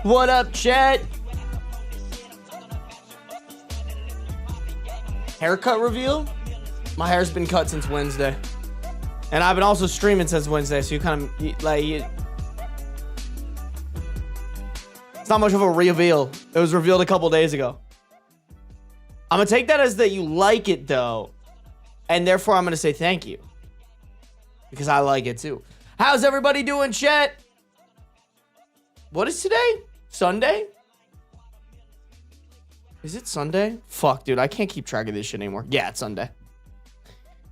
What up, chat? Haircut reveal? My hair's been cut since Wednesday. And I've been also streaming since Wednesday, so you kind of, like, it's not much of a reveal. It was revealed a couple days ago. I'm gonna take that as that you like it, though. And therefore, I'm gonna say thank you. Because I like it, too. How's everybody doing, chat? What is today? Sunday? Is it Sunday? Fuck, dude. I can't keep track of this shit anymore. Yeah, it's Sunday.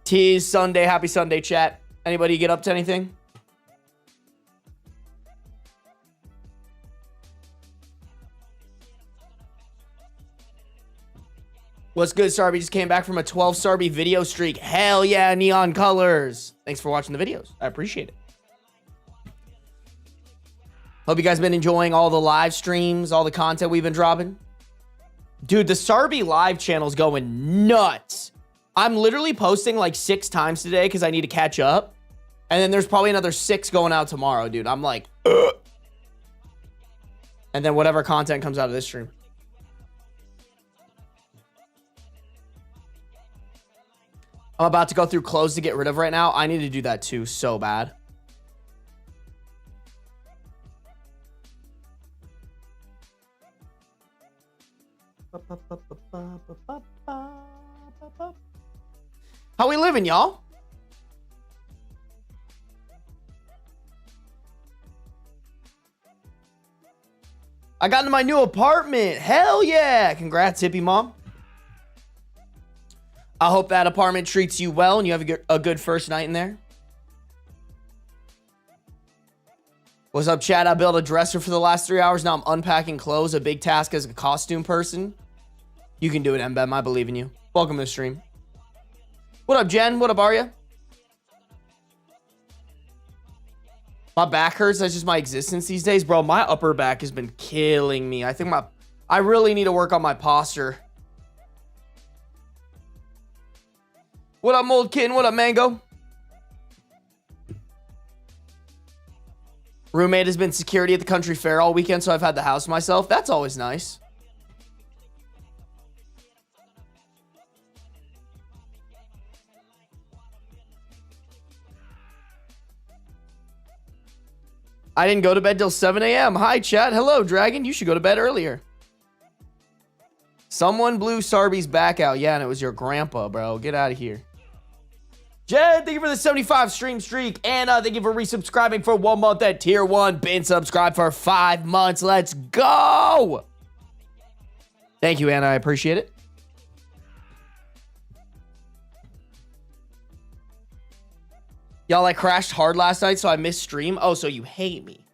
Tease Sunday. Happy Sunday, chat. Anybody get up to anything? What's good, Sarby? Just came back from a 12 Sarby video streak. Hell yeah, neon colors. Thanks for watching the videos. I appreciate it. Hope you guys been enjoying all the live streams, all the content we've been dropping. Dude, the Sarby live channel's going nuts. I'm literally posting like 6 times today because I need to catch up. And then there's probably another 6 going out tomorrow, dude. I'm like, ugh. And then whatever content comes out of this stream. I'm about to go through clothes to get rid of right now. I need to do that too, so bad. How we living, y'all? I got into my new apartment. Hell yeah. Congrats, hippie mom. I hope that apartment treats you well and you have a good first night in there. What's up, chat? I built a dresser for the last 3 hours. Now I'm unpacking clothes. A big task as a costume person. You can do it, Mbem. I believe in you. Welcome to the stream. What up, Jen? What up, Arya? My back hurts. That's just my existence these days. Bro, my upper back has been killing me. I think I really need to work on my posture. What up, Moldkin? What up, Mango? Roommate has been security at the country fair all weekend, so I've had the house myself. That's always nice. I didn't go to bed till 7 a.m. Hi, chat. Hello, Dragon. You should go to bed earlier. Someone blew Sarby's back out. Yeah, and it was your grandpa, bro. Get out of here. Jed, thank you for the 75 stream streak. Anna, thank you for resubscribing for 1 month at tier 1. Been subscribed for 5 months. Let's go. Thank you, Anna. I appreciate it. Y'all, I crashed hard last night, so I missed stream. Oh, so you hate me.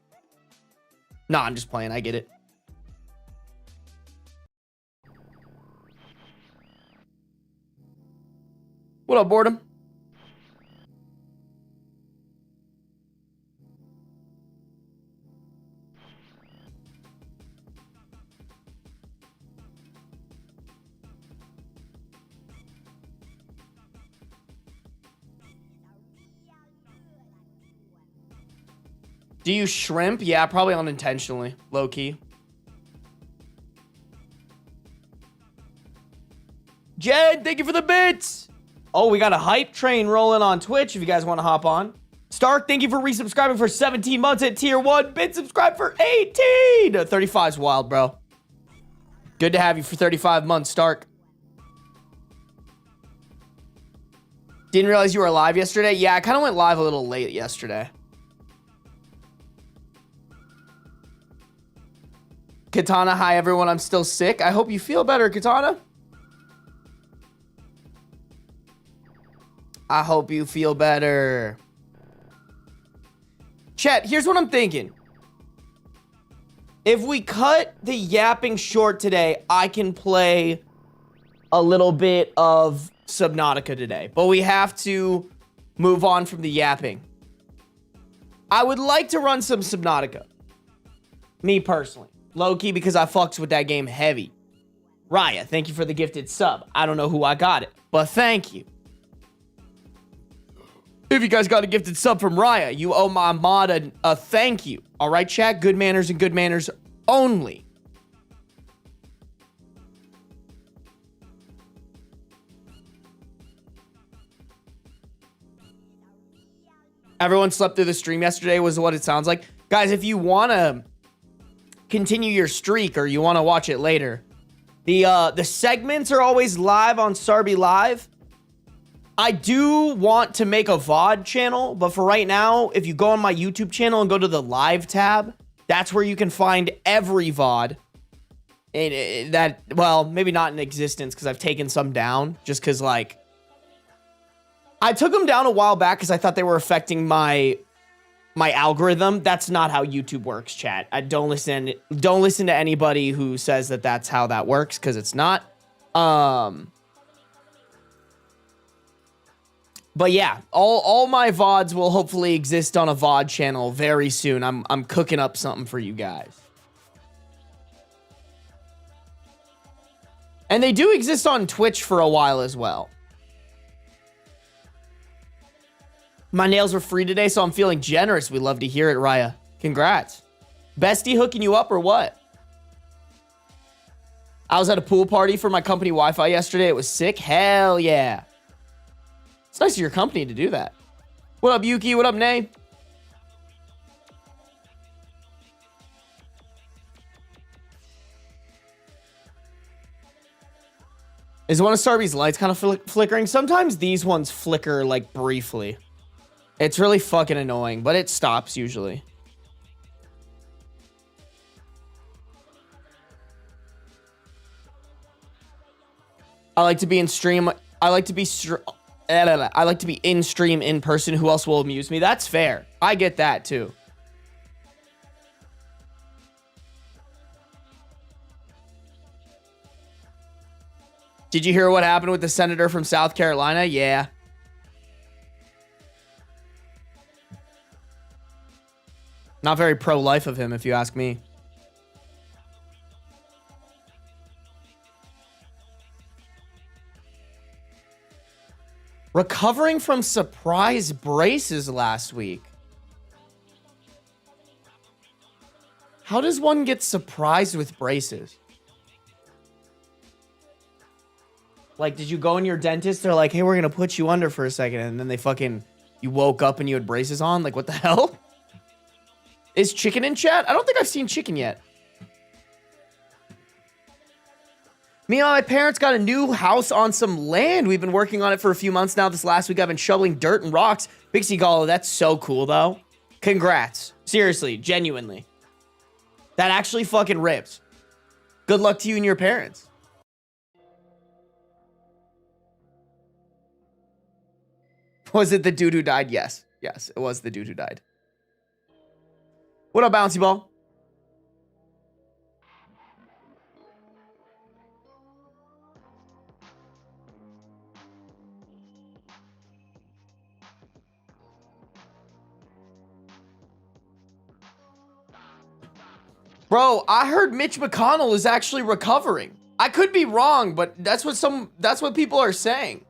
Nah, I'm just playing. I get it. What up, boredom? Do you shrimp? Yeah, probably unintentionally. Low key. Jed, thank you for the bits. Oh, we got a hype train rolling on Twitch if you guys want to hop on. Stark, thank you for resubscribing for 17 months at tier 1. Bit subscribe for 18. 35's wild, bro. Good to have you for 35 months, Stark. Didn't realize you were live yesterday. Yeah, I kind of went live a little late yesterday. Katana, hi everyone. I'm still sick. I hope you feel better, Katana. I hope you feel better. Chat, here's what I'm thinking. If we cut the yapping short today, I can play a little bit of Subnautica today. But we have to move on from the yapping. I would like to run some Subnautica. Me personally. Low-key because I fucks with that game heavy. Raya, thank you for the gifted sub. I don't know who I got it, but thank you. If you guys got a gifted sub from Raya, you owe my mod a thank you. All right, chat? Good manners and good manners only. Everyone slept through the stream yesterday was what it sounds like. Guys, if you want to continue your streak or you want to watch it later, the segments are always live on Sarby Live. I do want to make a VOD channel, but for right now, if you go on my YouTube channel and go to the live tab, that's where you can find every VOD. Well, maybe not in existence because I've taken some down just because, like, I took them down a while back because I thought they were affecting my algorithm. That's not how YouTube works, chat. I don't listen to anybody who says that that's how that works because it's not. But yeah, all my VODs will hopefully exist on a VOD channel very soon. I'm cooking up something for you guys. And they do exist on Twitch for a while as well. My nails were free today, so I'm feeling generous. We love to hear it, Raya. Congrats. Bestie hooking you up or what? I was at a pool party for my company Wi-Fi yesterday. It was sick. Hell yeah. It's nice of your company to do that. What up, Yuki? What up, Nay? Is one of Sarby's lights kind of flickering? Sometimes these ones flicker, like, briefly. It's really fucking annoying, but it stops usually. I like to be in stream. I like to be in stream in person. Who else will amuse me? That's fair. I get that too. Did you hear what happened with the senator from South Carolina? Yeah. Not very pro-life of him, if you ask me. Recovering from surprise braces last week. How does one get surprised with braces? Like, did you go in your dentist? They're like, hey, we're going to put you under for a second. And then they fucking, you woke up and you had braces on? Like, what the hell? Is Chicken in chat? I don't think I've seen Chicken yet. Me and my parents got a new house on some land. We've been working on it for a few months now. This last week, I've been shoveling dirt and rocks. Pixie Gallo, that's so cool, though. Congrats. Seriously, genuinely. That actually fucking rips. Good luck to you and your parents. Was it the dude who died? Yes. Yes, it was the dude who died. What up, Bouncy Ball? Bro, I heard Mitch McConnell is actually recovering. I could be wrong, but that's what people are saying.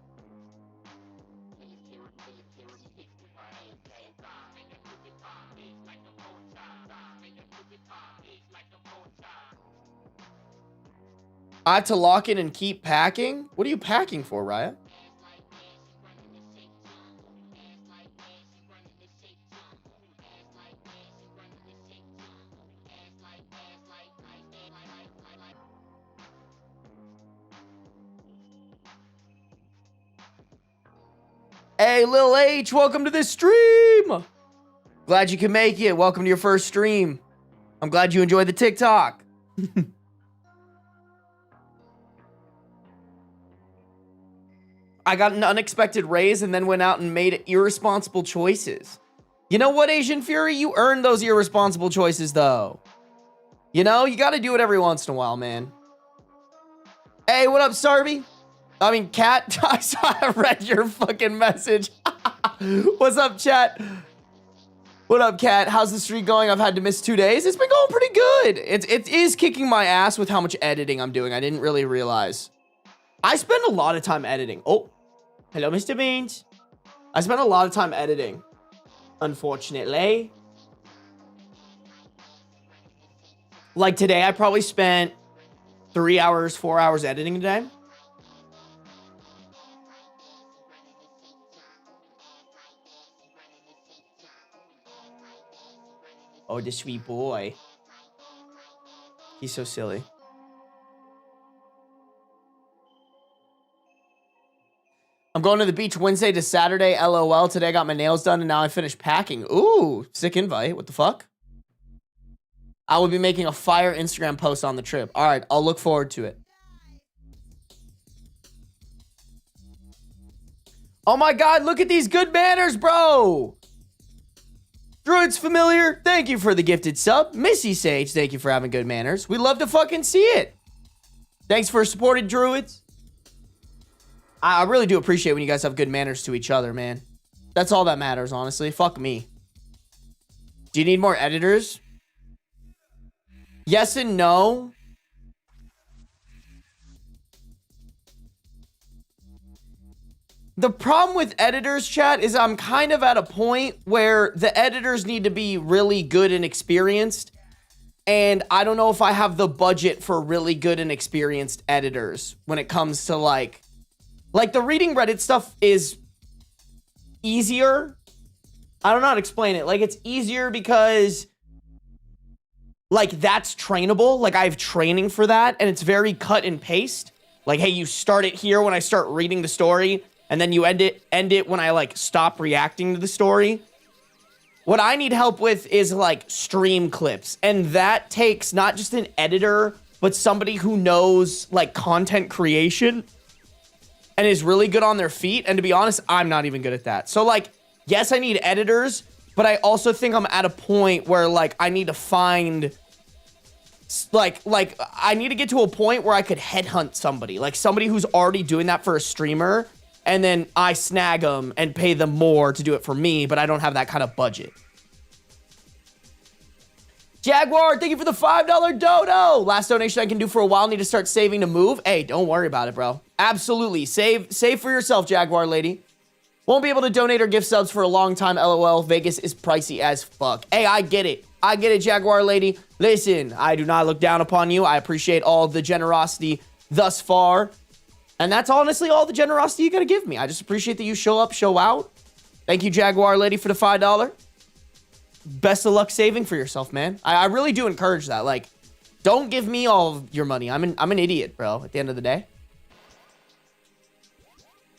I have to lock in and keep packing? What are you packing for, Raya? Hey, Lil H, welcome to the stream. Glad you can make it. Welcome to your first stream. I'm glad you enjoyed the TikTok. I got an unexpected raise and then went out and made irresponsible choices. You know what, Asian Fury? You earned those irresponsible choices, though. You know, you got to do it every once in a while, man. Hey, what up, Sarby? I mean, Cat. I read your fucking message. What's up, chat? What up, Cat? How's the streak going? I've had to miss 2 days. It's been going pretty good. It is kicking my ass with how much editing I'm doing. I didn't really realize. I spend a lot of time editing. Oh, hello, Mr. Beans. I spend a lot of time editing, unfortunately. Like today, I probably spent 3 hours, 4 hours editing today. Oh, the sweet boy. He's so silly. I'm going to the beach Wednesday to Saturday. LOL. Today I got my nails done and now I finished packing. Ooh, sick invite. What the fuck? I will be making a fire Instagram post on the trip. All right, I'll look forward to it. Oh my God, look at these good manners, bro. Druid's familiar. Thank you for the gifted sub. Missy Sage, thank you for having good manners. We love to fucking see it. Thanks for supporting Druids. I really do appreciate when you guys have good manners to each other, man. That's all that matters, honestly. Fuck me. Do you need more editors? Yes and no. The problem with editors, chat, is I'm kind of at a point where the editors need to be really good and experienced. And I don't know if I have the budget for really good and experienced editors when it comes to like the reading Reddit stuff is easier. I don't know how to explain it. Like, it's easier because, like, that's trainable. Like, I have training for that, and it's very cut and paste. Like, hey, you start it here when I start reading the story, and then you end it when I, like, stop reacting to the story. What I need help with is, like, stream clips, and that takes not just an editor, but somebody who knows, like, content creation and is really good on their feet. And to be honest, I'm not even good at that. So, like, yes, I need editors, but I also think I'm at a point where, like, I need to find, like, I need to get to a point where I could headhunt somebody. Like, somebody who's already doing that for a streamer, and then I snag them and pay them more to do it for me, but I don't have that kind of budget. Jaguar, thank you for the $5 dodo. Last donation I can do for a while. Need to start saving to move. Hey, don't worry about it, bro. Absolutely. Save for yourself, Jaguar lady. Won't be able to donate or gift subs for a long time, LOL. Vegas is pricey as fuck. Hey, I get it. I get it, Jaguar lady. Listen, I do not look down upon you. I appreciate all the generosity thus far. And that's honestly all the generosity you gotta give me. I just appreciate that you show up, show out. Thank you, Jaguar lady, for the $5. Best of luck saving for yourself, man. I really do encourage that. Like, don't give me all of your money. I'm an idiot, bro, at the end of the day.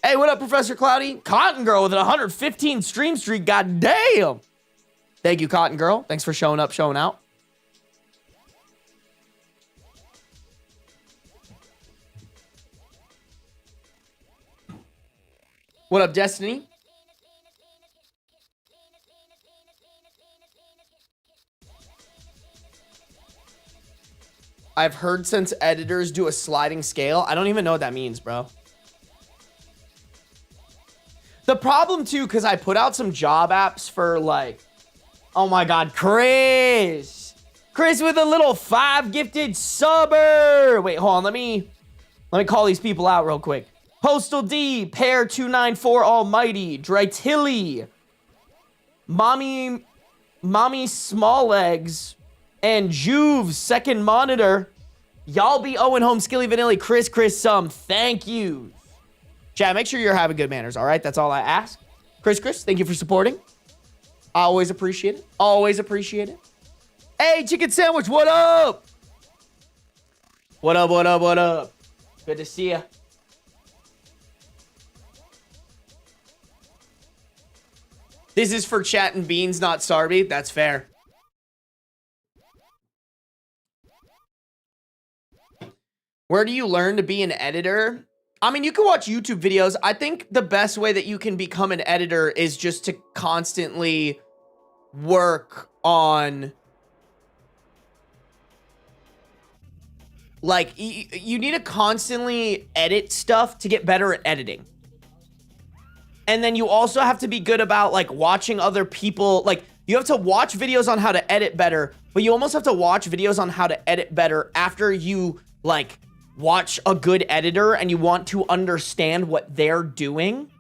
Hey, what up, Professor Cloudy? Cotton Girl with an 115 stream streak. God damn. Thank you, Cotton Girl. Thanks for showing up, showing out. What up, Destiny? I've heard since editors do a sliding scale. I don't even know what that means, bro. The problem, too, because I put out some job apps for, like... Oh, my God. Chris! Chris with a little 5 gifted subber! Wait, hold on. Let me call these people out real quick. Postal D, Pair 294 Almighty, Drytilly, Mommy Small Legs, and Juve's Second Monitor. Y'all be Owen Home, Skilly Vanilli, Chris, thank you. Chat, make sure you're having good manners, all right? That's all I ask. Chris, thank you for supporting. I always appreciate it. Always appreciate it. Hey, Chicken Sandwich, what up? What up? Good to see ya. This is for chat and beans, not Sarby. That's fair. Where do you learn to be an editor? I mean, you can watch YouTube videos. I think the best way that you can become an editor is just to constantly work on... Like, you need to constantly edit stuff to get better at editing. And then you also have to be good about, like, watching other people. Like, you have to watch videos on how to edit better, but you almost have to watch videos on how to edit better after you, like, watch a good editor and you want to understand what they're doing.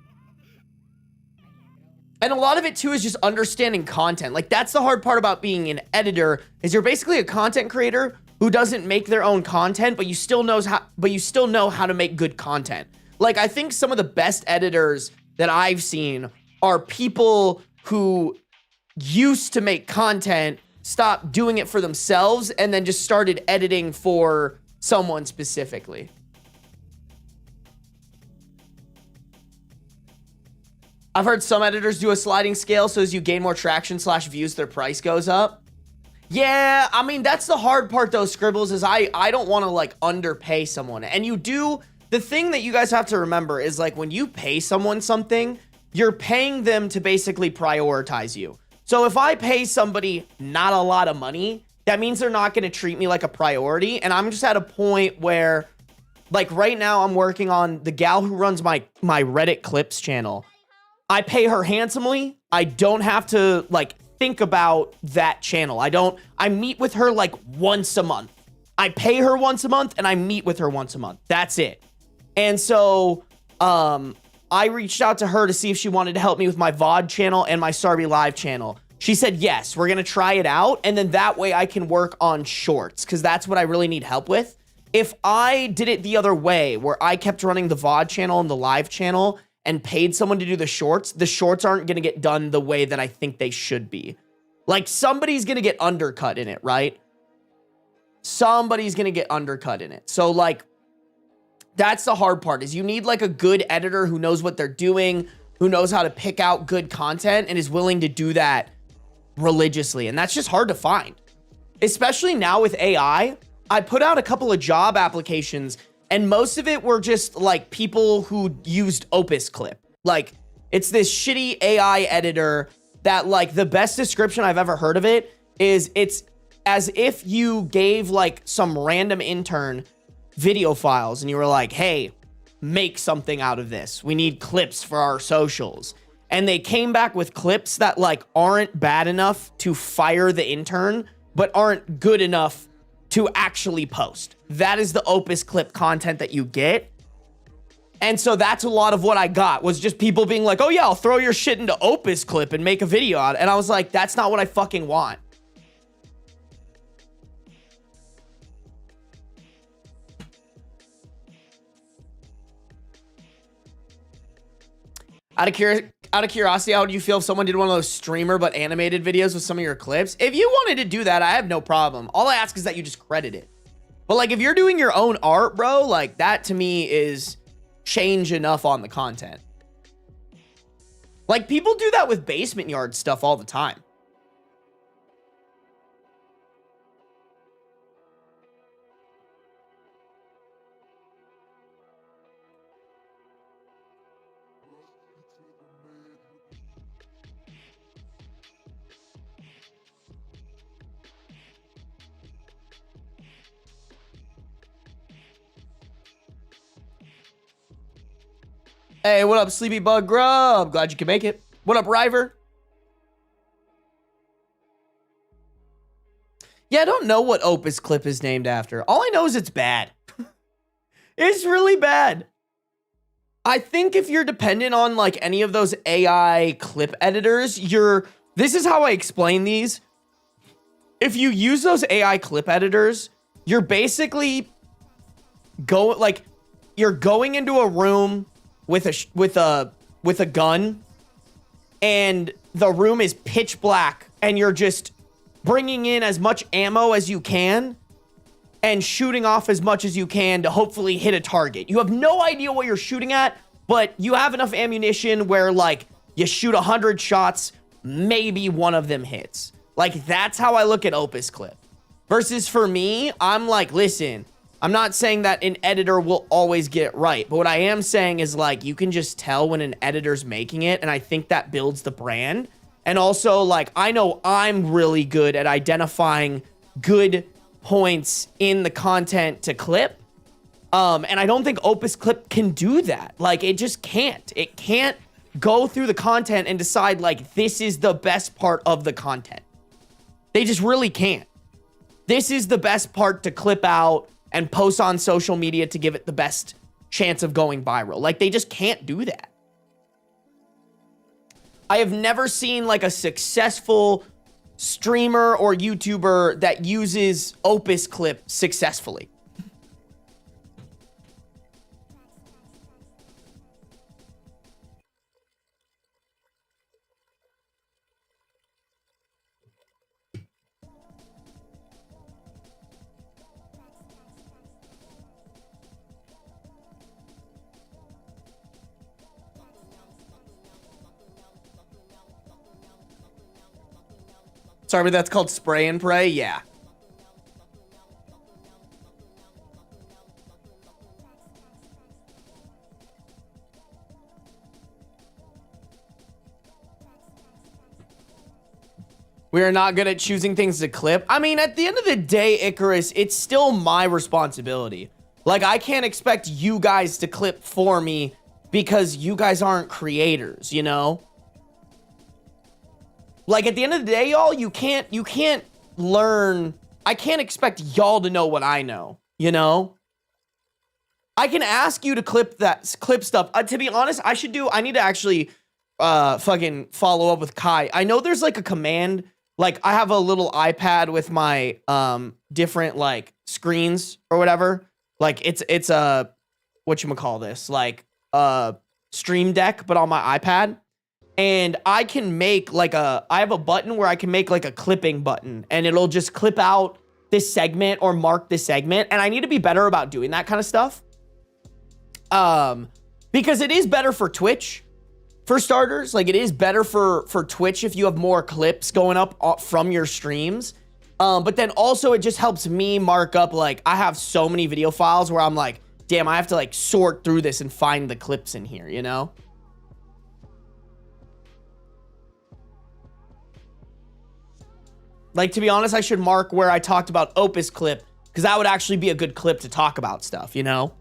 And a lot of it, too, is just understanding content. Like, that's the hard part about being an editor, is you're basically a content creator who doesn't make their own content, but you still know how to make good content. Like, I think some of the best editors that I've seen are people who used to make content, stopped doing it for themselves, and then just started editing for someone specifically. I've heard some editors do a sliding scale, so as you gain more traction / views, their price goes up. Yeah, I mean, that's the hard part though, Scribbles, is I don't want to like underpay someone. And you do, the thing that you guys have to remember is like when you pay someone something, you're paying them to basically prioritize you. So if I pay somebody not a lot of money, that means they're not going to treat me like a priority. And I'm just at a point where, like right now, I'm working on the gal who runs my Reddit clips channel. I pay her handsomely. I don't have to like think about that channel. I meet with her like once a month. I pay her once a month and I meet with her once a month. That's it. And so, I reached out to her to see if she wanted to help me with my VOD channel and my Sarby Live channel. She said, yes, we're going to try it out. And then that way I can work on shorts because that's what I really need help with. If I did it the other way, where I kept running the VOD channel and the live channel and paid someone to do the shorts aren't going to get done the way that I think they should be. Like, somebody's going to get undercut in it, right? Somebody's going to get undercut in it. So, like, that's the hard part, is you need, like, a good editor who knows what they're doing, who knows how to pick out good content, and is willing to do that religiously. And that's just hard to find. Especially now with AI. I put out a couple of job applications, and most of it were just like people who used Opus Clip. Like, it's this shitty AI editor that, like, the best description I've ever heard of it is it's as if you gave like some random intern video files and you were like, hey, make something out of this. We need clips for our socials. And they came back with clips that like aren't bad enough to fire the intern, but aren't good enough to actually post. That is the Opus Clip content that you get. And so that's a lot of what I got, was just people being like, oh yeah, I'll throw your shit into Opus Clip and make a video out. And I was like, that's not what I fucking want. Out of curiosity, how would you feel if someone did one of those streamer but animated videos with some of your clips? If you wanted to do that, I have no problem. All I ask is that you just credit it. But like, if you're doing your own art, bro, like that to me is change enough on the content. Like, people do that with basement yard stuff all the time. Hey, what up, Sleepy Bug Grub? Glad you can make it. What up, River? Yeah, I don't know what Opus Clip is named after. All I know is it's bad. It's really bad. I think if you're dependent on like any of those AI clip editors, this is how I explain these. If you use those AI clip editors, you're basically you're going into a room with a gun, and the room is pitch black, and you're just bringing in as much ammo as you can and shooting off as much as you can to hopefully hit a target. You have no idea what you're shooting at, but you have enough ammunition where like you shoot 100 shots, maybe one of them hits. Like, that's how I look at Opus Clip. Versus for me, I'm like, listen, I'm not saying that an editor will always get it right, but what I am saying is like, you can just tell when an editor's making it, and I think that builds the brand. And also, like, I know I'm really good at identifying good points in the content to clip. And I don't think Opus Clip can do that. Like, it just can't. It can't go through the content and decide, like, this is the best part of the content. They just really can't. This is the best part to clip out and post on social media to give it the best chance of going viral. Like, they just can't do that. I have never seen like a successful streamer or YouTuber that uses Opus Clip successfully. Sorry, but that's called spray and pray? Yeah. We are not good at choosing things to clip. I mean, at the end of the day, Icarus, it's still my responsibility. Like, I can't expect you guys to clip for me because you guys aren't creators, you know? Like, at the end of the day, y'all, you can't learn. I can't expect y'all to know what I know, you know? I can ask you to clip stuff. To be honest, I need to actually fucking follow up with Kai. I know there's like a command, like I have a little iPad with my different like screens or whatever. Like it's a, whatchamacall, like Stream Deck, but on my iPad. And I can make like I have a button where I can make like a clipping button and it'll just clip out this segment or mark this segment. And I need to be better about doing that kind of stuff. Because it is better for Twitch, for starters. Like, it is better for Twitch if you have more clips going up from your streams. But then also it just helps me mark up, like, I have so many video files where I'm like, damn, I have to like sort through this and find the clips in here, you know? Like, to be honest, I should mark where I talked about Opus Clip, because that would actually be a good clip to talk about stuff, you know?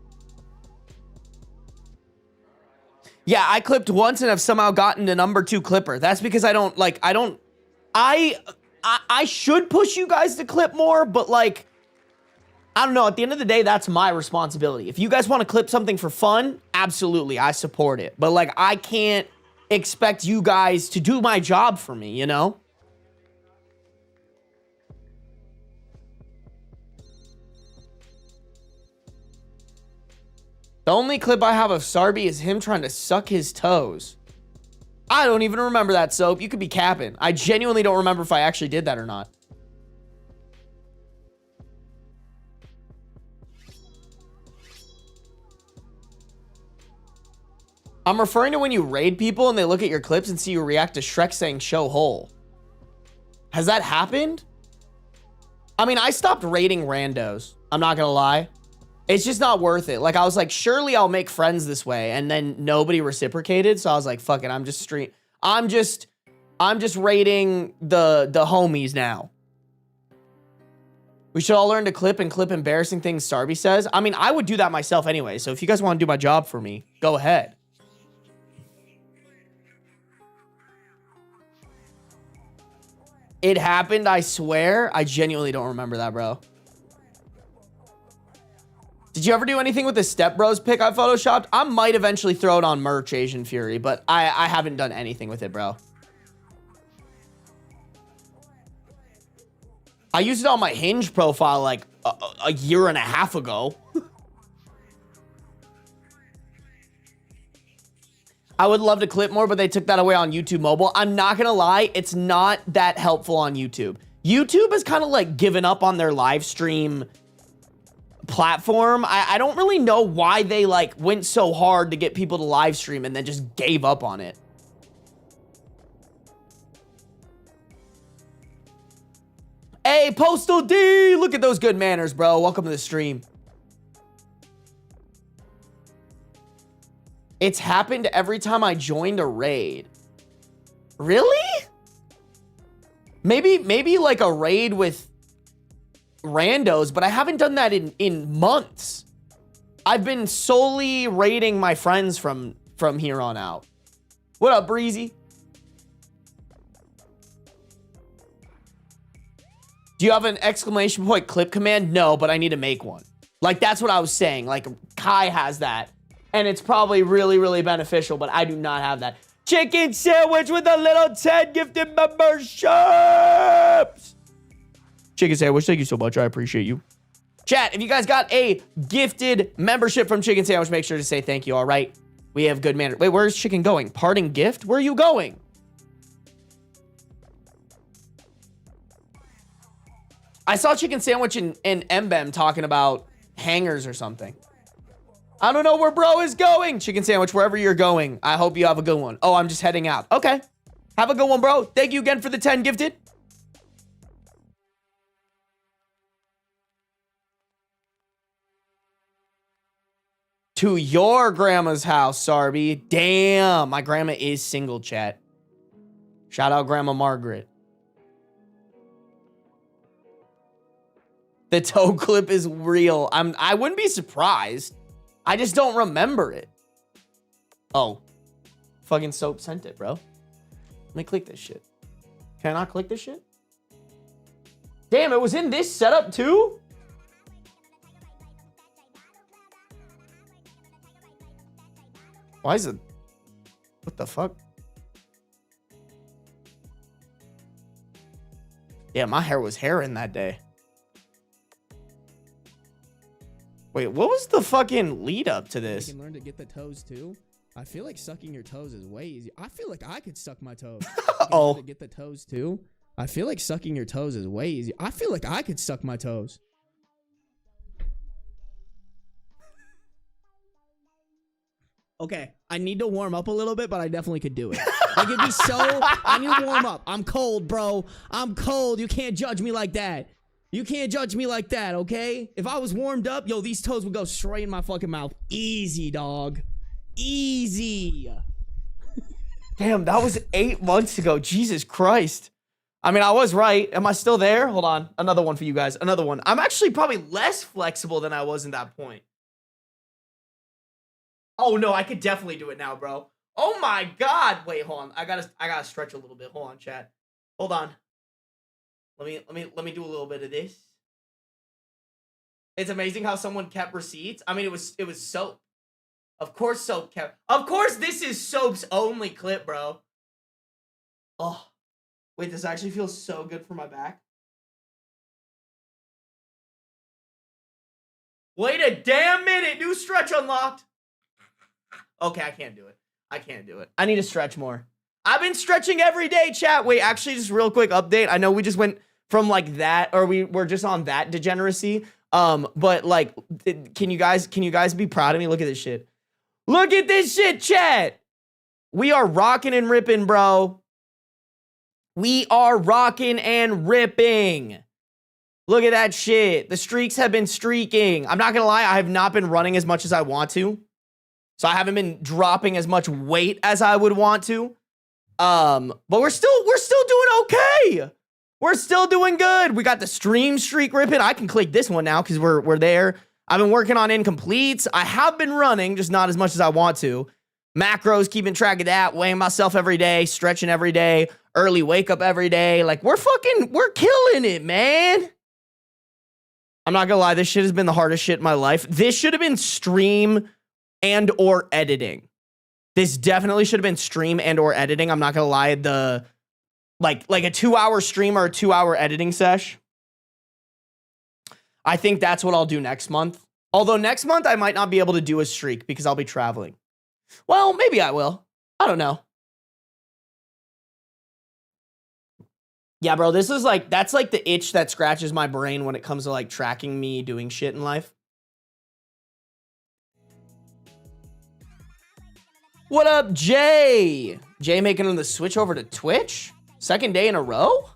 Yeah, I clipped once and have somehow gotten to #2 clipper. That's because I should push you guys to clip more, but like, I don't know. At the end of the day, that's my responsibility. If you guys want to clip something for fun, absolutely, I support it. But like, I can't expect you guys to do my job for me, you know? The only clip I have of Sarby is him trying to suck his toes. I don't even remember that, Soap. You could be capping. I genuinely don't remember if I actually did that or not. I'm referring to when you raid people and they look at your clips and see you react to Shrek saying show hole. Has that happened? I mean, I stopped raiding randos. I'm not gonna lie. It's just not worth it. Like, I was like, surely I'll make friends this way. And then nobody reciprocated. So I was like, fuck it. I'm just raiding the homies now. We should all learn to clip and clip embarrassing things Sarby says. I mean, I would do that myself anyway. So if you guys want to do my job for me, go ahead. It happened, I swear. I genuinely don't remember that, bro. Did you ever do anything with the Step Bros pic I photoshopped? I might eventually throw it on merch, Asian Fury, but I haven't done anything with it, bro. I used it on my Hinge profile like a year and a half ago. I would love to clip more, but they took that away on YouTube mobile. I'm not gonna lie, it's not that helpful on YouTube. YouTube has kind of like given up on their live stream platform. I don't really know why they like went so hard to get people to live stream and then just gave up on it. Hey, Postal D, look at those good manners, bro. Welcome to the stream. It's happened every time I joined a raid. Really? Maybe like a raid with randos, but I haven't done that in months. I've been solely raiding my friends from here on out. What up, Breezy? Do you have an exclamation point clip command? No, but I need to make one. Like, that's what I was saying. Like, Kai has that, and it's probably really, really beneficial, but I do not have that. Chicken sandwich with a little 10 gifted memberships. Chicken sandwich, thank you so much. I appreciate you. Chat, if you guys got a gifted membership from Chicken Sandwich, make sure to say thank you, all right? We have good manners. Wait, where's Chicken going? Parting gift? Where are you going? I saw Chicken Sandwich and Mbem talking about hangers or something. I don't know where bro is going. Chicken Sandwich, wherever you're going, I hope you have a good one. Oh, I'm just heading out. Okay. Have a good one, bro. Thank you again for the 10 gifted. To your grandma's house, Sarby. Damn, my grandma is single, chat. Shout out Grandma Margaret. The toe clip is real. I wouldn't be surprised. I just don't remember it. Oh. Fucking Soap sent it, bro. Let me click this shit. Can I not click this shit? Damn, it was in this setup too? Why is it? What the fuck? Yeah, my hair was hairing that day. Wait, what was the fucking lead up to this? You can learn to get the toes too. I feel like sucking your toes is way easy. I feel like I could suck my toes. Oh. To get the toes too. I feel like sucking your toes is way easy. I feel like I could suck my toes. Okay, I need to warm up a little bit, but I definitely could do it. Like, it'd be so... I need to warm up. I'm cold, bro. I'm cold. You can't judge me like that. You can't judge me like that, okay? If I was warmed up, yo, these toes would go straight in my fucking mouth. Easy, dog. Easy. Damn, that was 8 months ago. Jesus Christ. I mean, I was right. Am I still there? Hold on. Another one for you guys. Another one. I'm actually probably less flexible than I was in that point. Oh no, I could definitely do it now, bro. Oh my god. Wait, hold on. I gotta stretch a little bit. Hold on, chat. Hold on. Let me do a little bit of this. It's amazing how someone kept receipts. I mean, it was Soap. Of course Soap kept. Of course this is Soap's only clip, bro. Oh. Wait, this actually feels so good for my back. Wait a damn minute. New stretch unlocked. Okay, I can't do it. I can't do it. I need to stretch more. I've been stretching every day, chat. Wait, actually, just real quick update. I know we just went from like that, or we're just on that degeneracy. But like, can you guys be proud of me? Look at this shit. Look at this shit, chat. We are rocking and ripping, bro. We are rocking and ripping. Look at that shit. The streaks have been streaking. I'm not gonna lie, I have not been running as much as I want to. So I haven't been dropping as much weight as I would want to. But we're still doing okay. We're still doing good. We got the stream streak ripping. I can click this one now because we're there. I've been working on incompletes. I have been running, just not as much as I want to. Macros, keeping track of that, weighing myself every day, stretching every day, early wake up every day. Like, we're killing it, man. I'm not gonna lie, this shit has been the hardest shit in my life. This should have been stream and or editing. This definitely should have been stream and or editing. I'm not gonna lie, the like a 2-hour stream or a 2-hour editing sesh. I think that's what I'll do next month. Although next month I might not be able to do a streak because I'll be traveling. Well, maybe I will. I don't know. Yeah, bro, this is like, that's like the itch that scratches my brain when it comes to like tracking me doing shit in life. What up, Jay? Jay making the switch over to Twitch? Second day in a row?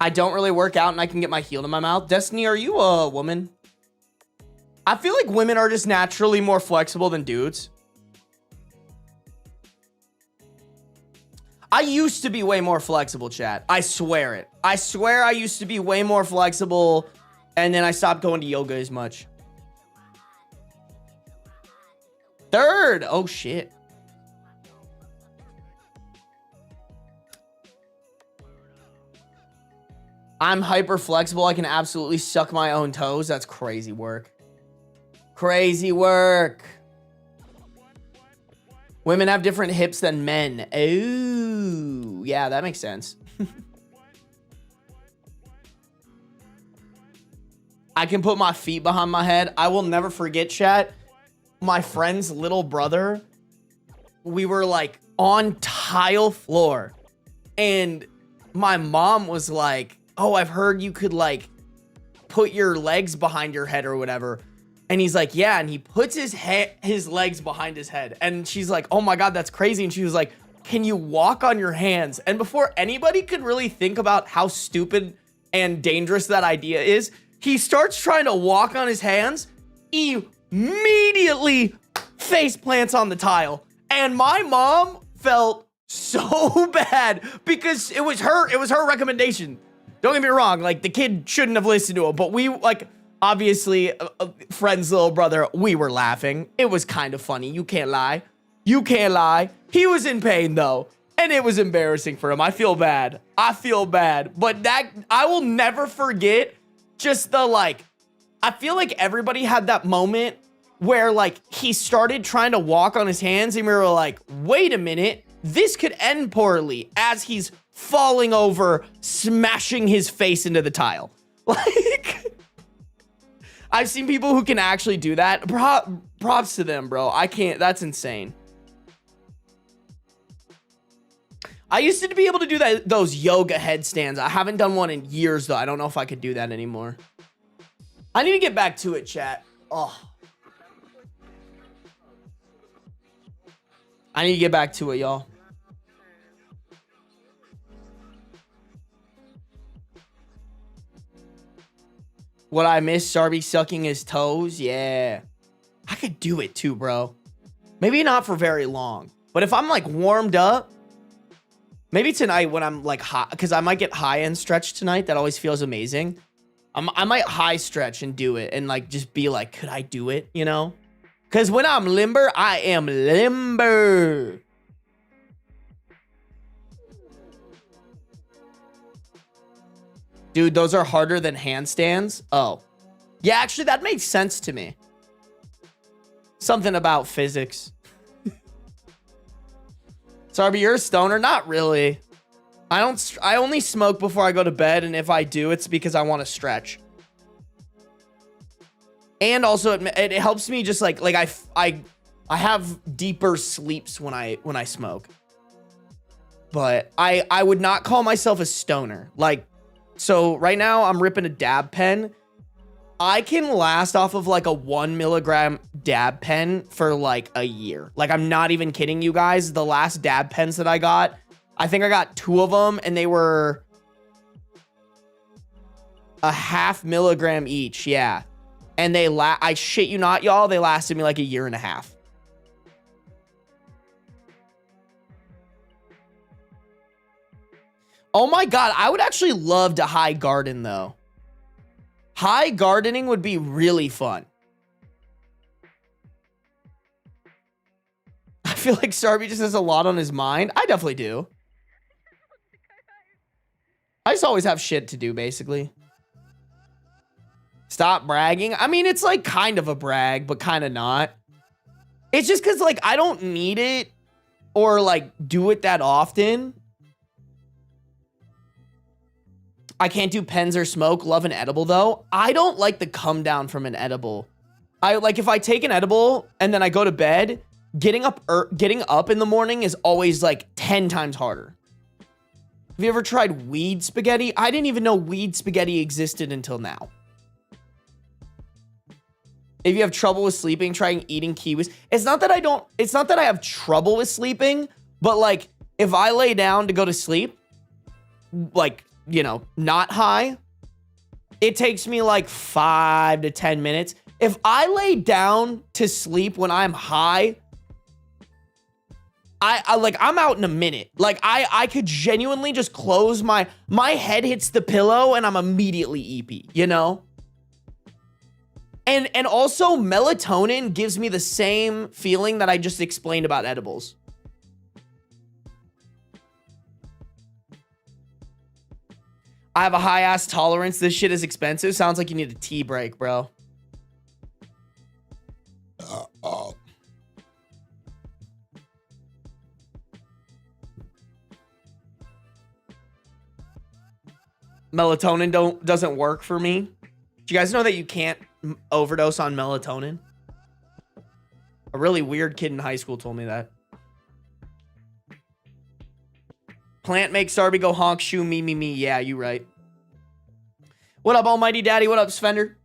I don't really work out and I can get my heel to my mouth. Destiny, are you a woman? I feel like women are just naturally more flexible than dudes. I used to be way more flexible, chat. I swear it. I swear I used to be way more flexible, and then I stopped going to yoga as much. Third. Oh, shit. I'm hyper flexible. I can absolutely suck my own toes. That's crazy work. Crazy work. Women have different hips than men. Oh, yeah, that makes sense. I can put my feet behind my head. I will never forget, chat. My friend's little brother, we were like on tile floor. And my mom was like, oh, I've heard you could like put your legs behind your head or whatever. And he's like, yeah. And he puts his legs behind his head. And she's like, oh my God, that's crazy. And she was like, can you walk on your hands? And before anybody could really think about how stupid and dangerous that idea is, he starts trying to walk on his hands, immediately face plants on the tile. And my mom felt so bad because it was her recommendation. Don't get me wrong, like the kid shouldn't have listened to him, but we like obviously friend's little brother, we were laughing. It was kind of funny. You can't lie. You can't lie. He was in pain though, and it was embarrassing for him. I feel bad. But that I will never forget. Just the like, I feel like everybody had that moment where like he started trying to walk on his hands and we were like, wait a minute, this could end poorly as he's falling over, smashing his face into the tile. Like, I've seen people who can actually do that. Props to them, bro. I can't, that's insane. I used to be able to do those yoga headstands. I haven't done one in years, though. I don't know if I could do that anymore. I need to get back to it, chat. Oh. I need to get back to it, y'all. Would I miss Sarby sucking his toes? Yeah. I could do it too, bro. Maybe not for very long. But if I'm like warmed up, maybe tonight when I'm like high, because I might get high and stretch tonight. That always feels amazing. I might high stretch and do it and like just be like, could I do it? You know? Because when I'm limber, I am limber. Dude, those are harder than handstands. Oh. Yeah, actually, that makes sense to me. Something about physics. Sarby, you're a stoner? Not really. I only smoke before I go to bed, and if I do, it's because I want to stretch. And also, it helps me just like I have deeper sleeps when I smoke. But I would not call myself a stoner. Like, so right now I'm ripping a dab pen. I can last off of like a 1 milligram dab pen for like a year. Like, I'm not even kidding you guys. The last dab pens that I got, I think I got 2 of them and they were a 0.5 milligram each. Yeah. And I shit you not, y'all, they lasted me like a year and a half. Oh my God. I would actually love to high garden though. High gardening would be really fun. I feel like Sarby just has a lot on his mind. I definitely do. I just always have shit to do, basically. Stop bragging. I mean, it's like kind of a brag, but kind of not. It's just because like I don't need it or like do it that often. I can't do pens or smoke. Love an edible though. I don't like the come down from an edible. I like if I take an edible and then I go to bed, getting up in the morning is always like 10 times harder. Have you ever tried weed spaghetti? I didn't even know weed spaghetti existed until now. If you have trouble with sleeping, trying eating kiwis. It's not that I have trouble with sleeping, but like if I lay down to go to sleep, like, you know, not high, it takes me like 5 to 10 minutes. If I lay down to sleep when I'm high, I'm out in a minute. Like I could genuinely just close my head hits the pillow and I'm immediately EP, you know? And also melatonin gives me the same feeling that I just explained about edibles. I have a high ass tolerance. This shit is expensive. Sounds like you need a tea break, bro. melatonin doesn't work for me. Do you guys know that you can't overdose on melatonin? A really weird kid in high school told me that. Plant makes Sarby go honk shoe me. Yeah, you right. What up, Almighty Daddy? What up, Svender?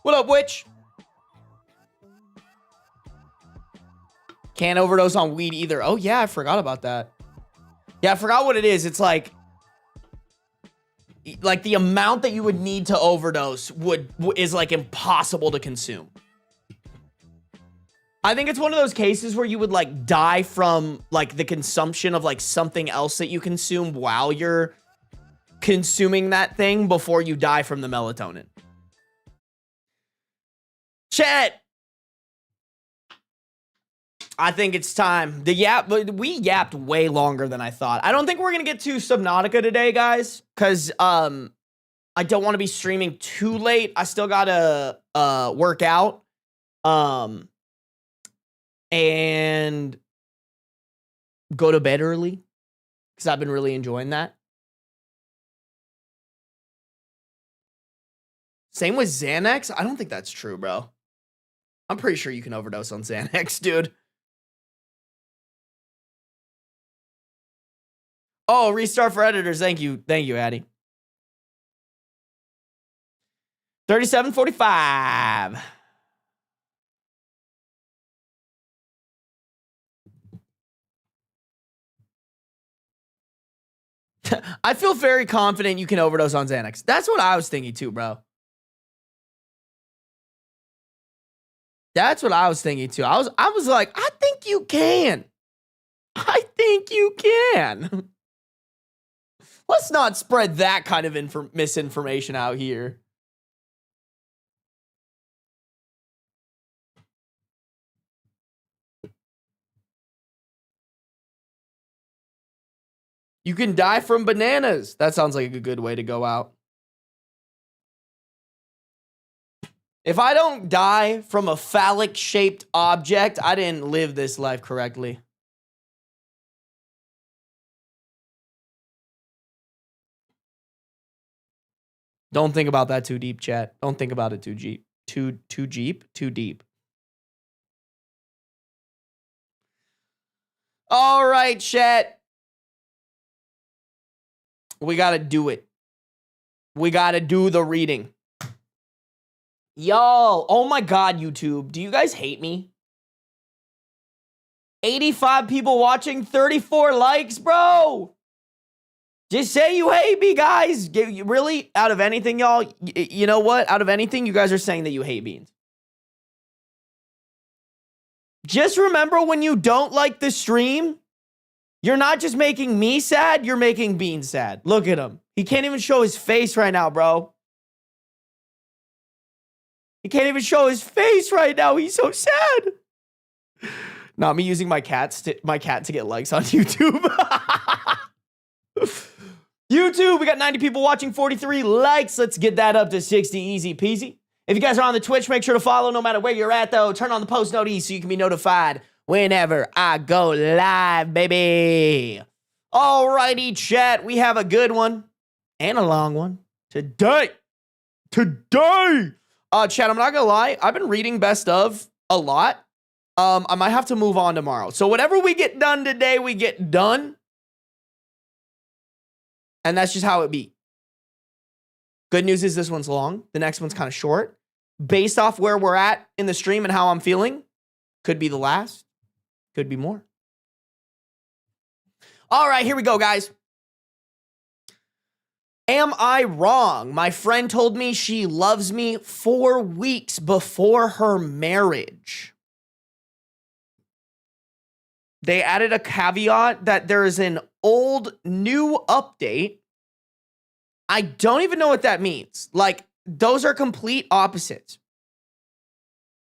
What up, Witch? Can't overdose on weed either. Oh, yeah, I forgot about that. Yeah, I forgot what it is. It's like the amount that you would need to overdose is like impossible to consume. I think it's one of those cases where you would like die from like the consumption of like something else that you consume while you're consuming that thing before you die from the melatonin. Chat. I think it's time. We yapped way longer than I thought. I don't think we're gonna get to Subnautica today, guys, because I don't want to be streaming too late. I still gotta work out, and go to bed early because I've been really enjoying that. Same with Xanax. I don't think that's true, bro. I'm pretty sure you can overdose on Xanax, dude. Oh, restart for editors. Thank you. Thank you, Addy. 37:45. I feel very confident you can overdose on Xanax. That's what I was thinking too, bro. That's what I was thinking too. I was like, I think you can. I think you can. Let's not spread that kind of misinformation out here. You can die from bananas. That sounds like a good way to go out. If I don't die from a phallic-shaped object, I didn't live this life correctly. Don't think about that too deep, chat. Don't think about it too deep. Too deep. All right, chat. We got to do it. We got to do the reading. Y'all, oh my God, YouTube. Do you guys hate me? 85 people watching, 34 likes, bro. Just say you hate me, guys. Really, out of anything, y'all, you know what? Out of anything, you guys are saying that you hate beans. Just remember, when you don't like the stream, you're not just making me sad, you're making Beans sad. Look at him. He can't even show his face right now, bro. He can't even show his face right now. He's so sad. Not me using my cat to get likes on YouTube. YouTube, we got 90 people watching, 43 likes. Let's get that up to 60, easy peasy. If you guys are on the Twitch, make sure to follow no matter where you're at, though. Turn on the post notice so you can be notified whenever I go live, baby. Alrighty, chat. We have a good one and a long one today. Chat, I'm not gonna lie. I've been reading Best Of a lot. I might have to move on tomorrow. So whatever we get done today, we get done. And that's just how it be. Good news is this one's long. The next one's kind of short. Based off where we're at in the stream and how I'm feeling, could be the last, could be more. All right, here we go, guys. Am I wrong? My friend told me she loves me 4 weeks before her marriage. They added a caveat that there is an old new update. I don't even know what that means. Like, those are complete opposites.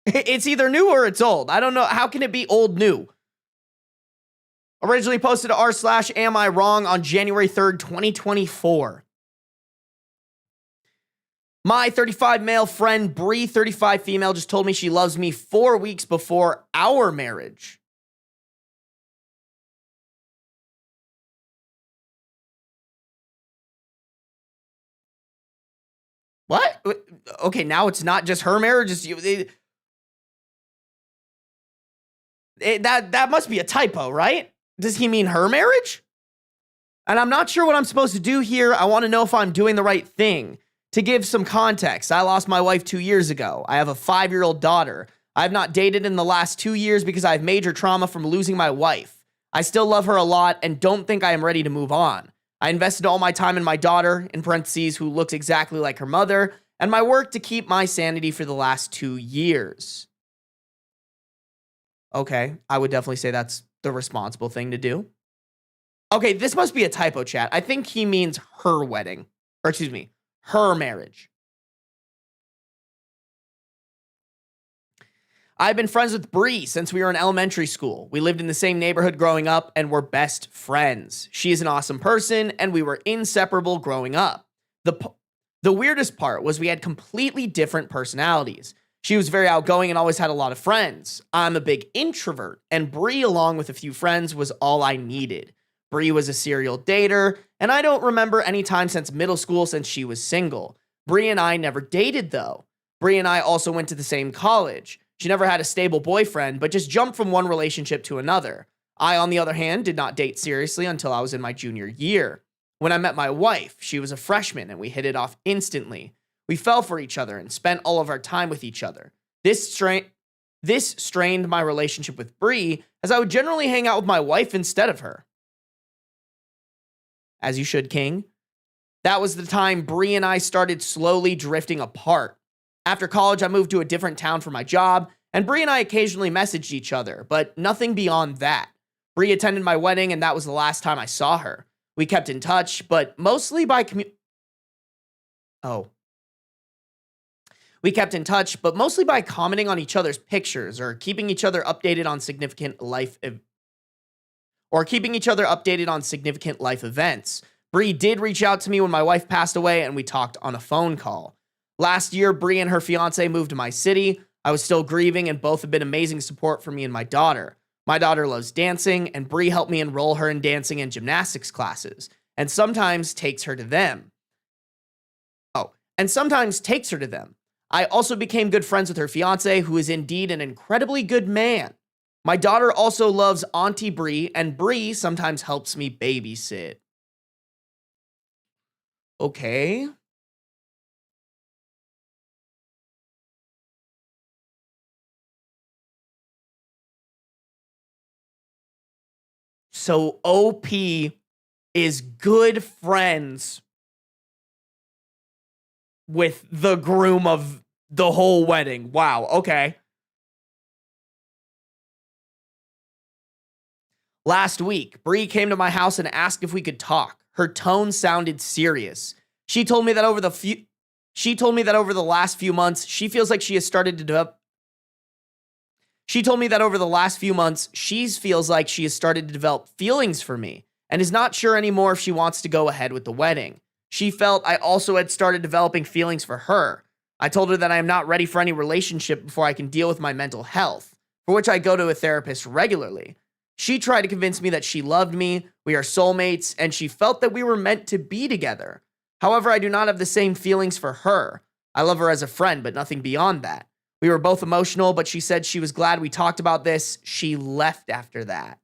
It's either new or it's old. I don't know. How can it be old new? Originally posted to r/am I wrong on January 3rd, 2024. My 35 male friend Bree, 35 female, just told me she loves me 4 weeks before our marriage. What? Okay, now it's not just her marriage. It's you. That must be a typo, right? Does he mean her marriage? And I'm not sure what I'm supposed to do here. I want to know if I'm doing the right thing. To give some context, I lost my wife 2 years ago. I have a 5-year-old daughter. I have not dated in the last 2 years because I have major trauma from losing my wife. I still love her a lot and don't think I am ready to move on. I invested all my time in my daughter, in parentheses, who looks exactly like her mother, and my work to keep my sanity for the last 2 years. Okay, I would definitely say that's the responsible thing to do. Okay, this must be a typo, chat. I think he means her wedding. Or excuse me, her marriage. I've been friends with Bree since we were in elementary school. We lived in the same neighborhood growing up and were best friends. She is an awesome person and we were inseparable growing up. The weirdest part was we had completely different personalities. She was very outgoing and always had a lot of friends. I'm a big introvert, and Bree, along with a few friends, was all I needed. Bree was a serial dater, and I don't remember any time since middle school since she was single. Bree and I never dated, though. Bree and I also went to the same college. She never had a stable boyfriend, but just jumped from one relationship to another. I, on the other hand, did not date seriously until I was in my junior year. When I met my wife, she was a freshman, and we hit it off instantly. We fell for each other and spent all of our time with each other. This strained my relationship with Bree, as I would generally hang out with my wife instead of her. As you should, King. That was the time Bree and I started slowly drifting apart. After college, I moved to a different town for my job, and Bree and I occasionally messaged each other, but nothing beyond that. Bree attended my wedding, and that was the last time I saw her. We kept in touch, but mostly by We kept in touch, but mostly by commenting on each other's pictures or keeping each other updated on significant life events. Bree did reach out to me when my wife passed away, and we talked on a phone call. Last year, Bree and her fiance moved to my city. I was still grieving, and both have been amazing support for me and my daughter. My daughter loves dancing, and Bree helped me enroll her in dancing and gymnastics classes, and sometimes takes her to them. I also became good friends with her fiance, who is indeed an incredibly good man. My daughter also loves Auntie Bree, and Bree sometimes helps me babysit. Okay. So OP is good friends with the groom of the whole wedding. Wow, okay. Last week, Bree came to my house and asked if we could talk. Her tone sounded serious. She told me that over the last few months, she feels like she has started to develop feelings for me and is not sure anymore if she wants to go ahead with the wedding. She felt I also had started developing feelings for her. I told her that I am not ready for any relationship before I can deal with my mental health, for which I go to a therapist regularly. She tried to convince me that she loved me, we are soulmates, and she felt that we were meant to be together. However, I do not have the same feelings for her. I love her as a friend, but nothing beyond that. We were both emotional, but she said she was glad we talked about this. She left after that.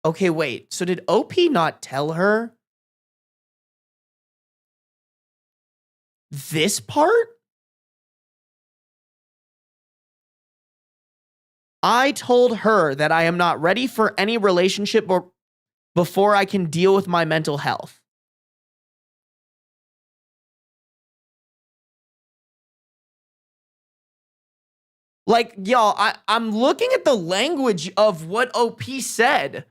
Okay, wait. So did OP not tell her this part? I told her that I am not ready for any relationship before I can deal with my mental health. Like, y'all, I'm looking at the language of what OP said.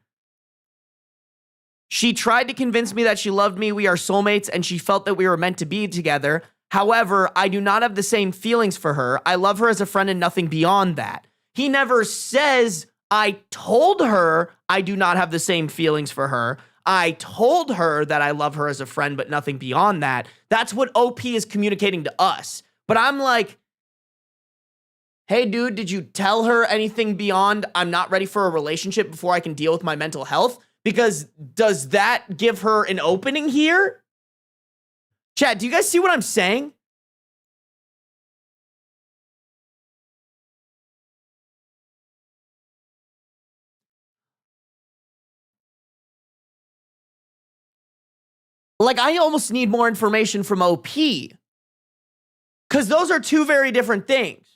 She tried to convince me that she loved me, we are soulmates, and she felt that we were meant to be together. However, I do not have the same feelings for her. I love her as a friend and nothing beyond that. He never says, I told her I do not have the same feelings for her. I told her that I love her as a friend, but nothing beyond that. That's what OP is communicating to us. But I'm like, hey, dude, did you tell her anything beyond I'm not ready for a relationship before I can deal with my mental health? Because does that give her an opening here? Chat, do you guys see what I'm saying? Like, I almost need more information from OP. Because those are two very different things.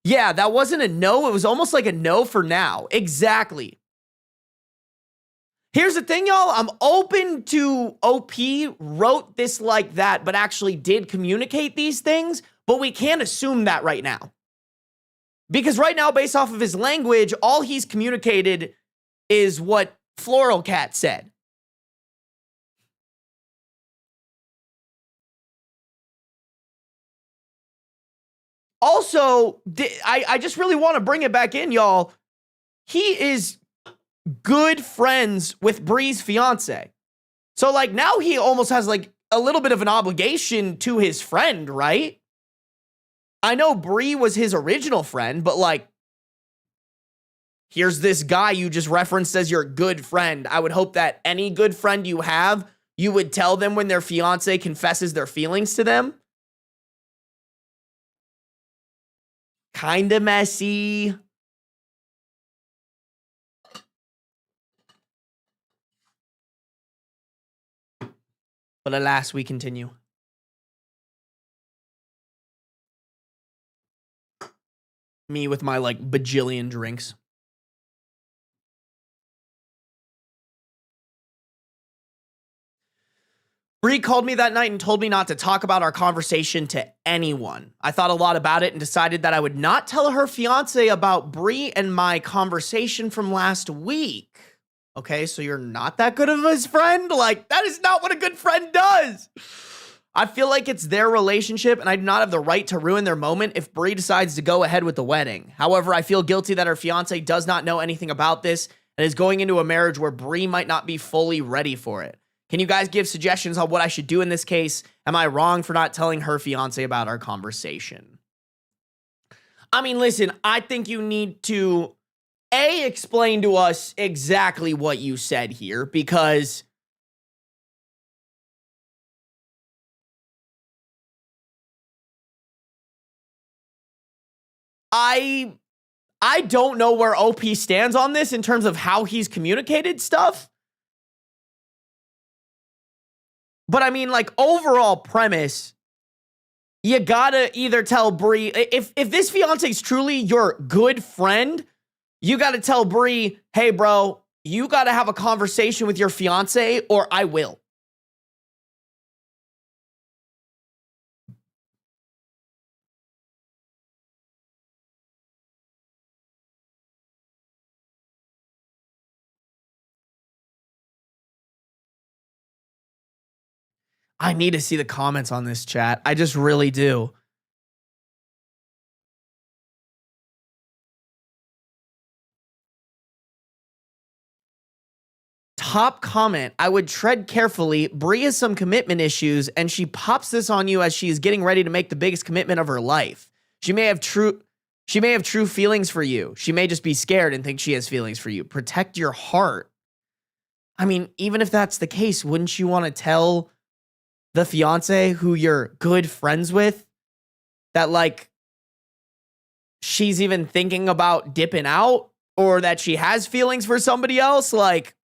Yeah, that wasn't a no. It was almost like a no for now. Exactly. Here's the thing, y'all. I'm open to OP wrote this like that, but actually did communicate these things. But we can't assume that right now. Because right now, based off of his language, all he's communicated is what Floral Cat said. Also, I just really want to bring it back in, y'all. He is good friends with Bree's fiance. So, like, now he almost has, like, a little bit of an obligation to his friend, right? I know Bree was his original friend, but, like, here's this guy you just referenced as your good friend. I would hope that any good friend you have, you would tell them when their fiance confesses their feelings to them. Kinda messy. But alas, we continue. Me with my, like, bajillion drinks. Bree called me that night and told me not to talk about our conversation to anyone. I thought a lot about it and decided that I would not tell her fiance about Bree and my conversation from last week. Okay, so you're not that good of his friend? Like, that is not what a good friend does. I feel like it's their relationship and I do not have the right to ruin their moment if Bree decides to go ahead with the wedding. However, I feel guilty that her fiance does not know anything about this and is going into a marriage where Bree might not be fully ready for it. Can you guys give suggestions on what I should do in this case? Am I wrong for not telling her fiance about our conversation? I mean, listen, I think you need to, A, explain to us exactly what you said here, because I don't know where OP stands on this in terms of how he's communicated stuff. But I mean, like, overall premise, you gotta either tell Bree, if this fiance is truly your good friend, you gotta tell Bree, hey, bro, you gotta have a conversation with your fiance or I will. I need to see the comments on this chat. I just really do. Top comment, I would tread carefully. Bree has some commitment issues, and she pops this on you as she is getting ready to make the biggest commitment of her life. She may have true feelings for you. She may just be scared and think she has feelings for you. Protect your heart. I mean, even if that's the case, wouldn't you want to tell the fiance who you're good friends with that, like, she's even thinking about dipping out or that she has feelings for somebody else? Like,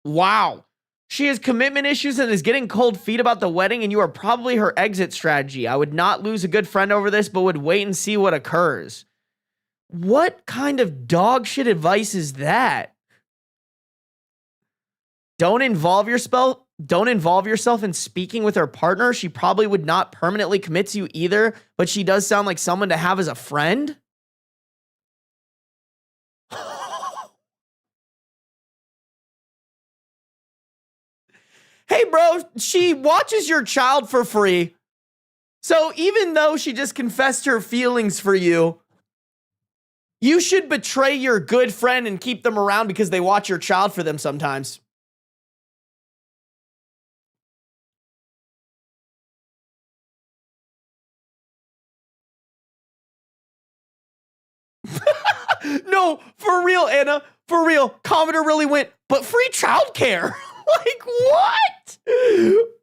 wow. She has commitment issues and is getting cold feet about the wedding, and you are probably her exit strategy. I would not lose a good friend over this, but would wait and see what occurs. What kind of dog shit advice is that? Don't involve yourself in speaking with her partner. She probably would not permanently commit to you either, but she does sound like someone to have as a friend. Hey, bro, she watches your child for free. So even though she just confessed her feelings for you, you should betray your good friend and keep them around because they watch your child for them sometimes. No, for real, Anna. For real. Commodore really went, but free childcare. Like, what?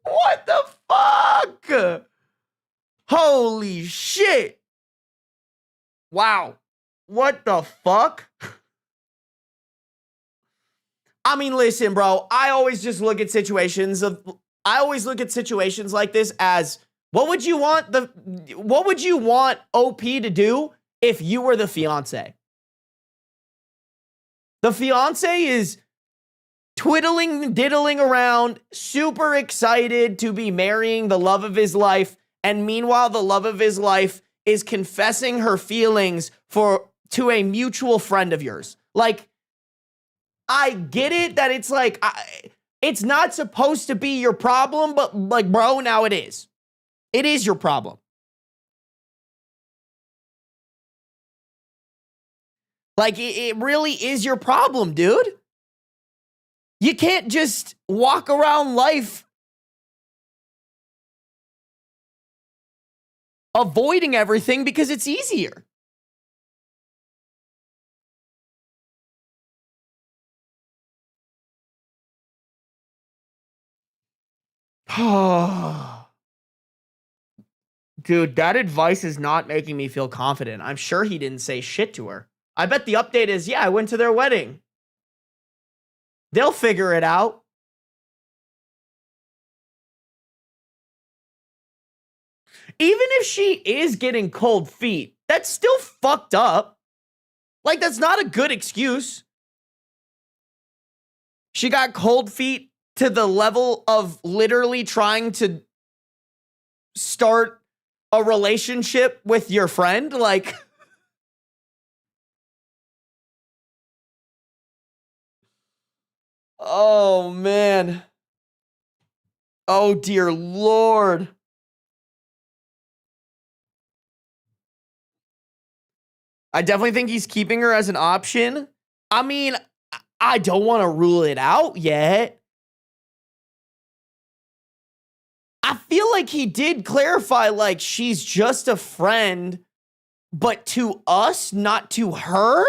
What the fuck? Holy shit. Wow. What the fuck? I mean, listen, bro. I always look at situations like this as what would you want OP to do if you were the fiance? The fiance is diddling around, super excited to be marrying the love of his life, and meanwhile, the love of his life is confessing her feelings to a mutual friend of yours. Like, I get it that it's like, it's not supposed to be your problem, but like, bro, now it is. It is your problem. Like, it really is your problem, dude. You can't just walk around life avoiding everything because it's easier. Dude, that advice is not making me feel confident. I'm sure he didn't say shit to her. I bet the update is, yeah, I went to their wedding. They'll figure it out. Even if she is getting cold feet, that's still fucked up. Like, that's not a good excuse. She got cold feet to the level of literally trying to start a relationship with your friend. Like, oh, man. Oh, dear Lord. I definitely think he's keeping her as an option. I mean, I don't want to rule it out yet. I feel like he did clarify, like, she's just a friend, but to us, not to her?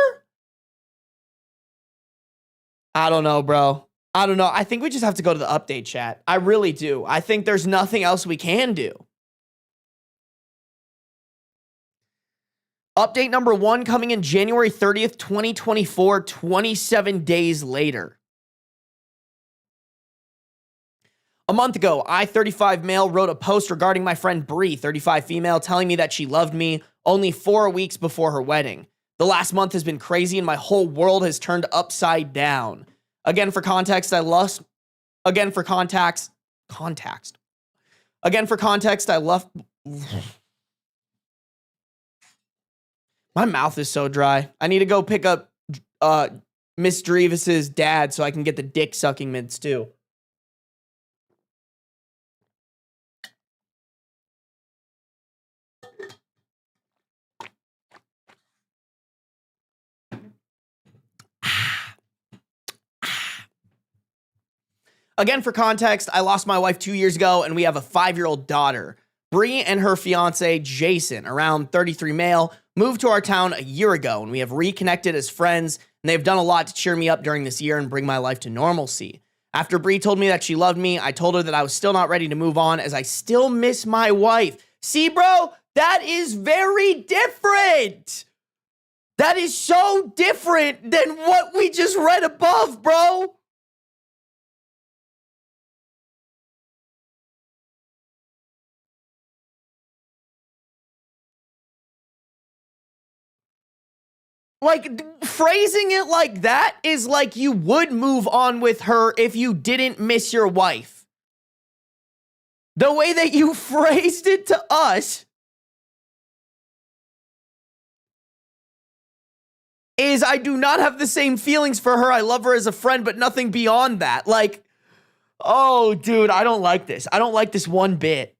I don't know, bro. I don't know. I think we just have to go to the update chat. I really do. I think there's nothing else we can do. Update number 1 coming in January 30th, 2024, 27 days later. A month ago, I, 35 male, wrote a post regarding my friend Bree, 35 female, telling me that she loved me only 4 weeks before her wedding. The last month has been crazy and my whole world has turned upside down. Again, for context, I left. My mouth is so dry. I need to go pick up Miss Drevis's dad so I can get the dick sucking mints too. Again, for context, I lost my wife 2 years ago and we have a 5-year-old daughter. Bree and her fiance, Jason, around 33 male, moved to our town a year ago and we have reconnected as friends and they've done a lot to cheer me up during this year and bring my life to normalcy. After Bree told me that she loved me, I told her that I was still not ready to move on as I still miss my wife. See, bro, that is very different. That is so different than what we just read above, bro. Like, phrasing it like that is like you would move on with her if you didn't miss your wife. The way that you phrased it to us is I do not have the same feelings for her. I love her as a friend, but nothing beyond that. Like, oh, dude, I don't like this. I don't like this one bit.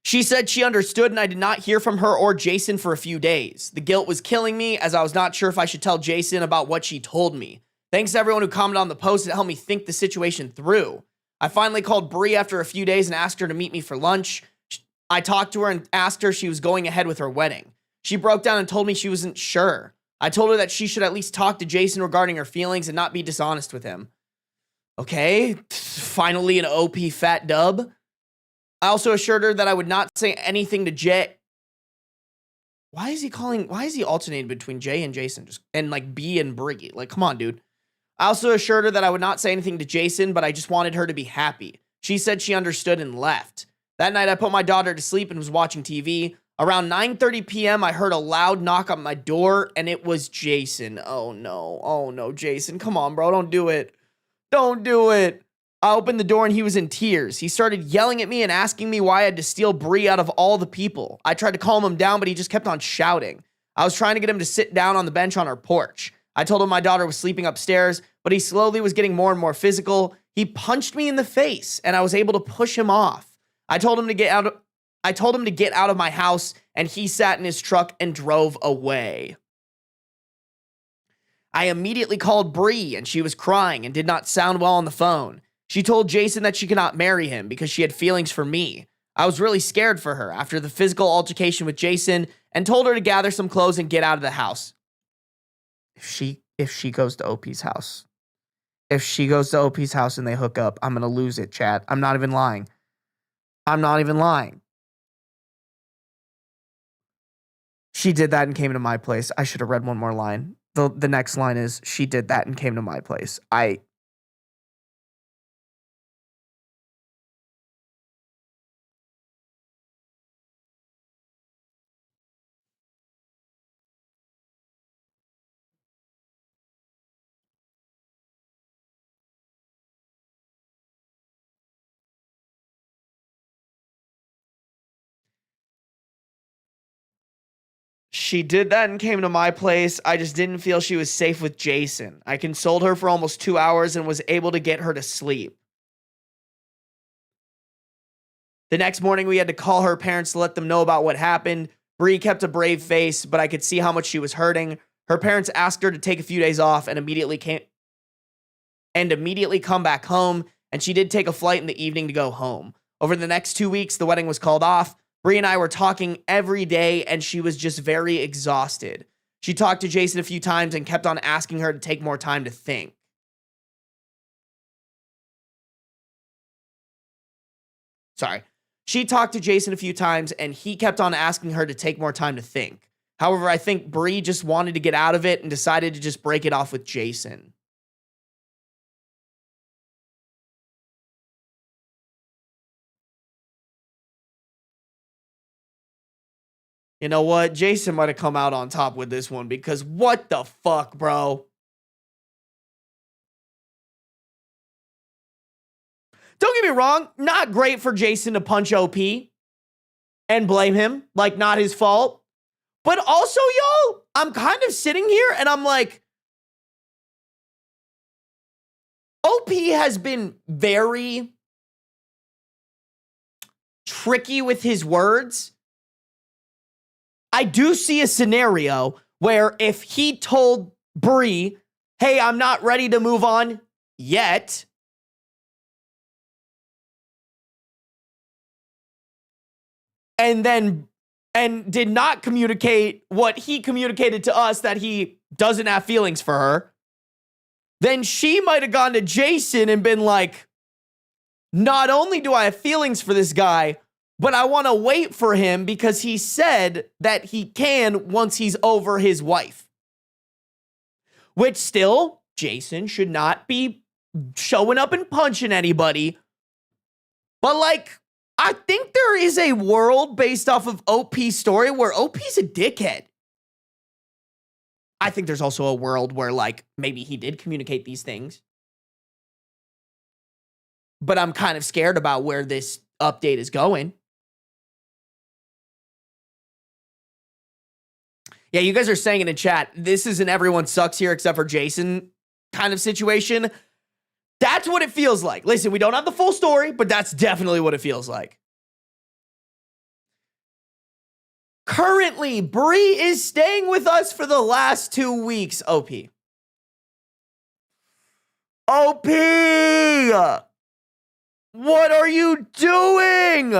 She said she understood and I did not hear from her or Jason for a few days. The guilt was killing me as I was not sure if I should tell Jason about what she told me. Thanks to everyone who commented on the post. It helped me think the situation through. I finally called Bree after a few days and asked her to meet me for lunch. I talked to her and asked her if she was going ahead with her wedding. She broke down and told me she wasn't sure. I told her that she should at least talk to Jason regarding her feelings and not be dishonest with him. Okay, finally an OP fat dub. I also assured her that I would not say anything to Jay. Why is he alternating between Jay and Jason? And like B and Briggy? Like, come on, dude. I also assured her that I would not say anything to Jason, but I just wanted her to be happy. She said she understood and left. That night, I put my daughter to sleep and was watching TV. Around 9:30 p.m., I heard a loud knock on my door, and it was Jason. Oh, no, Jason. Come on, bro. Don't do it. Don't do it. I opened the door, and he was in tears. He started yelling at me and asking me why I had to steal Bree out of all the people. I tried to calm him down, but he just kept on shouting. I was trying to get him to sit down on the bench on our porch. I told him my daughter was sleeping upstairs, but he slowly was getting more and more physical. He punched me in the face, and I was able to push him off. I told him to get out of my house, and he sat in his truck and drove away. I immediately called Bree, and she was crying and did not sound well on the phone. She told Jason that she could not marry him because she had feelings for me. I was really scared for her after the physical altercation with Jason and told her to gather some clothes and get out of the house. If she goes to OP's house. If she goes to OP's house and they hook up, I'm going to lose it, chat. I'm not even lying. She did that and came to my place. I should have read one more line. The next line is, she did that and came to my place. She did that and came to my place. I just didn't feel she was safe with Jason. I consoled her for almost 2 hours and was able to get her to sleep. The next morning, we had to call her parents to let them know about what happened. Bree kept a brave face, but I could see how much she was hurting. Her parents asked her to take a few days off and immediately come back home, and she did take a flight in the evening to go home. Over the next 2 weeks, the wedding was called off. Bree and I were talking every day, and she was just very exhausted. She talked to Jason a few times and kept on asking her to take more time to think. She talked to Jason a few times, and he kept on asking her to take more time to think. However, I think Bree just wanted to get out of it and decided to just break it off with Jason. You know what? Jason might have come out on top with this one because what the fuck, bro? Don't get me wrong, not great for Jason to punch OP and blame him, like not his fault. But also, yo, I'm kind of sitting here and I'm like, OP has been very tricky with his words. I do see a scenario where if he told Bree, hey, I'm not ready to move on yet, and did not communicate what he communicated to us, that he doesn't have feelings for her, then she might have gone to Jason and been like, not only do I have feelings for this guy, but I want to wait for him because he said that he can once he's over his wife. Which still, Jason should not be showing up and punching anybody. But like, I think there is a world based off of OP's story where OP's a dickhead. I think there's also a world where, like, maybe he did communicate these things. But I'm kind of scared about where this update is going. Yeah, you guys are saying it in chat. This is an everyone sucks here except for Jason kind of situation. That's what it feels like. Listen, we don't have the full story, but that's definitely what it feels like. Currently, Bree is staying with us for the last 2 weeks, OP. OP! What are you doing?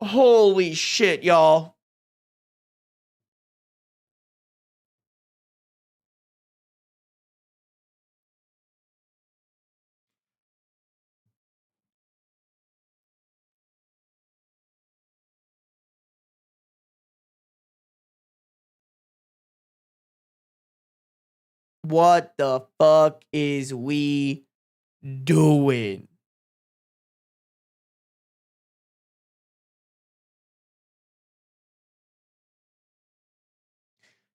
Holy shit, y'all. What the fuck is we doing?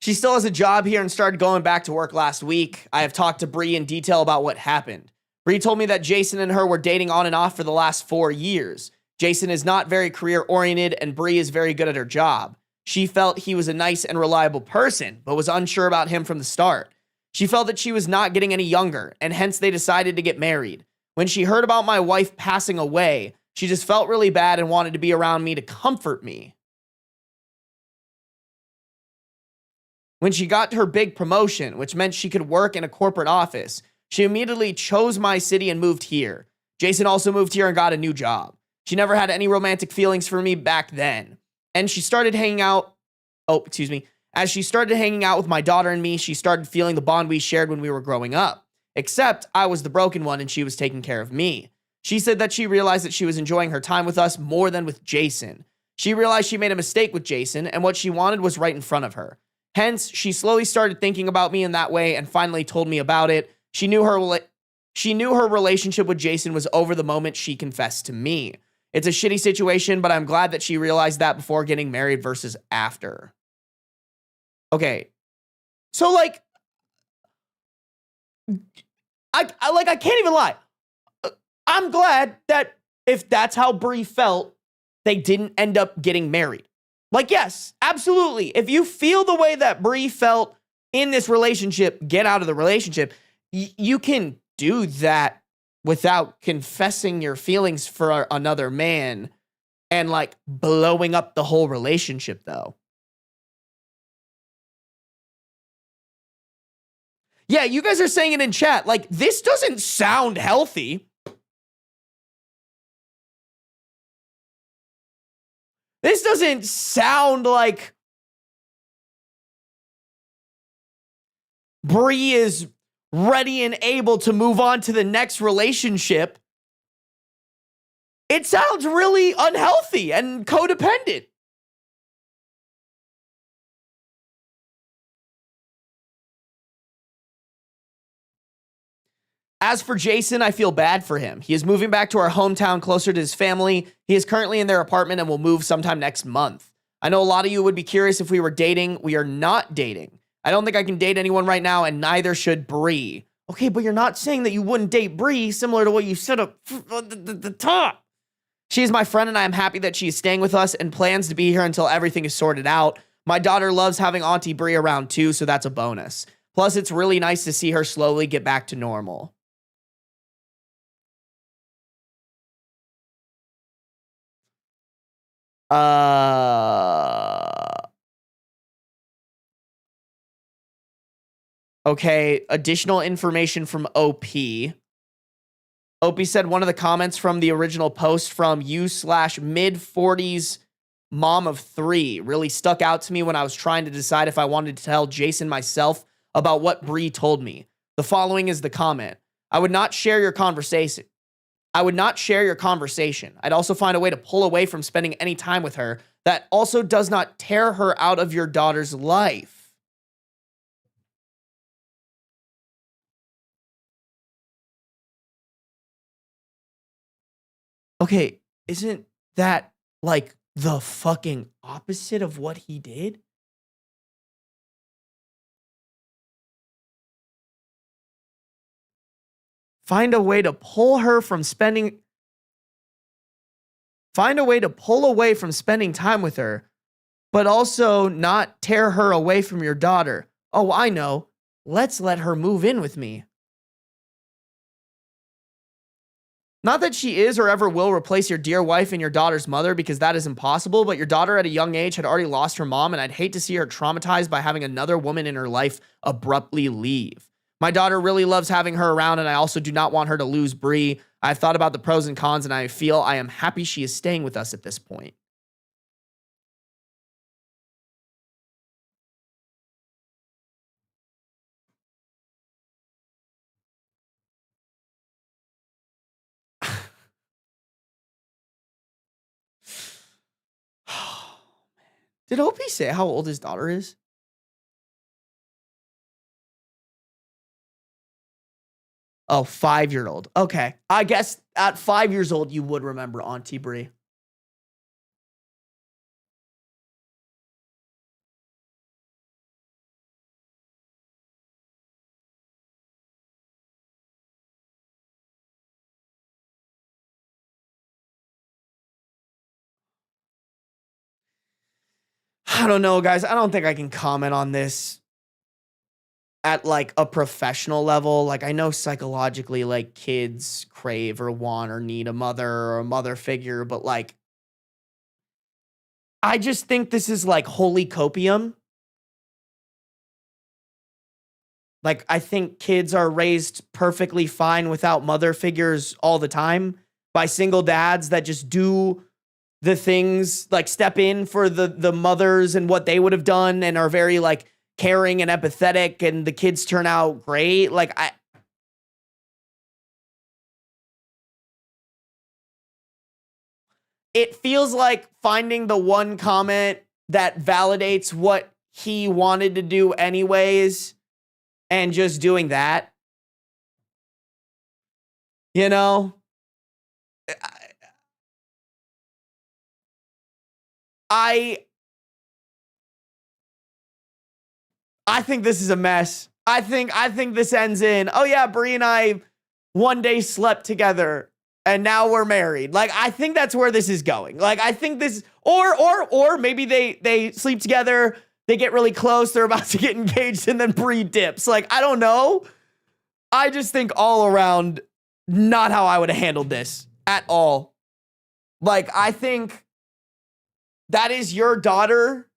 She still has a job here and started going back to work last week. I have talked to Bree in detail about what happened. Bree told me that Jason and her were dating on and off for the last 4 years. Jason is not very career-oriented and Bree is very good at her job. She felt he was a nice and reliable person, but was unsure about him from the start. She felt that she was not getting any younger, and hence they decided to get married. When she heard about my wife passing away, she just felt really bad and wanted to be around me to comfort me. When she got her big promotion, which meant she could work in a corporate office, she immediately chose my city and moved here. Jason also moved here and got a new job. She never had any romantic feelings for me back then. And she started hanging out. As she started hanging out with my daughter and me, she started feeling the bond we shared when we were growing up. Except I was the broken one and she was taking care of me. She said that she realized that she was enjoying her time with us more than with Jason. She realized she made a mistake with Jason and what she wanted was right in front of her. Hence, she slowly started thinking about me in that way and finally told me about it. She knew her relationship with Jason was over the moment she confessed to me. It's a shitty situation, but I'm glad that she realized that before getting married versus after. Okay. So, like, I can't even lie. I'm glad that if that's how Bree felt, they didn't end up getting married. Like, yes, absolutely. If you feel the way that Bree felt in this relationship, get out of the relationship. You can do that without confessing your feelings for another man and, like, blowing up the whole relationship, though. Yeah, you guys are saying it in chat. Like, this doesn't sound healthy. This doesn't sound like Bree is ready and able to move on to the next relationship. It sounds really unhealthy and codependent. As for Jason, I feel bad for him. He is moving back to our hometown closer to his family. He is currently in their apartment and will move sometime next month. I know a lot of you would be curious if we were dating. We are not dating. I don't think I can date anyone right now, and neither should Bree. Okay, but you're not saying that you wouldn't date Bree, similar to what you said up the top. She is my friend, and I am happy that she is staying with us and plans to be here until everything is sorted out. My daughter loves having Auntie Bree around too, so that's a bonus. Plus, it's really nice to see her slowly get back to normal. Okay, additional information from OP. OP said one of the comments from the original post from you/mid-40s mom of 3 really stuck out to me when I was trying to decide if I wanted to tell Jason myself about what Bree told me. The following is the comment. I would not share your conversation. I'd also find a way to pull away from spending any time with her that also does not tear her out of your daughter's life. Okay, isn't that like the fucking opposite of what he did? Find a way to pull away from spending time with her, but also not tear her away from your daughter. Oh, I know. Let's let her move in with me. Not that she is or ever will replace your dear wife and your daughter's mother, because that is impossible, but your daughter at a young age had already lost her mom, and I'd hate to see her traumatized by having another woman in her life abruptly leave. My daughter really loves having her around, and I also do not want her to lose Bree. I've thought about the pros and cons, and I feel I am happy she is staying with us at this point. Did Opie say how old his daughter is? Oh, 5-year-old. Okay. I guess at 5 years old, you would remember Auntie Bree. I don't know, guys. I don't think I can comment on this at like a professional level. Like, I know psychologically, like, kids crave or want or need a mother or a mother figure, but like, I just think this is like holy copium. Like, I think kids are raised perfectly fine without mother figures all the time by single dads that just do the things, like step in for the mothers and what they would have done, and are very like caring and empathetic, and the kids turn out great. Like, it feels like finding the one comment that validates what he wanted to do anyways and just doing that. You know? I think this is a mess. I think this ends in, oh yeah, Bree and I one day slept together and now we're married. Like, I think that's where this is going. Like, I think this, or maybe they sleep together, they get really close, they're about to get engaged, and then Bree dips. Like, I don't know. I just think all around, not how I would have handled this at all. Like, I think that is your daughter.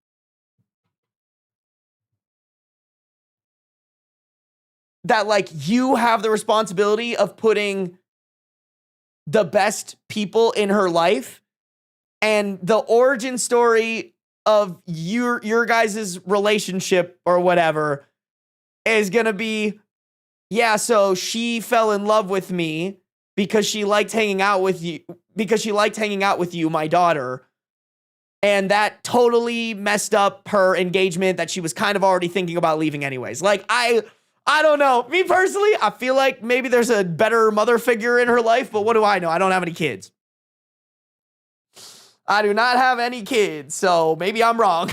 That, like, you have the responsibility of putting the best people in her life, and the origin story of your guys' relationship or whatever is gonna be, yeah, so she fell in love with me because she liked hanging out with you, my daughter, and that totally messed up her engagement that she was kind of already thinking about leaving anyways. Like, I don't know. Me personally, I feel like maybe there's a better mother figure in her life, but what do I know? I don't have any kids. I do not have any kids, so maybe I'm wrong.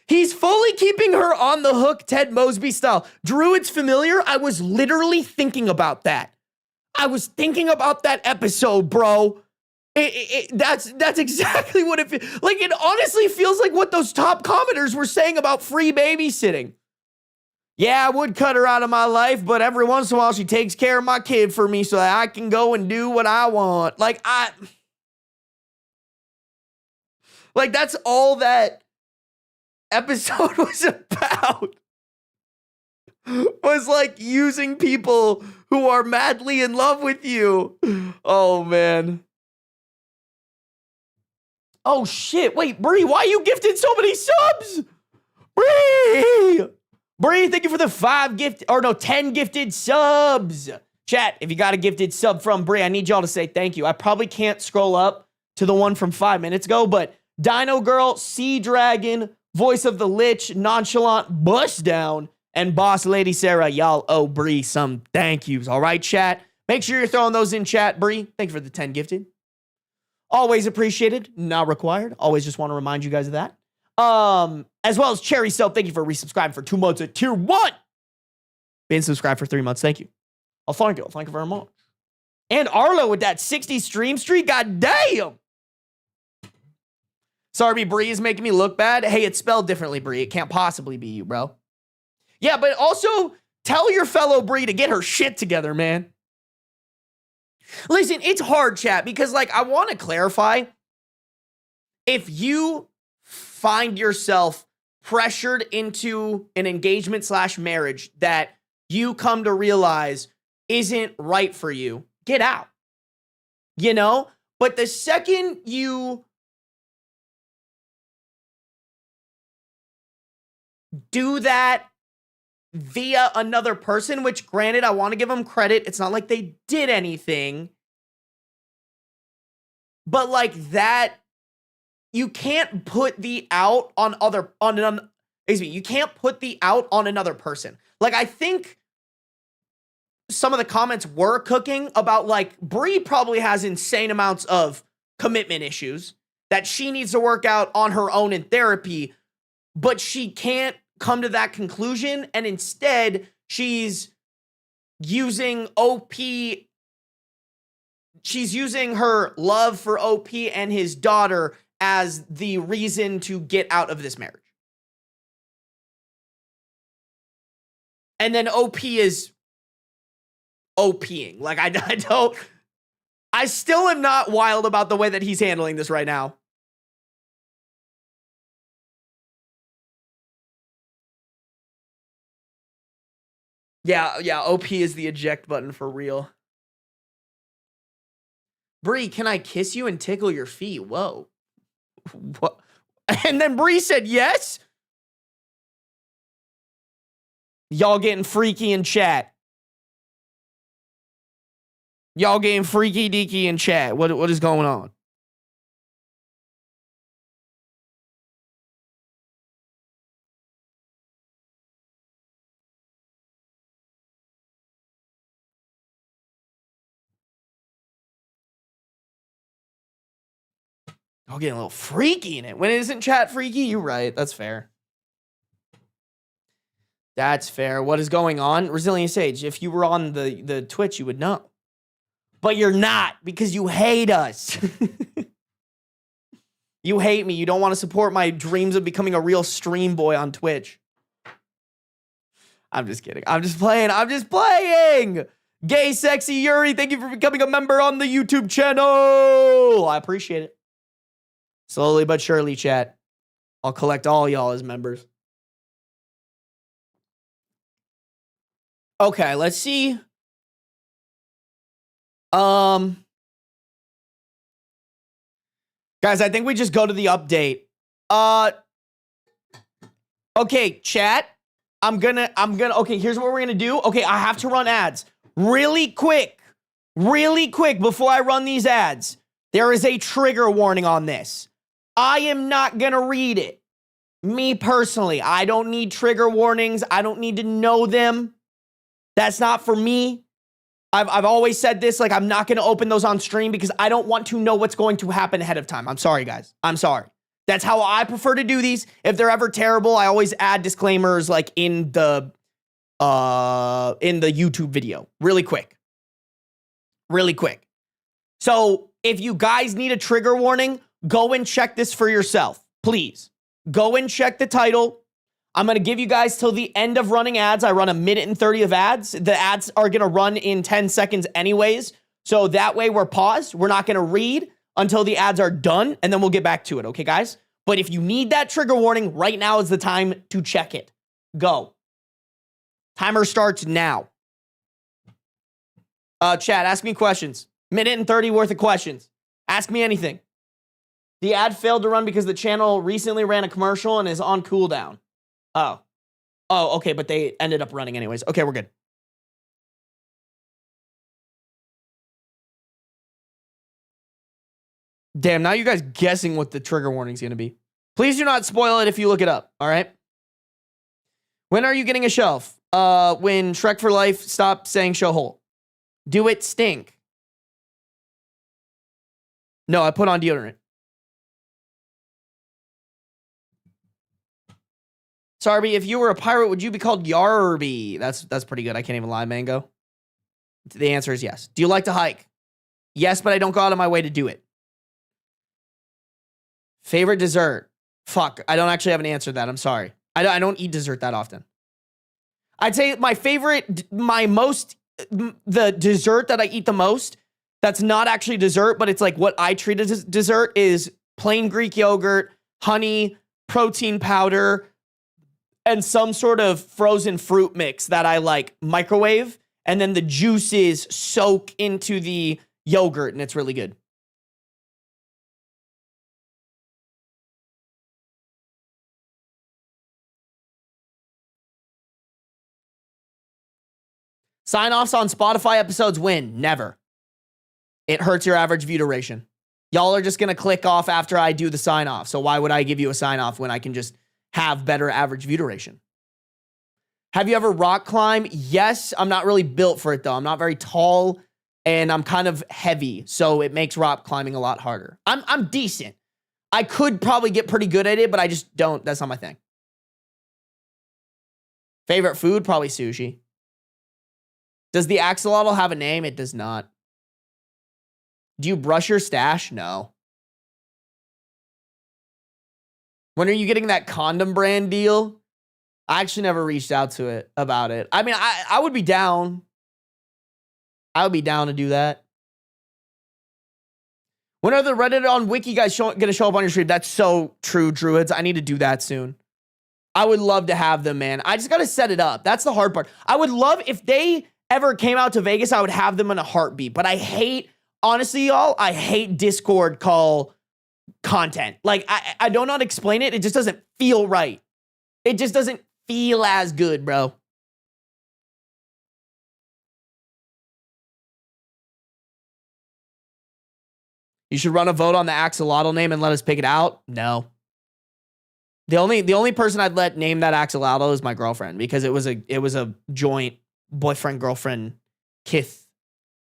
He's fully keeping her on the hook, Ted Mosby style. Drew, it's familiar. I was literally thinking about that. I was thinking about that episode, bro. That's exactly what it feels like. It honestly feels like what those top commenters were saying about free babysitting. Yeah, I would cut her out of my life, but every once in a while she takes care of my kid for me so that I can go and do what I want. Like, that's all that episode was about. Was like using people who are madly in love with you. Oh, man. Oh, shit. Wait, Bree, why you gifted so many subs? Bree, thank you for the 10 gifted subs. Chat, if you got a gifted sub from Bree, I need y'all to say thank you. I probably can't scroll up to the one from 5 minutes ago, but Dino Girl, Sea Dragon, Voice of the Lich, Nonchalant, Bust Down, and Boss Lady Sarah, y'all owe Bree some thank yous. All right, chat? Make sure you're throwing those in chat, Bree. Thank you for the 10 gifted. Always appreciated, not required. Always just want to remind you guys of that. As well as Cherry Soap, thank you for resubscribing for 2 months at tier 1. Been subscribed for 3 months. Thank you. Oh, thank you. Thank you very much. And Arlo with that 60 stream streak. God damn. Sarby, Bree is making me look bad. Hey, it's spelled differently, Bree. It can't possibly be you, bro. Yeah, but also tell your fellow Bree to get her shit together, man. Listen, it's hard, chat, because, like, I want to clarify. If you find yourself pressured into an engagement / marriage that you come to realize isn't right for you, get out. You know? But the second you do that via another person, which granted, I want to give them credit. It's not like they did anything. But like that, you can't put the out on you can't put the out on another person. Like, I think some of the comments were cooking about, like, Bree probably has insane amounts of commitment issues that she needs to work out on her own in therapy, but she can't come to that conclusion, and instead she's using her love for OP and his daughter as the reason to get out of this marriage. And then OP is OPing. Like, I still am not wild about the way that he's handling this right now. Yeah, OP is the eject button for real. Bree, can I kiss you and tickle your feet? Whoa. What? And then Bree said yes? Y'all getting freaky in chat. Y'all getting freaky deaky in chat. What is going on? Y'all getting a little freaky in it. When isn't chat freaky? You're right. That's fair. That's fair. What is going on? Resilient Sage, if you were on the Twitch, you would know. But you're not, because you hate us. You hate me. You don't want to support my dreams of becoming a real stream boy on Twitch. I'm just kidding. I'm just playing. Gay Sexy Yuri, thank you for becoming a member on the YouTube channel. I appreciate it. Slowly but surely, chat. I'll collect all y'all as members. Okay, let's see. Guys, I think we just go to the update. Okay, chat. Okay, here's what we're gonna do. Okay, I have to run ads. Really quick, before I run these ads, there is a trigger warning on this. I am not gonna read it. Me personally, I don't need trigger warnings. I don't need to know them. That's not for me. I've always said this, like, I'm not going to open those on stream because I don't want to know what's going to happen ahead of time. I'm sorry, guys. I'm sorry. That's how I prefer to do these. If they're ever terrible, I always add disclaimers, like, in the YouTube video. Really quick. So if you guys need a trigger warning, go and check this for yourself. Please. Go and check the title. I'm going to give you guys till the end of running ads. I run 1:30 of ads. The ads are going to run in 10 seconds anyways. So that way we're paused. We're not going to read until the ads are done, and then we'll get back to it. Okay, guys? But if you need that trigger warning, right now is the time to check it. Go. Timer starts now. Chat, ask me questions. 1:30 worth of questions. Ask me anything. The ad failed to run because the channel recently ran a commercial and is on cooldown. Oh, okay, but they ended up running anyways. Okay, we're good. Damn, now you guys guessing what the trigger warning's gonna be. Please do not spoil it if you look it up, all right? When are you getting a shelf? When Shrek for Life stopped saying show hole. Do it stink? No, I put on deodorant. Sarby, if you were a pirate, would you be called Yarby? That's pretty good. I can't even lie, Mango. The answer is yes. Do you like to hike? Yes, but I don't go out of my way to do it. Favorite dessert? Fuck, I don't actually have an answer to that. I'm sorry. I don't eat dessert that often. I'd say my favorite, the dessert that I eat the most, that's not actually dessert, but it's like what I treat as dessert, is plain Greek yogurt, honey, protein powder, and some sort of frozen fruit mix that I like microwave, and then the juices soak into the yogurt, and it's really good. Sign-offs on Spotify episodes win. Never. It hurts your average view duration. Y'all are just going to click off after I do the sign-off. So why would I give you a sign-off when I can just have better average view duration? Have you ever rock climbed? Yes. I'm not really built for it, though. I'm not very tall, and I'm kind of heavy, so it makes rock climbing a lot harder. I'm decent. I could probably get pretty good at it, but I just don't. That's not my thing. Favorite food? Probably sushi. Does the axolotl have a name? It does not. Do you brush your stash? No. When are you getting that condom brand deal? I actually never reached out to it about it. I mean, I would be down. I would be down to do that. When are the Reddit on Wiki guys going to show up on your stream? That's so true, Druids. I need to do that soon. I would love to have them, man. I just got to set it up. That's the hard part. I would love if they ever came out to Vegas, I would have them in a heartbeat. But I hate, honestly, y'all, I hate Discord call content. Like, I don't know how to explain it. It just doesn't feel right. It just doesn't feel as good, bro. You should run a vote on the axolotl name and let us pick it out. No. The only person I'd let name that axolotl is my girlfriend, because it was a joint boyfriend girlfriend kith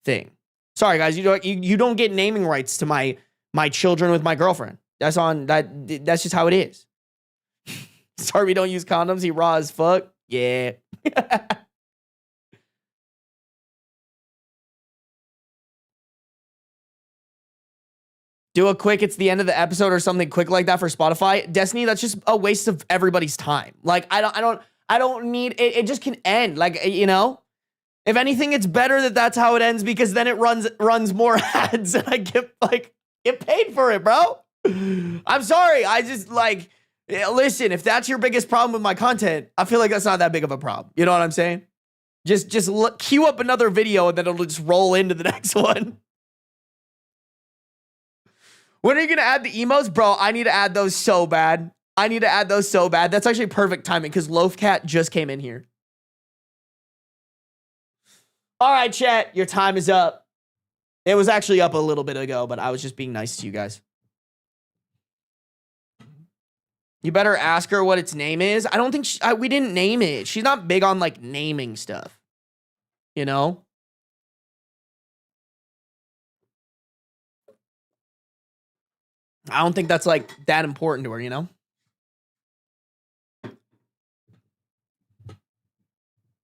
thing. Sorry guys, you don't get naming rights to my children with my girlfriend. That's just how it is. Sorry, we don't use condoms. He raw as fuck. Yeah. Do a quick, it's the end of the episode or something quick like that for Spotify. Destiny, that's just a waste of everybody's time. Like, I don't need it. It just can end. Like, you know, if anything, it's better that that's how it ends, because then it runs more ads and I get paid for it, bro. I'm sorry. I just listen, if that's your biggest problem with my content, I feel like that's not that big of a problem. You know what I'm saying? Just queue up another video and then it'll just roll into the next one. When are you going to add the emotes? Bro, I need to add those so bad. That's actually perfect timing because Loafcat just came in here. All right, chat, your time is up. It was actually up a little bit ago, but I was just being nice to you guys. You better ask her what its name is. I don't think we didn't name it. She's not big on like naming stuff. You know? I don't think that's like that important to her, you know?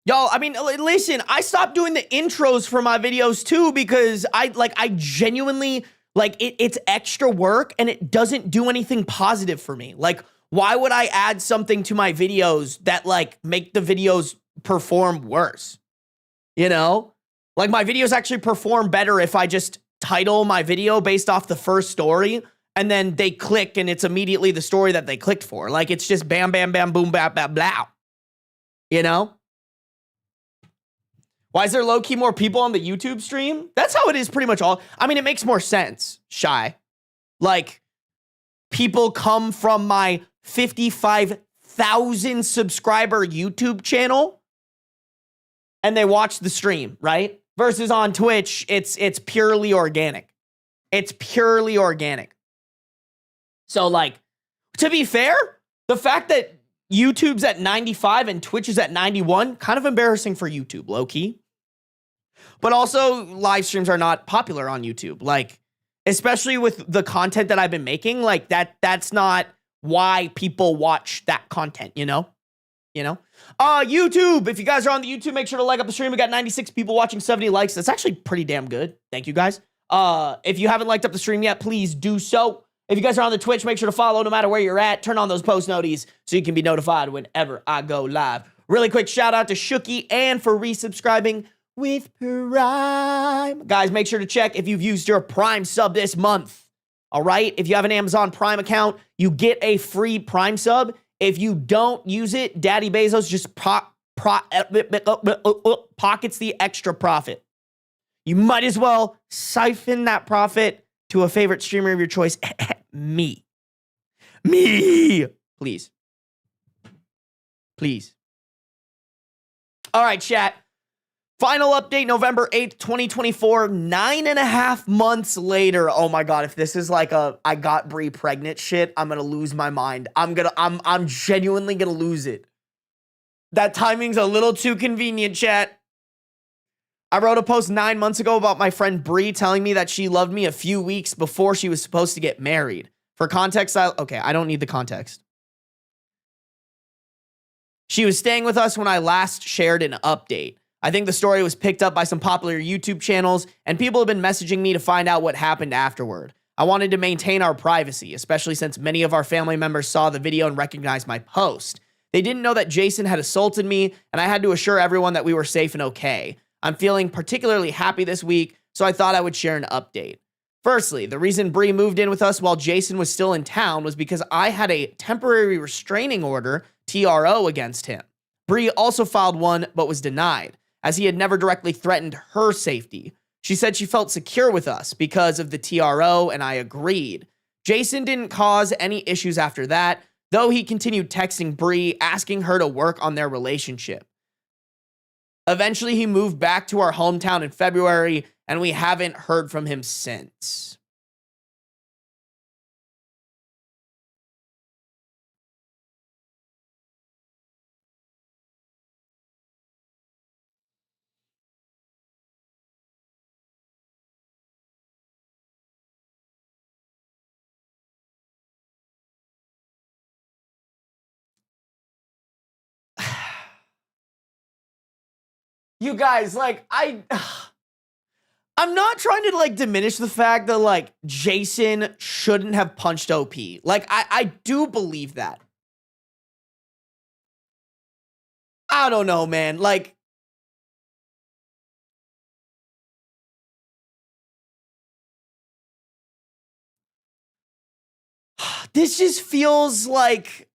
Y'all, I mean, listen, I stopped doing the intros for my videos too because I genuinely, it's extra work and it doesn't do anything positive for me. Like, why would I add something to my videos that make the videos perform worse? You know? Like, my videos actually perform better if I just title my video based off the first story and then they click and it's immediately the story that they clicked for. Like, it's just bam, bam, bam, boom, bam, bam, blah. You know? Why is there low-key more people on the YouTube stream? That's how it is pretty much all. I mean, it makes more sense, Shy. Like, people come from my 55,000 subscriber YouTube channel and they watch the stream, right? Versus on Twitch, it's purely organic. It's purely organic. So, to be fair, the fact that YouTube's at 95 and Twitch is at 91, kind of embarrassing for YouTube, low-key. But also, live streams are not popular on YouTube. Especially with the content that I've been making, that's not why people watch that content, you know? you know? YouTube, if you guys are on the YouTube, make sure to like up the stream. We got 96 people watching, 70 likes. That's actually pretty damn good. Thank you, guys. If you haven't liked up the stream yet, please do so. If you guys are on the Twitch, make sure to follow no matter where you're at. Turn on those post noties so you can be notified whenever I go live. Really quick shout out to Shooky and for resubscribing with Prime. Guys, make sure to check if you've used your Prime sub this month. All right? If you have an Amazon Prime account, you get a free Prime sub. If you don't use it, Daddy Bezos just pockets the extra profit. You might as well siphon that profit to a favorite streamer of your choice. Me. Please. All right, chat. Final update, November 8th, 2024, 9.5 months later. Oh my God, if this is like a I got Brie pregnant shit, I'm gonna lose my mind. I'm genuinely gonna lose it. That timing's a little too convenient, chat. I wrote a post 9 months ago about my friend Brie telling me that she loved me a few weeks before she was supposed to get married. For context, I don't need the context. She was staying with us when I last shared an update. I think the story was picked up by some popular YouTube channels, and people have been messaging me to find out what happened afterward. I wanted to maintain our privacy, especially since many of our family members saw the video and recognized my post. They didn't know that Jason had assaulted me, and I had to assure everyone that we were safe and okay. I'm feeling particularly happy this week, so I thought I would share an update. Firstly, the reason Brie moved in with us while Jason was still in town was because I had a temporary restraining order, TRO, against him. Brie also filed one, but was denied, as he had never directly threatened her safety. She said she felt secure with us because of the TRO, and I agreed. Jason didn't cause any issues after that, though he continued texting Brie, asking her to work on their relationship. Eventually, he moved back to our hometown in February, and we haven't heard from him since. You guys, like, I'm not trying to, like, diminish the fact that, like, Jason shouldn't have punched OP. Like, I do believe that. I don't know, man. Like, this just feels like...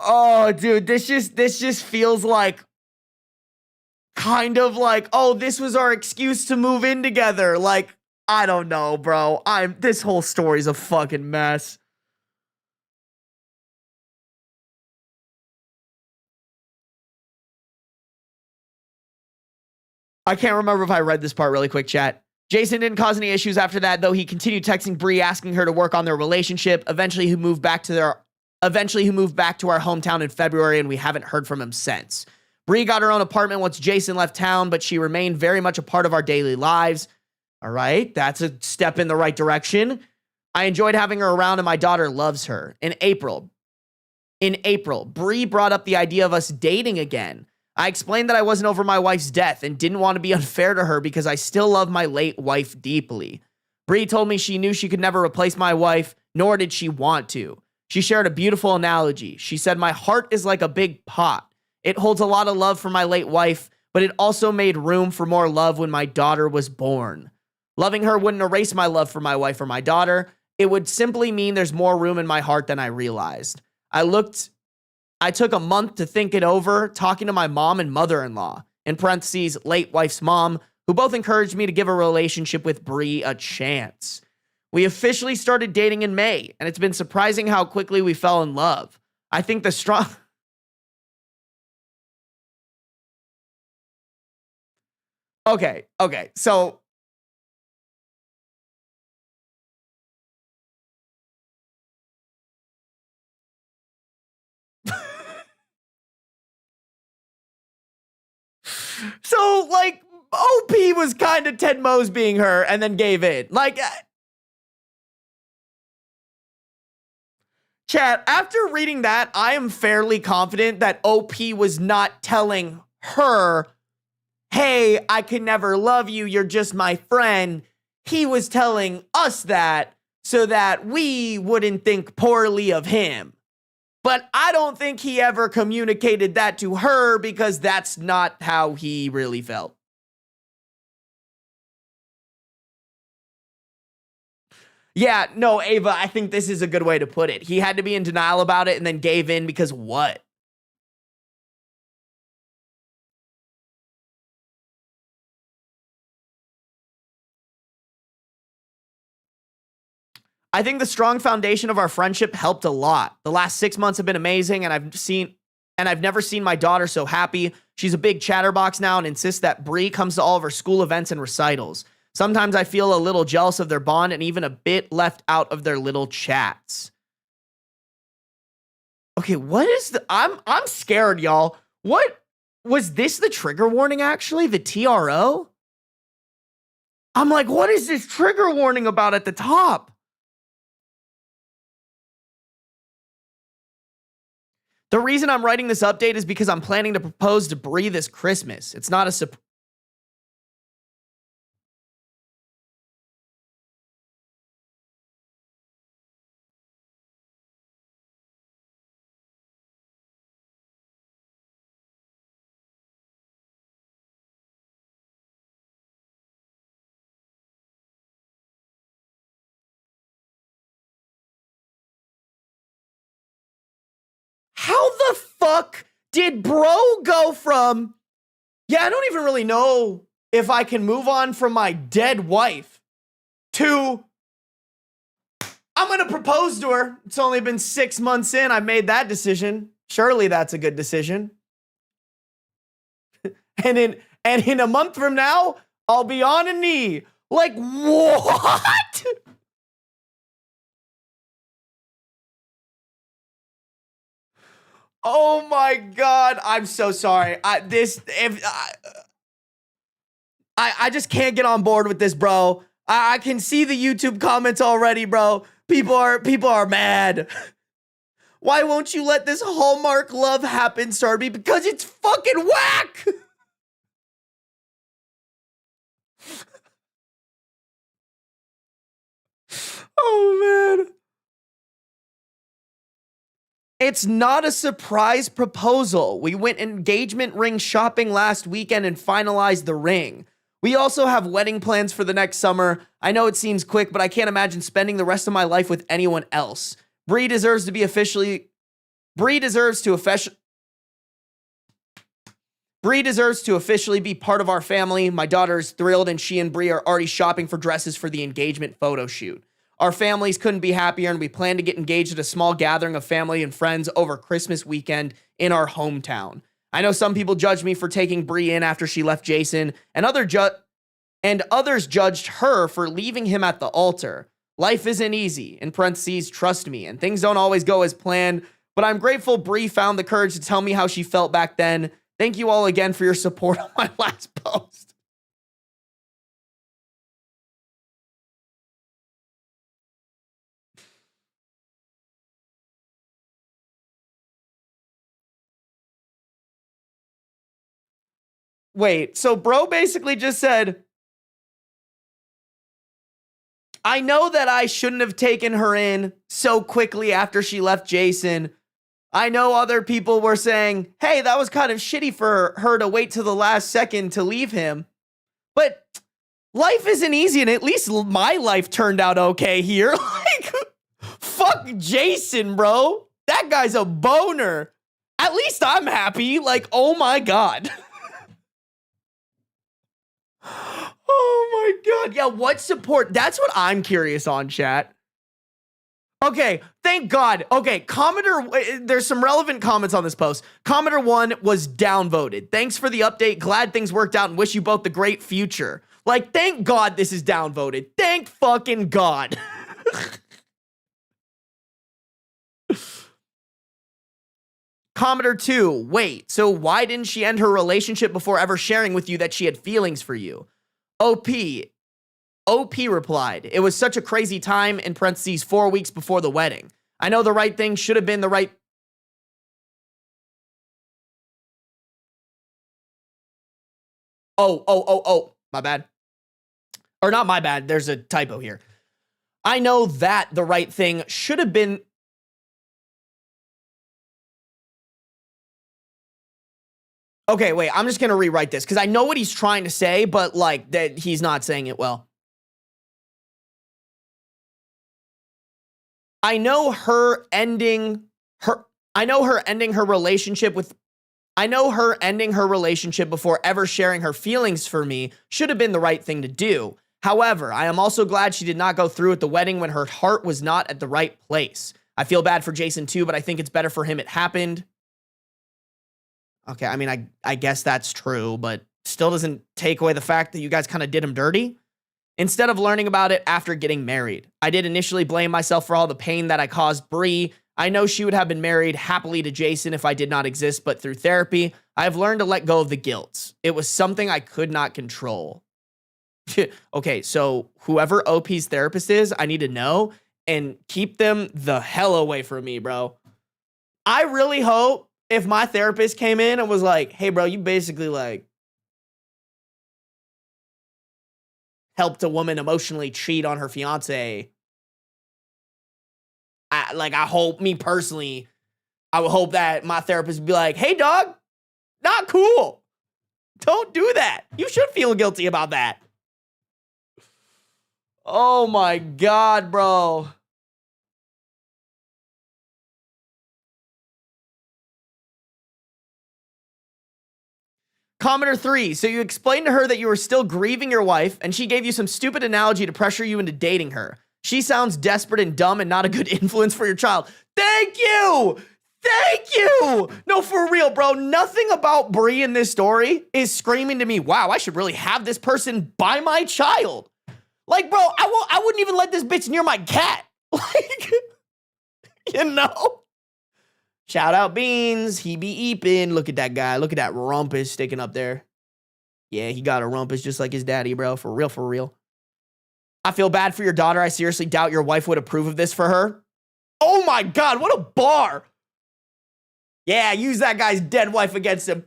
Oh, dude, this just feels like kind of like, oh, this was our excuse to move in together. Like, I don't know, bro. This whole story's a fucking mess. I can't remember if I read this part really quick, chat. Jason didn't cause any issues after that, though he continued texting Brie, asking her to work on their relationship. Eventually, he moved back to our hometown in February, and we haven't heard from him since. Brie got her own apartment once Jason left town, but she remained very much a part of our daily lives. All right, that's a step in the right direction. I enjoyed having her around, and my daughter loves her. In April, Brie brought up the idea of us dating again. I explained that I wasn't over my wife's death and didn't want to be unfair to her because I still love my late wife deeply. Brie told me she knew she could never replace my wife, nor did she want to. She shared a beautiful analogy. She said, my heart is like a big pot. It holds a lot of love for my late wife, but it also made room for more love when my daughter was born. Loving her wouldn't erase my love for my wife or my daughter. It would simply mean there's more room in my heart than I realized. I took a month to think it over, talking to my mom and mother-in-law, in parentheses, late wife's mom, who both encouraged me to give a relationship with Brie a chance. We officially started dating in May, and it's been surprising how quickly we fell in love. I think the strong... Okay, so... So, like, OP was kind of Ted Mose being her and then gave in. Like, chat, after reading that, I am fairly confident that OP was not telling her, hey, I could never love you, you're just my friend. He was telling us that so that we wouldn't think poorly of him. But I don't think he ever communicated that to her because that's not how he really felt. Yeah, no, Ava, I think this is a good way to put it. He had to be in denial about it and then gave in because what? I think the strong foundation of our friendship helped a lot. The last 6 months have been amazing, and I've never seen my daughter so happy. She's a big chatterbox now and insists that Bree comes to all of her school events and recitals. Sometimes I feel a little jealous of their bond and even a bit left out of their little chats. Okay, what is the I'm scared, y'all. What was this the trigger warning actually? The TRO? I'm like, what is this trigger warning about at the top? The reason I'm writing this update is because I'm planning to propose to Bree this Christmas. It's not a surprise. How the fuck did bro go from, yeah, I don't even really know if I can move on from my dead wife to, I'm going to propose to her. It's only been 6 months in. I made that decision. Surely that's a good decision. and in a month from now, I'll be on a knee. Like, what? Oh my God. I'm so sorry. I just can't get on board with this, bro. I can see the YouTube comments already, bro. People are mad. Why won't you let this Hallmark love happen, Sarby? Because it's fucking whack. Oh man. It's not a surprise proposal. We went engagement ring shopping last weekend and finalized the ring. We also have wedding plans for the next summer. I know it seems quick, but I can't imagine spending the rest of my life with anyone else. Bree deserves to officially be part of our family. My daughter is thrilled, and she and Bree are already shopping for dresses for the engagement photo shoot. Our families couldn't be happier, and we plan to get engaged at a small gathering of family and friends over Christmas weekend in our hometown. I know some people judged me for taking Bree in after she left Jason, and others judged her for leaving him at the altar. Life isn't easy, in parentheses, trust me, and things don't always go as planned, but I'm grateful Bree found the courage to tell me how she felt back then. Thank you all again for your support on my last post. Wait, so bro basically just said, I know that I shouldn't have taken her in so quickly after she left Jason. I know other people were saying, hey, that was kind of shitty for her to wait till the last second to leave him. But life isn't easy, and at least my life turned out okay here. Like, fuck Jason, bro. That guy's a boner. At least I'm happy. Like, oh my God. Oh my God. Yeah, what support? That's what I'm curious on, chat. Okay, thank God. Okay, commenter, there's some relevant comments on this post. Commenter 1 was downvoted. Thanks for the update. Glad things worked out and wish you both the great future. Like, thank God this is downvoted. Thank fucking God. Commodore 2, wait, so why didn't she end her relationship before ever sharing with you that she had feelings for you? OP replied, it was such a crazy time, in parentheses, 4 weeks before the wedding. I know the right thing should have been the right... Oh, my bad. Or not my bad, there's a typo here. I know that the right thing should have been... Okay, wait, I'm just gonna rewrite this, because I know what he's trying to say, but, like, that he's not saying it well. I know her ending her relationship before ever sharing her feelings for me should have been the right thing to do. However, I am also glad she did not go through with the wedding when her heart was not at the right place. I feel bad for Jason too, but I think it's better for him it happened. Okay, I mean, I guess that's true, but still doesn't take away the fact that you guys kind of did him dirty. Instead of learning about it after getting married, I did initially blame myself for all the pain that I caused Bree. I know she would have been married happily to Jason if I did not exist, but through therapy, I have learned to let go of the guilt. It was something I could not control. Okay, so whoever OP's therapist is, I need to know and keep them the hell away from me, bro. I really hope if my therapist came in and was like, hey, bro, you basically like helped a woman emotionally cheat on her fiance. I hope, me personally, I would hope that my therapist would be like, hey, dog, not cool. Don't do that. You should feel guilty about that. Oh my God, bro. Commodore 3, so you explained to her that you were still grieving your wife, and she gave you some stupid analogy to pressure you into dating her. She sounds desperate and dumb and not a good influence for your child. Thank you! Thank you! No, for real, bro. Nothing about Bree in this story is screaming to me, wow, I should really have this person by my child. Like, bro, I wouldn't even let this bitch near my cat. Like, you know? Shout out Beans. He be eeping. Look at that guy. Look at that rumpus sticking up there. Yeah, he got a rumpus just like his daddy, bro. For real, for real. I feel bad for your daughter. I seriously doubt your wife would approve of this for her. Oh my God, what a bar. Yeah, use that guy's dead wife against him.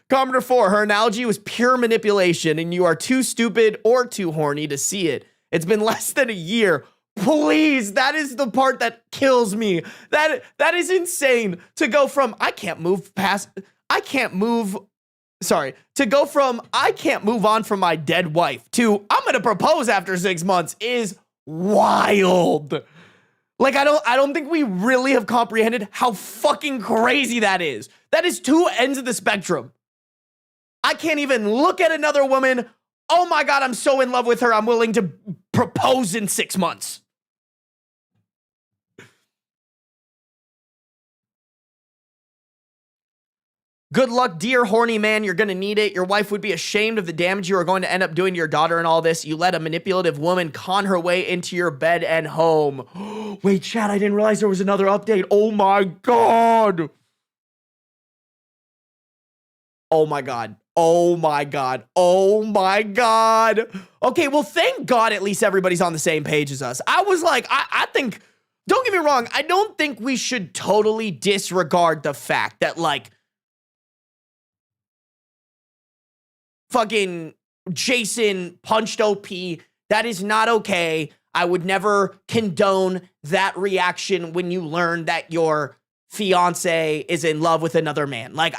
Commodore 4, her analogy was pure manipulation, and you are too stupid or too horny to see it. It's been less than a year. Please, that is the part that kills me. That is insane to go from I can't move on from my dead wife to I'm gonna propose after 6 months is wild. Like, I don't think we really have comprehended how fucking crazy that is. That is two ends of the spectrum. I can't even look at another woman. Oh my God, I'm so in love with her. I'm willing to propose in 6 months. Good luck, dear horny man. You're going to need it. Your wife would be ashamed of the damage you are going to end up doing to your daughter and all this. You let a manipulative woman con her way into your bed and home. Wait, chat, I didn't realize there was another update. Oh my God. Oh my God. Oh my God. Oh my God. Okay, well, thank God at least everybody's on the same page as us. I was like, I think, don't get me wrong, I don't think we should totally disregard the fact that, like, fucking Jason punched OP. That is not okay. I would never condone that reaction when you learn that your fiance is in love with another man. Like,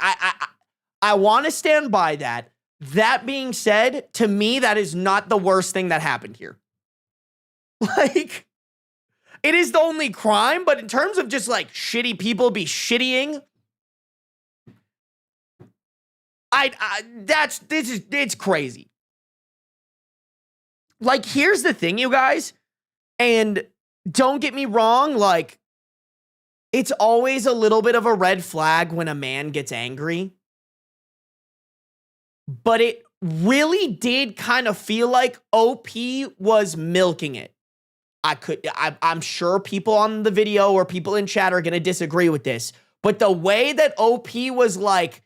I want to stand by that. That being said, to me, that is not the worst thing that happened here. Like, it is the only crime, but in terms of just, like, shitty people be shittying, it's crazy. Like, here's the thing, you guys, and don't get me wrong, like, it's always a little bit of a red flag when a man gets angry, but it really did kind of feel like OP was milking it. I'm sure people on the video or people in chat are going to disagree with this, but the way that OP was like,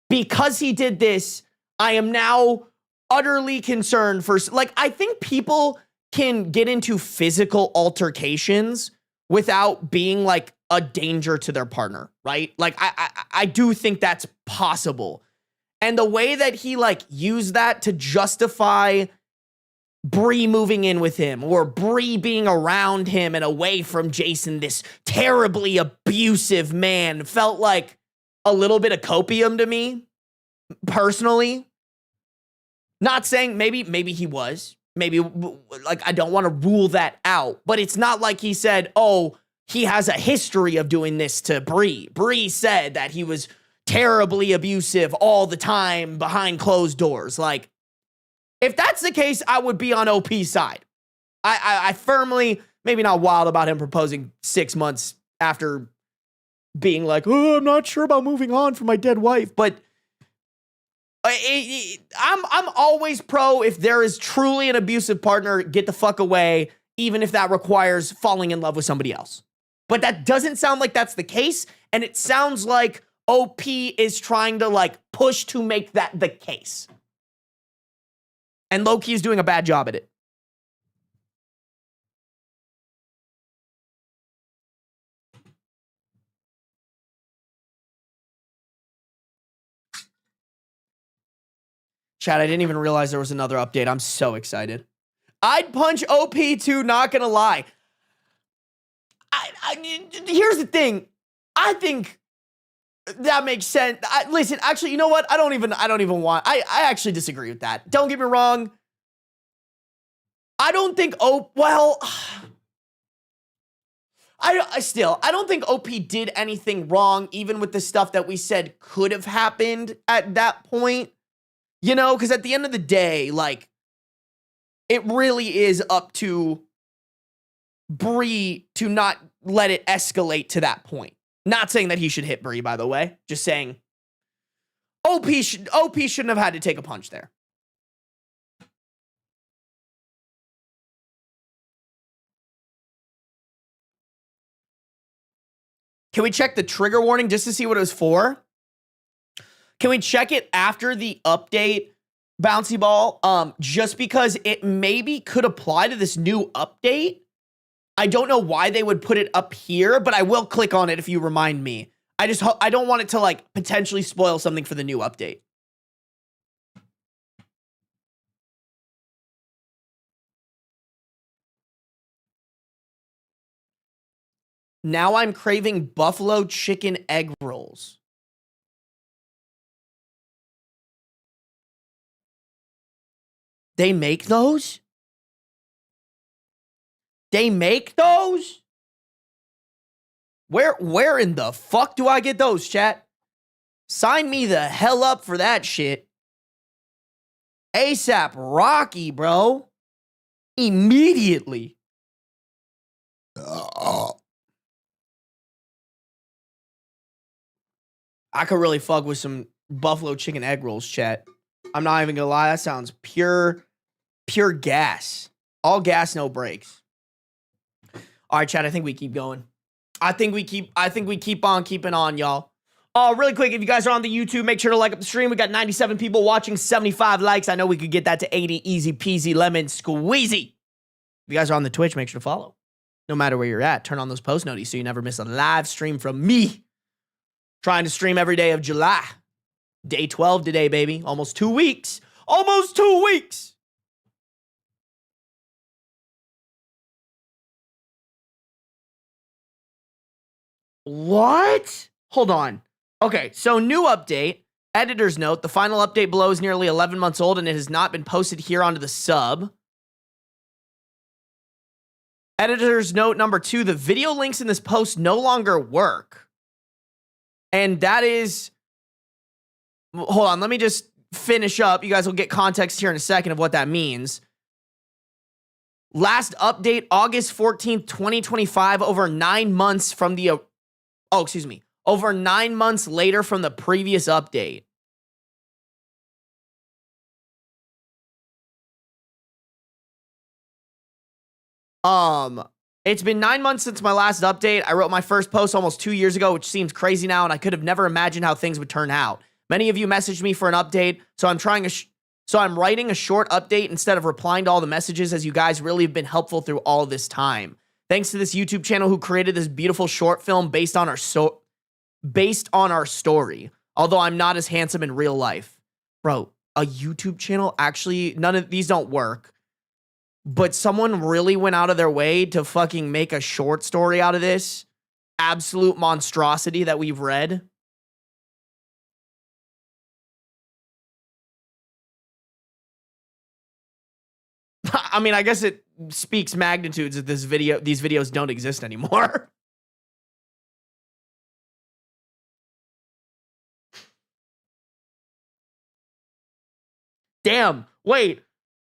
because he did this, I am now utterly concerned for, like, I think people can get into physical altercations without being like a danger to their partner, right? Like, I do think that's possible. And the way that he like used that to justify Bree moving in with him or Bree being around him and away from Jason, this terribly abusive man, felt like a little bit of copium to me, personally. Not saying maybe he was. Maybe, like, I don't want to rule that out. But it's not like he said, oh, he has a history of doing this to Bree. Bree said that he was terribly abusive all the time behind closed doors. Like, if that's the case, I would be on OP's side. I firmly, maybe not wild about him proposing 6 months after being like, oh, I'm not sure about moving on from my dead wife. But I'm always pro, if there is truly an abusive partner, get the fuck away, even if that requires falling in love with somebody else. But that doesn't sound like that's the case, and it sounds like OP is trying to like push to make that the case. And Loki is doing a bad job at it. Chat, I didn't even realize there was another update. I'm so excited. I'd punch OP too, not gonna lie. Here's the thing. I think that makes sense. Listen, actually, you know what? I don't even want. I actually disagree with that. Don't get me wrong. I don't think well, I don't think OP did anything wrong, even with the stuff that we said could have happened at that point. You know, because at the end of the day, like, it really is up to Bree to not let it escalate to that point. Not saying that he should hit Bree, by the way. Just saying OP shouldn't have had to take a punch there. Can we check the trigger warning just to see what it was for? Can we check it after the update, Bouncy Ball? Just because it maybe could apply to this new update. I don't know why they would put it up here, but I will click on it if you remind me. I don't want it to like potentially spoil something for the new update. Now I'm craving buffalo chicken egg rolls. They make those? They make those? Where in the fuck do I get those, chat? Sign me the hell up for that shit. ASAP Rocky, bro. Immediately. I could really fuck with some buffalo chicken egg rolls, chat. I'm not even gonna lie, that sounds pure gas. All gas, no brakes. All right, chat, I think we keep going. I think we keep on keeping on, y'all. Really quick, if you guys are on the YouTube, make sure to like up the stream. We got 97 people watching, 75 likes. I know we could get that to 80, easy peasy, lemon squeezy. If you guys are on the Twitch, make sure to follow. No matter where you're at, turn on those post notices so you never miss a live stream from me. Trying to stream every day of July. Day 12 today, baby. Almost 2 weeks. Almost 2 weeks. What? Hold on. Okay, so new update. Editor's note. The final update below is nearly 11 months old and it has not been posted here onto the sub. Editor's note number 2. The video links in this post no longer work. And that is... Hold on, let me just finish up. You guys will get context here in a second of what that means. Last update, August 14th, 2025, over 9 months from the... Over 9 months later from the previous update. It's been 9 months since my last update. I wrote my first post almost 2 years ago, which seems crazy now, and I could have never imagined how things would turn out. Many of you messaged me for an update, so I'm writing a short update instead of replying to all the messages, as you guys really have been helpful through all this time. Thanks to this YouTube channel who created this beautiful short film based on our story. Although I'm not as handsome in real life. Bro, a YouTube channel? Actually, none of these don't work. But someone really went out of their way to fucking make a short story out of this absolute monstrosity that we've read. I mean, I guess it speaks magnitudes that these videos don't exist anymore. Damn, wait.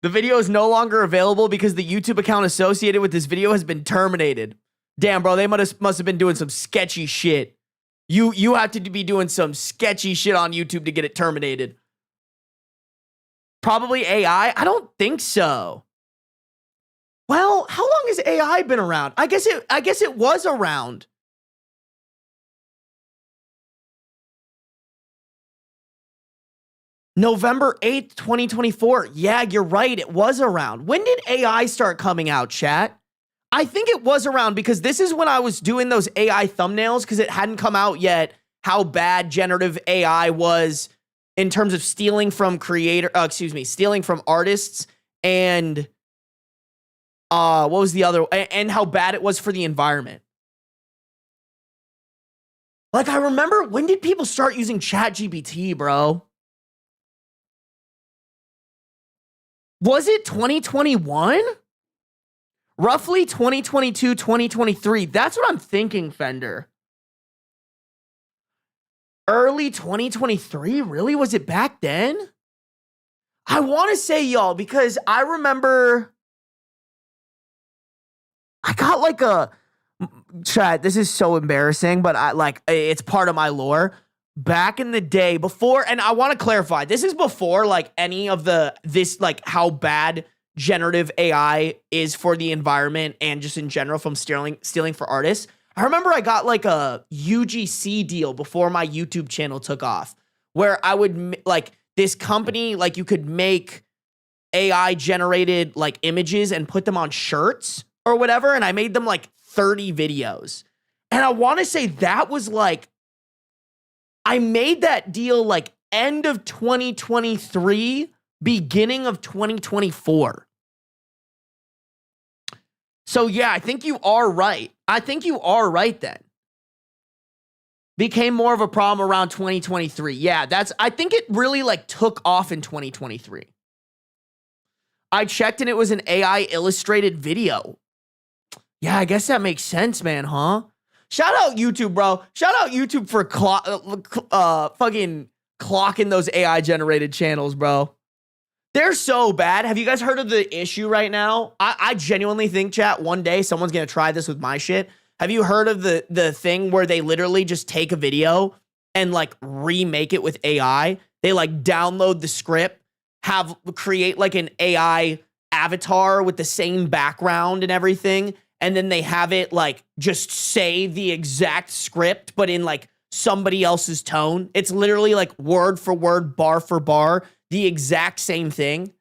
The video is no longer available because the YouTube account associated with this video has been terminated. Damn, bro, they must have been doing some sketchy shit. You have to be doing some sketchy shit on YouTube to get it terminated. Probably AI? I don't think so. Well, how long has AI been around? I guess it was around. November 8th, 2024. Yeah, you're right. It was around. When did AI start coming out, chat? I think it was around because this is when I was doing those AI thumbnails because it hadn't come out yet how bad generative AI was in terms of stealing from stealing from artists and what was the other, and how bad it was for the environment. Like, I remember, when did people start using ChatGPT, bro? Was it 2021? Roughly 2022, 2023. That's what I'm thinking, Fender. Early 2023? Really? Was it back then? I want to say, y'all, because I remember I got like a chat. This is so embarrassing, but it's part of my lore. Back in the day before, and I want to clarify, this is before like any of how bad generative AI is for the environment and just in general from stealing for artists. I remember I got like a UGC deal before my YouTube channel took off, where I would this company, like, you could make AI generated like images and put them on shirts or whatever, and I made them like 30 videos. And I want to say that was like, I made that deal like end of 2023, beginning of 2024. So yeah, I think you are right. Then. Became more of a problem around 2023. Yeah, I think it really like took off in 2023. I checked and it was an AI illustrated video. Yeah, I guess that makes sense, man, huh? Shout out YouTube, bro. Shout out YouTube for fucking clocking those AI generated channels, bro. They're so bad. Have you guys heard of the issue right now? I genuinely think, chat, one day someone's going to try this with my shit. Have you heard of the thing where they literally just take a video and like remake it with AI? They like download the script, create like an AI avatar with the same background and everything. And then they have it like just say the exact script, but in like somebody else's tone. It's literally like word for word, bar for bar, the exact same thing.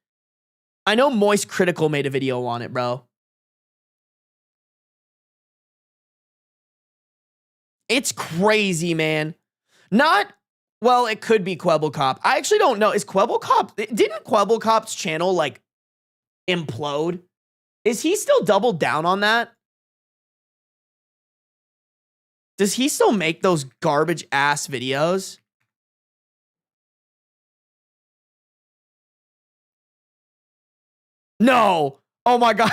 I know Moist Critical made a video on it, bro. It's crazy, man. Well, it could be Kwebbelkop. I actually don't know. Is Kwebbelkop, didn't Kwebbelkop's channel like implode? Is he still doubled down on that? Does he still make those garbage ass videos? No. Oh my God.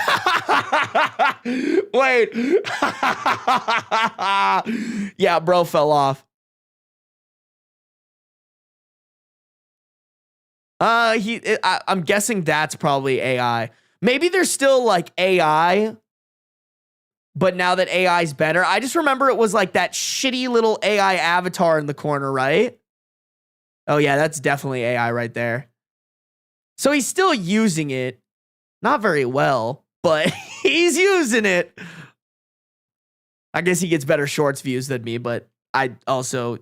Wait. Yeah, bro fell off. I'm guessing that's probably AI. Maybe there's still like AI, but now that AI is better. I just remember it was like that shitty little AI avatar in the corner, right? Oh yeah, that's definitely AI right there. So he's still using it. Not very well. but he's using it. I guess he gets better shorts views than me, but I also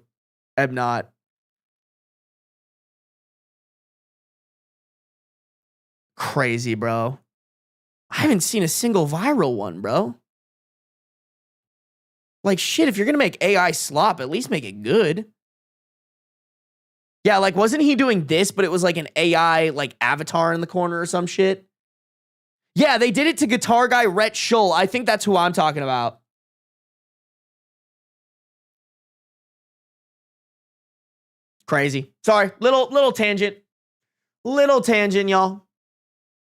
am not. Crazy, bro. I haven't seen a single viral one, bro. Like, shit, if you're going to make AI slop, at least make it good. Yeah, like, wasn't he doing this, but it was like an AI, like, avatar in the corner or some shit? Yeah, they did it to guitar guy Rhett Shull. I think that's who I'm talking about. Crazy. Sorry, little tangent. Little tangent, y'all.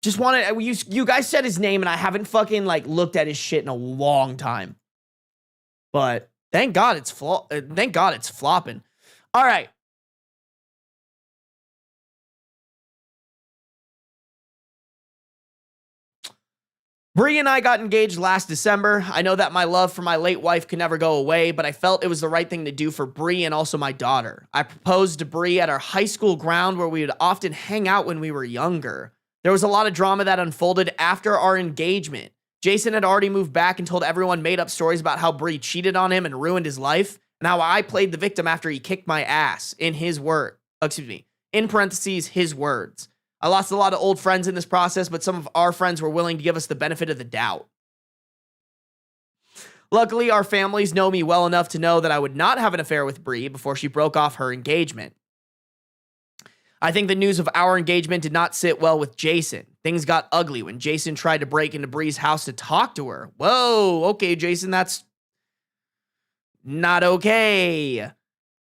Just wanted, you guys said his name, and I haven't fucking, like, looked at his shit in a long time. But thank God it's flopping. All right. Bree and I got engaged last December. I know that my love for my late wife could never go away, but I felt it was the right thing to do for Bree and also my daughter. I proposed to Bree at our high school ground where we would often hang out when we were younger. There was a lot of drama that unfolded after our engagement. Jason had already moved back and told everyone made-up stories about how Bree cheated on him and ruined his life, and how I played the victim after he kicked my ass, in parentheses, his words. I lost a lot of old friends in this process, but some of our friends were willing to give us the benefit of the doubt. Luckily, our families know me well enough to know that I would not have an affair with Bree before she broke off her engagement. I think the news of our engagement did not sit well with Jason. Things got ugly when Jason tried to break into Bree's house to talk to her. Whoa, okay, Jason, that's not okay.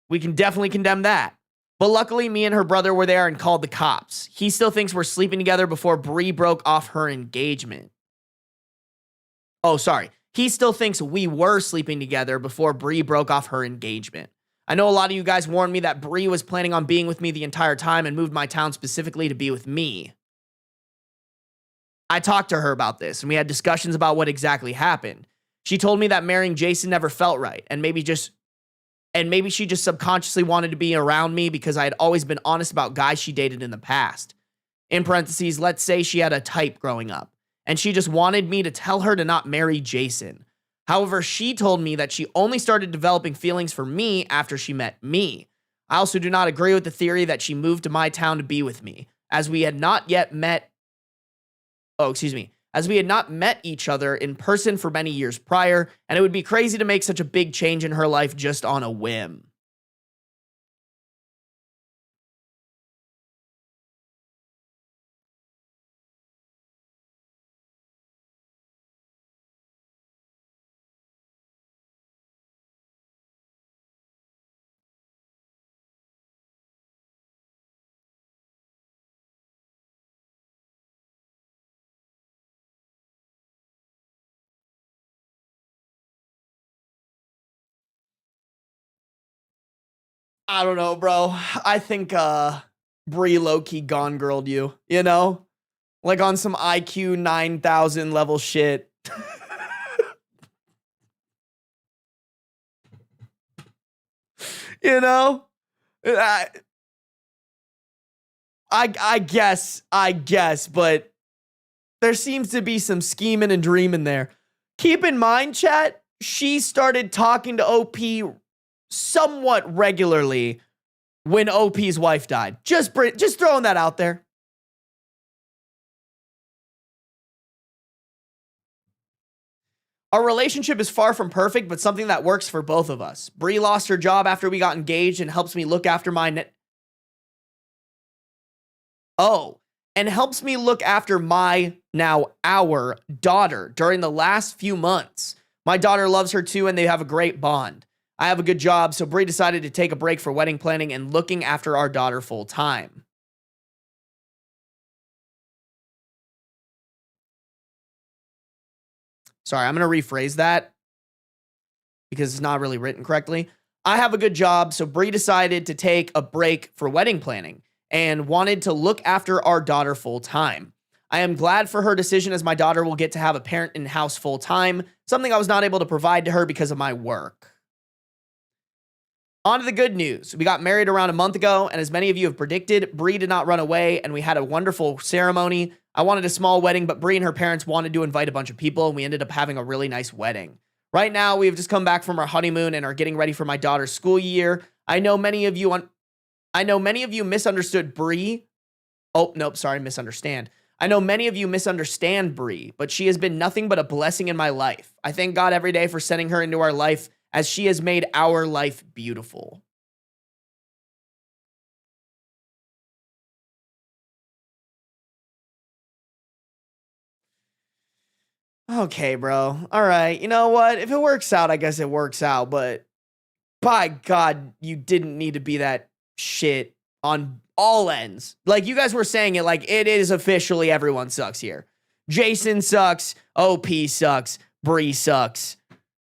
We can definitely condemn that. But luckily, me and her brother were there and called the cops. He still thinks we're sleeping together before Bree broke off her engagement. Oh, sorry. He still thinks we were sleeping together before Bree broke off her engagement. I know a lot of you guys warned me that Bree was planning on being with me the entire time and moved my town specifically to be with me. I talked to her about this, and we had discussions about what exactly happened. She told me that marrying Jason never felt right, and maybe she just subconsciously wanted to be around me because I had always been honest about guys she dated in the past. In parentheses, let's say she had a type growing up, and she just wanted me to tell her to not marry Jason. However, she told me that she only started developing feelings for me after she met me. I also do not agree with the theory that she moved to my town to be with me, as we had not met each other in person for many years prior, and it would be crazy to make such a big change in her life just on a whim. I don't know, bro. I think Bree low-key gone girled you, you know? Like on some IQ 9,000 level shit. You know? I guess, but there seems to be some scheming and dreaming there. Keep in mind, chat, she started talking to OP somewhat regularly when OP's wife died. Just throwing that out there. Our relationship is far from perfect, but something that works for both of us. Bree lost her job after we got engaged and helps me look after our daughter during the last few months. My daughter loves her too, and they have a great bond. I have a good job, so Bree decided to take a break for wedding planning and looking after our daughter full time. Sorry, I'm going to rephrase that because it's not really written correctly. I have a good job, so Bree decided to take a break for wedding planning and wanted to look after our daughter full time. I am glad for her decision, as my daughter will get to have a parent in-house full time, something I was not able to provide to her because of my work. On to the good news. We got married around a month ago, and as many of you have predicted, Bree did not run away, and we had a wonderful ceremony. I wanted a small wedding, but Bree and her parents wanted to invite a bunch of people, and we ended up having a really nice wedding. Right now, we have just come back from our honeymoon and are getting ready for my daughter's school year. I know many of you misunderstood Bree. Oh, nope, sorry, misunderstand. I know many of you misunderstand Bree, but she has been nothing but a blessing in my life. I thank God every day for sending her into our life, as she has made our life beautiful. Okay, bro. All right. You know what? If it works out, I guess it works out. But by God, you didn't need to be that shit on all ends. Like, you guys were saying it like it is officially everyone sucks here. Jason sucks. OP sucks. Bree sucks.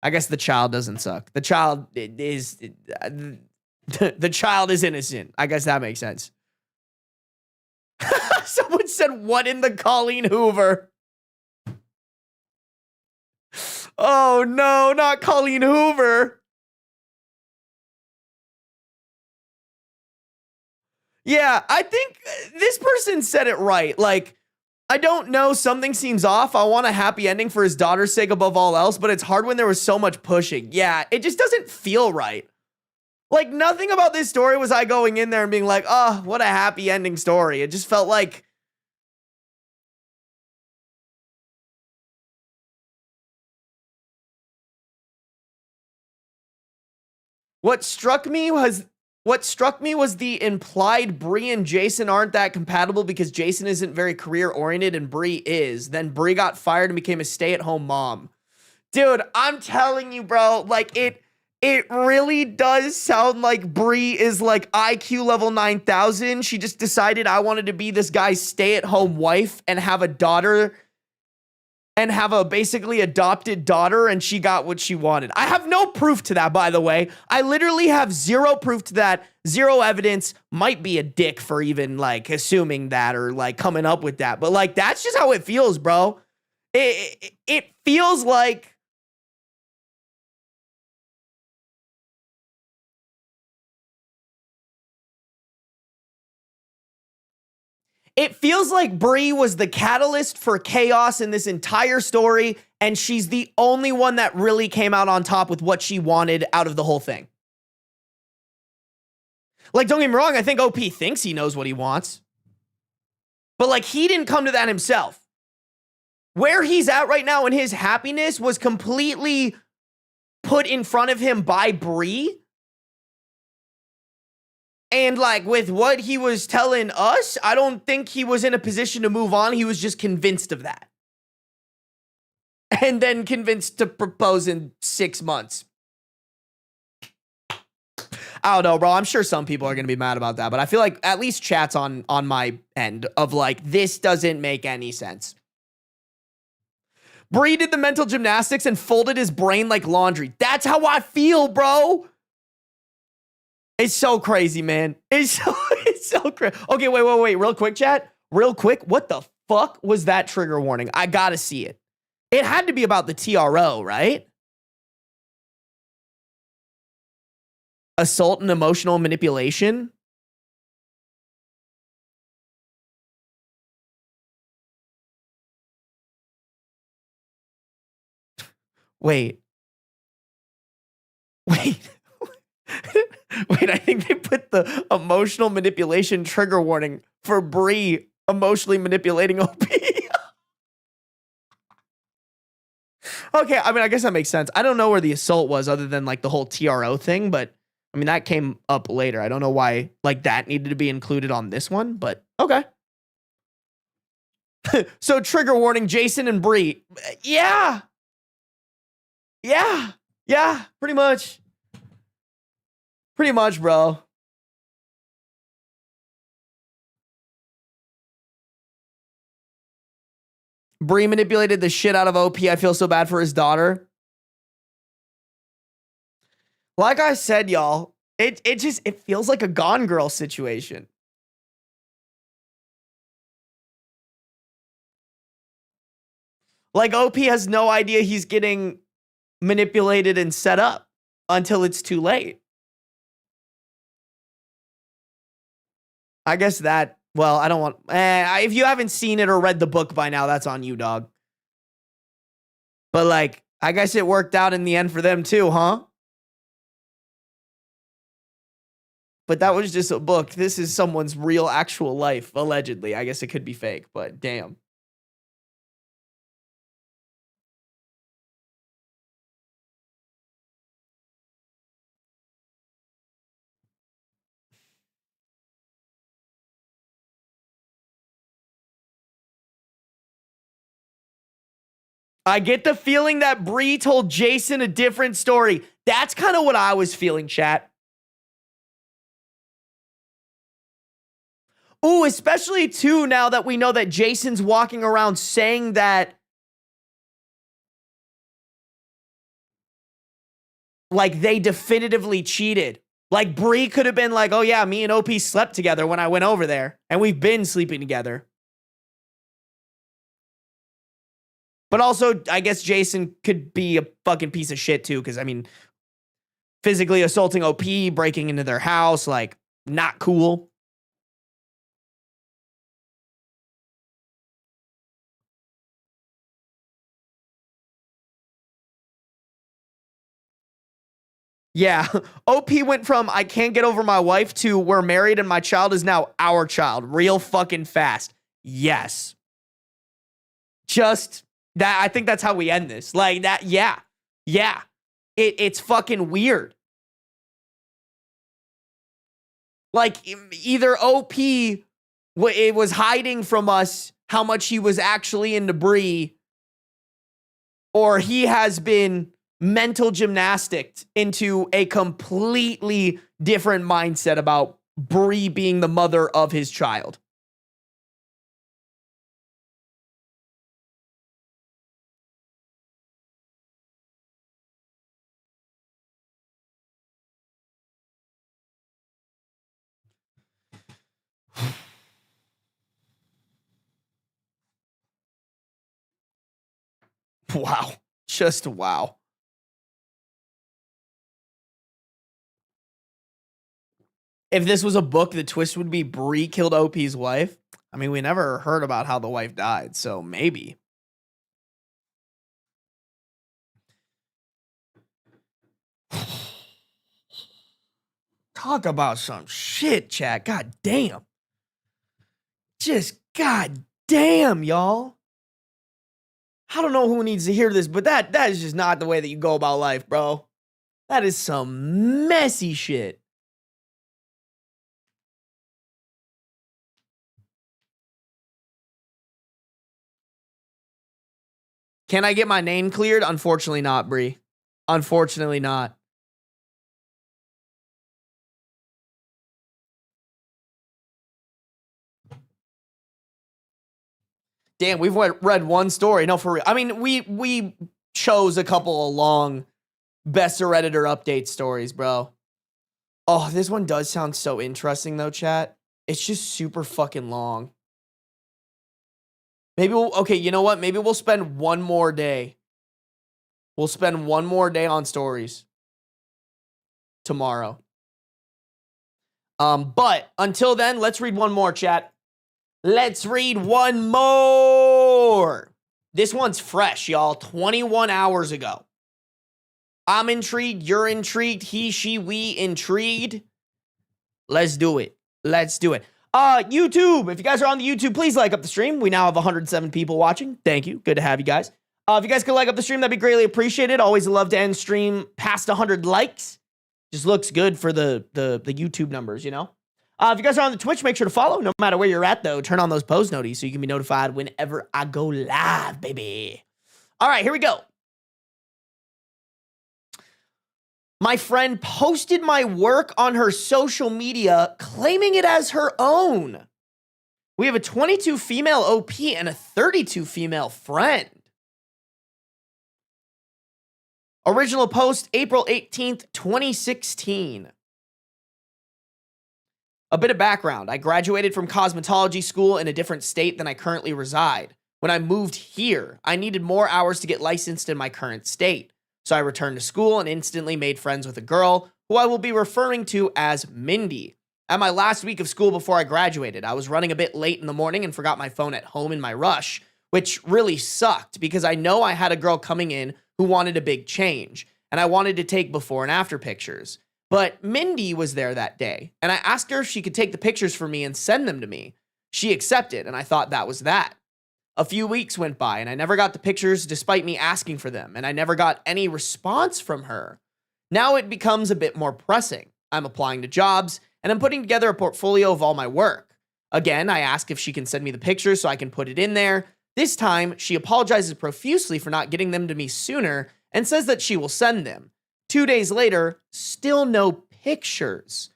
I guess the child doesn't suck. The child is the child is innocent. I guess that makes sense. Someone said, "What in the Colleen Hoover?" Oh no, not Colleen Hoover. Yeah, I think this person said it right. Like, I don't know, something seems off. I want a happy ending for his daughter's sake above all else, but it's hard when there was so much pushing. Yeah, it just doesn't feel right. Like, nothing about this story was I going in there and being like, oh, what a happy ending story. It just felt like... What struck me was the implied Bree and Jason aren't that compatible because Jason isn't very career-oriented and Bree is. Then Bree got fired and became a stay-at-home mom. Dude, I'm telling you, bro, like, it really does sound like Bree is like IQ level 9,000. She just decided I wanted to be this guy's stay-at-home wife and have a daughter and have a basically adopted daughter, and she got what she wanted. I have no proof to that, by the way. I literally have zero proof to that, zero evidence. Might be a dick for even, like, assuming that or, like, coming up with that. But, like, that's just how it feels, bro. It feels like... It feels like Bree was the catalyst for chaos in this entire story, and she's the only one that really came out on top with what she wanted out of the whole thing. Like, don't get me wrong, I think OP thinks he knows what he wants. But, like, he didn't come to that himself. Where he's at right now in his happiness was completely put in front of him by Bree. And, like, with what he was telling us, I don't think he was in a position to move on. He was just convinced of that. And then convinced to propose in 6 months. I don't know, bro. I'm sure some people are going to be mad about that. But I feel like at least chat's on my end of, like, this doesn't make any sense. Bree did the mental gymnastics and folded his brain like laundry. That's how I feel, bro. It's so crazy, man. It's so crazy. Okay, wait. Real quick, chat. Real quick. What the fuck was that trigger warning? I gotta see it. It had to be about the TRO, right? Assault and emotional manipulation. Wait. Wait, I think they put the emotional manipulation trigger warning for Bree emotionally manipulating OP. Okay, I mean, I guess that makes sense. I don't know where the assault was other than, like, the whole TRO thing, but, I mean, that came up later. I don't know why, like, that needed to be included on this one, but okay. So, trigger warning, Jason and Bree. Yeah, pretty much. Pretty much, bro. Bree manipulated the shit out of OP. I feel so bad for his daughter. Like I said, y'all, it feels like a Gone Girl situation. Like, OP has no idea he's getting manipulated and set up until it's too late. I guess that, well, I don't want, if you haven't seen it or read the book by now, that's on you, dog. But like, I guess it worked out in the end for them too, huh? But that was just a book. This is someone's real actual life, allegedly. I guess it could be fake, but damn. I get the feeling that Bree told Jason a different story. That's kind of what I was feeling, chat. Ooh, especially too now that we know that Jason's walking around saying that like they definitively cheated. Like Bree could have been like, oh yeah, me and OP slept together when I went over there. And we've been sleeping together. But also, I guess Jason could be a fucking piece of shit too. Because, I mean, physically assaulting OP, breaking into their house, like, not cool. Yeah, OP went from I can't get over my wife to we're married and my child is now our child. Real fucking fast. Yes. Just that. I think that's how we end this. Like that. Yeah. Yeah. It's fucking weird. Like either OP it was hiding from us how much he was actually into Bree, or he has been mental gymnastics into a completely different mindset about Bree being the mother of his child. Wow. Just wow. If this was a book, the twist would be Bree killed OP's wife. I mean, we never heard about how the wife died, so maybe. Talk about some shit, chat. God damn. Just god damn, y'all. I don't know who needs to hear this, but that is just not the way that you go about life, bro. That is some messy shit. Can I get my name cleared? Unfortunately not, Bree. Unfortunately not. Damn, we've read one story. No, for real. I mean, we chose a couple of long best Redditor update stories, bro. Oh, this one does sound so interesting, though, chat. It's just super fucking long. Maybe okay, you know what? Maybe we'll spend one more day. We'll spend one more day on stories tomorrow. But until then, let's read one more, chat. Let's read one more. This one's fresh, y'all. 21 hours ago. I'm intrigued. You're intrigued. He, she, we intrigued. Let's do it. Let's do it. YouTube. If you guys are on the YouTube, please like up the stream. We now have 107 people watching. Thank you. Good to have you guys. If you guys could like up the stream, that'd be greatly appreciated. Always love to end stream past 100 likes. Just looks good for the YouTube numbers, you know? If you guys are on the Twitch, make sure to follow. No matter where you're at, though, turn on those post notifications so you can be notified whenever I go live, baby. All right, here we go. My friend posted my work on her social media, claiming it as her own. We have a 22 female OP and a 32 female friend. Original post, April 18th, 2016. A bit of background. I graduated from cosmetology school in a different state than I currently reside. When I moved here, I needed more hours to get licensed in my current state. So I returned to school and instantly made friends with a girl who I will be referring to as Mindy. At my last week of school before I graduated, I was running a bit late in the morning and forgot my phone at home in my rush, which really sucked because I know I had a girl coming in who wanted a big change, and I wanted to take before and after pictures. But Mindy was there that day, and I asked her if she could take the pictures for me and send them to me. She accepted, and I thought that was that. A few weeks went by, and I never got the pictures despite me asking for them, and I never got any response from her. Now it becomes a bit more pressing. I'm applying to jobs, and I'm putting together a portfolio of all my work. Again, I ask if she can send me the pictures so I can put it in there. This time, she apologizes profusely for not getting them to me sooner and says that she will send them. 2 days later, still no pictures.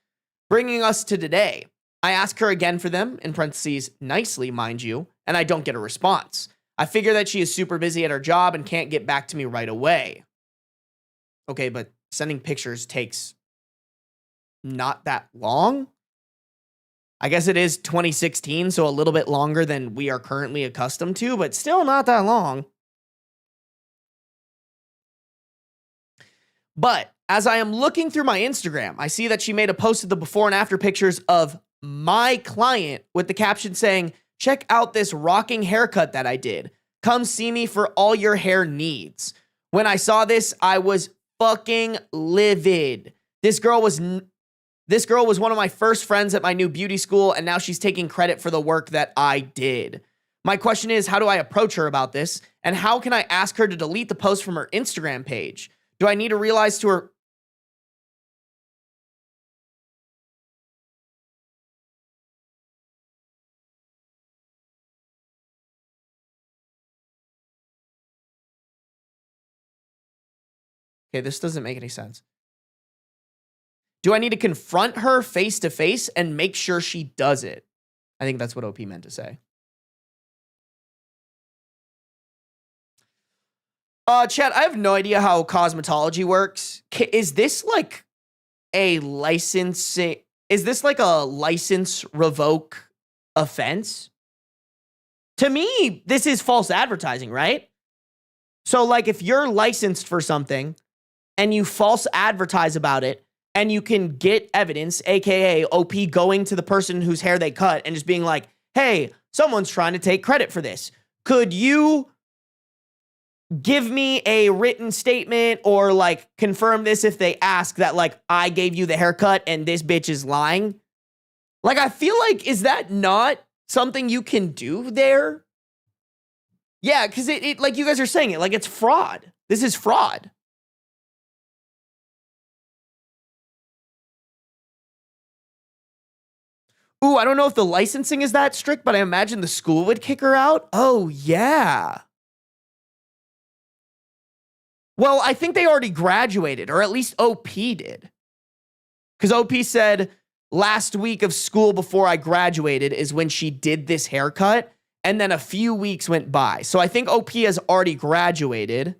Bringing us to today. I ask her again for them, in parentheses, nicely, mind you, and I don't get a response. I figure that she is super busy at her job and can't get back to me right away. Okay, but sending pictures takes not that long? I guess it is 2016, so a little bit longer than we are currently accustomed to, but still not that long. But as I am looking through my Instagram, I see that she made a post of the before and after pictures of my client with the caption saying, "Check out this rocking haircut that I did. Come see me for all your hair needs." When I saw this, I was fucking livid. This girl was one of my first friends at my new beauty school, and now she's taking credit for the work that I did. My question is, how do I approach her about this? And how can I ask her to delete the post from her Instagram page? Do I need to realize to her? Okay, this doesn't make any sense. Do I need to confront her face to face and make sure she does it? I think that's what OP meant to say. Chat, I have no idea how cosmetology works. Is this like a licensing? Is this like a license revoke offense? To me, this is false advertising, right? So like if you're licensed for something and you false advertise about it, and you can get evidence, aka OP going to the person whose hair they cut and just being like, "Hey, someone's trying to take credit for this. Could you give me a written statement or like confirm this if they ask that like I gave you the haircut and this bitch is lying?" Like, I feel like, is that not something you can do there? Yeah, because it like you guys are saying it, like it's fraud. This is fraud. Ooh, I don't know if the licensing is that strict, but I imagine the school would kick her out. Oh, yeah. Well, I think they already graduated, or at least OP did. Because OP said last week of school before I graduated is when she did this haircut, and then a few weeks went by. So I think OP has already graduated.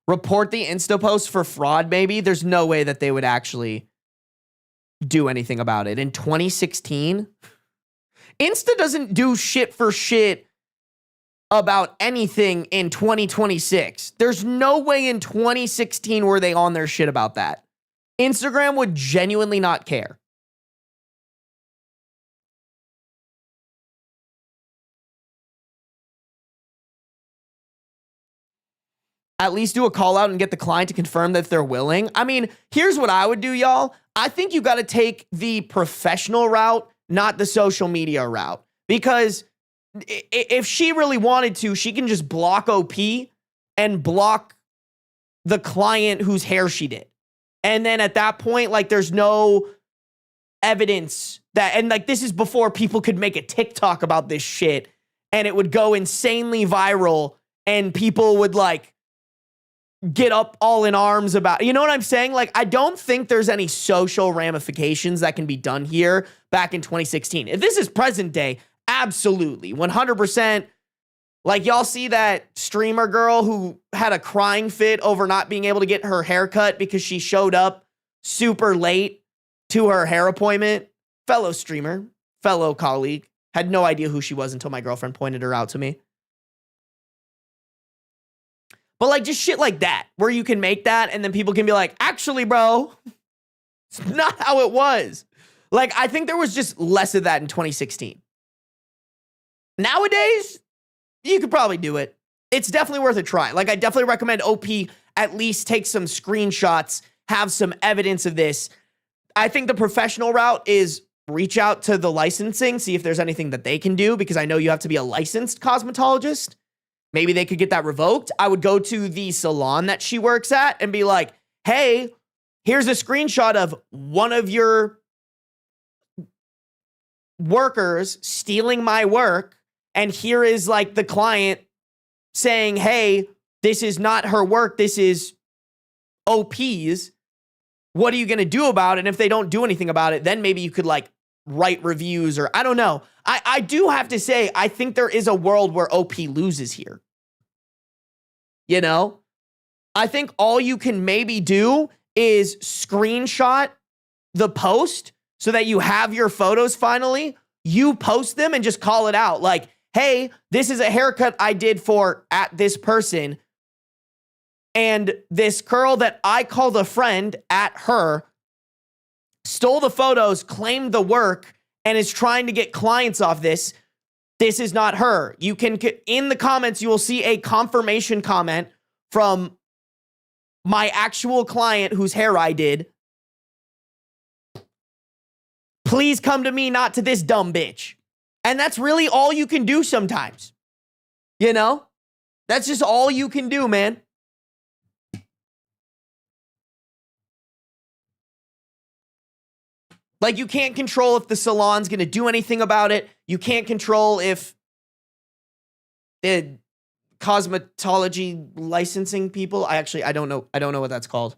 Report the Insta post for fraud, maybe. There's no way that they would actually do anything about it. In 2016, Insta doesn't do shit for shit about anything in 2026. There's no way in 2016 were they on their shit about that. Instagram would genuinely not care. At least do a call out and get the client to confirm that they're willing. I mean, here's what I would do, y'all. I think you got to take the professional route, not the social media route. Because if she really wanted to, she can just block OP and block the client whose hair she did. And then at that point, like, there's no evidence that, and like, this is before people could make a TikTok about this shit and it would go insanely viral and people would like get up all in arms about, you know what I'm saying? Like, I don't think there's any social ramifications that can be done here back in 2016. If this is present day, absolutely, 100%. Like, y'all see that streamer girl who had a crying fit over not being able to get her hair cut because she showed up super late to her hair appointment? Fellow streamer, fellow colleague. Had no idea who she was until my girlfriend pointed her out to me. But like just shit like that, where you can make that and then people can be like, actually, bro, it's not how it was. Like, I think there was just less of that in 2016. Nowadays, you could probably do it. It's definitely worth a try. Like, I definitely recommend OP at least take some screenshots, have some evidence of this. I think the professional route is reach out to the licensing, see if there's anything that they can do, because I know you have to be a licensed cosmetologist. Maybe they could get that revoked. I would go to the salon that she works at and be like, hey, here's a screenshot of one of your workers stealing my work. And here is like the client saying, hey, this is not her work. This is OP's. What are you going to do about it? And if they don't do anything about it, then maybe you could like write reviews or I don't know. I do have to say, I think there is a world where OP loses here. You know, I think all you can maybe do is screenshot the post so that you have your photos finally. You post them and just call it out. Like, hey, this is a haircut I did for at this person. And this girl that I called a friend at her stole the photos, claimed the work, and is trying to get clients off this. This is not her. You can, in the comments, you will see a confirmation comment from my actual client whose hair I did. Please come to me, not to this dumb bitch. And that's really all you can do sometimes. You know? That's just all you can do, man. Like, you can't control if the salon's going to do anything about it. You can't control if the cosmetology licensing people. I don't know. I don't know what that's called.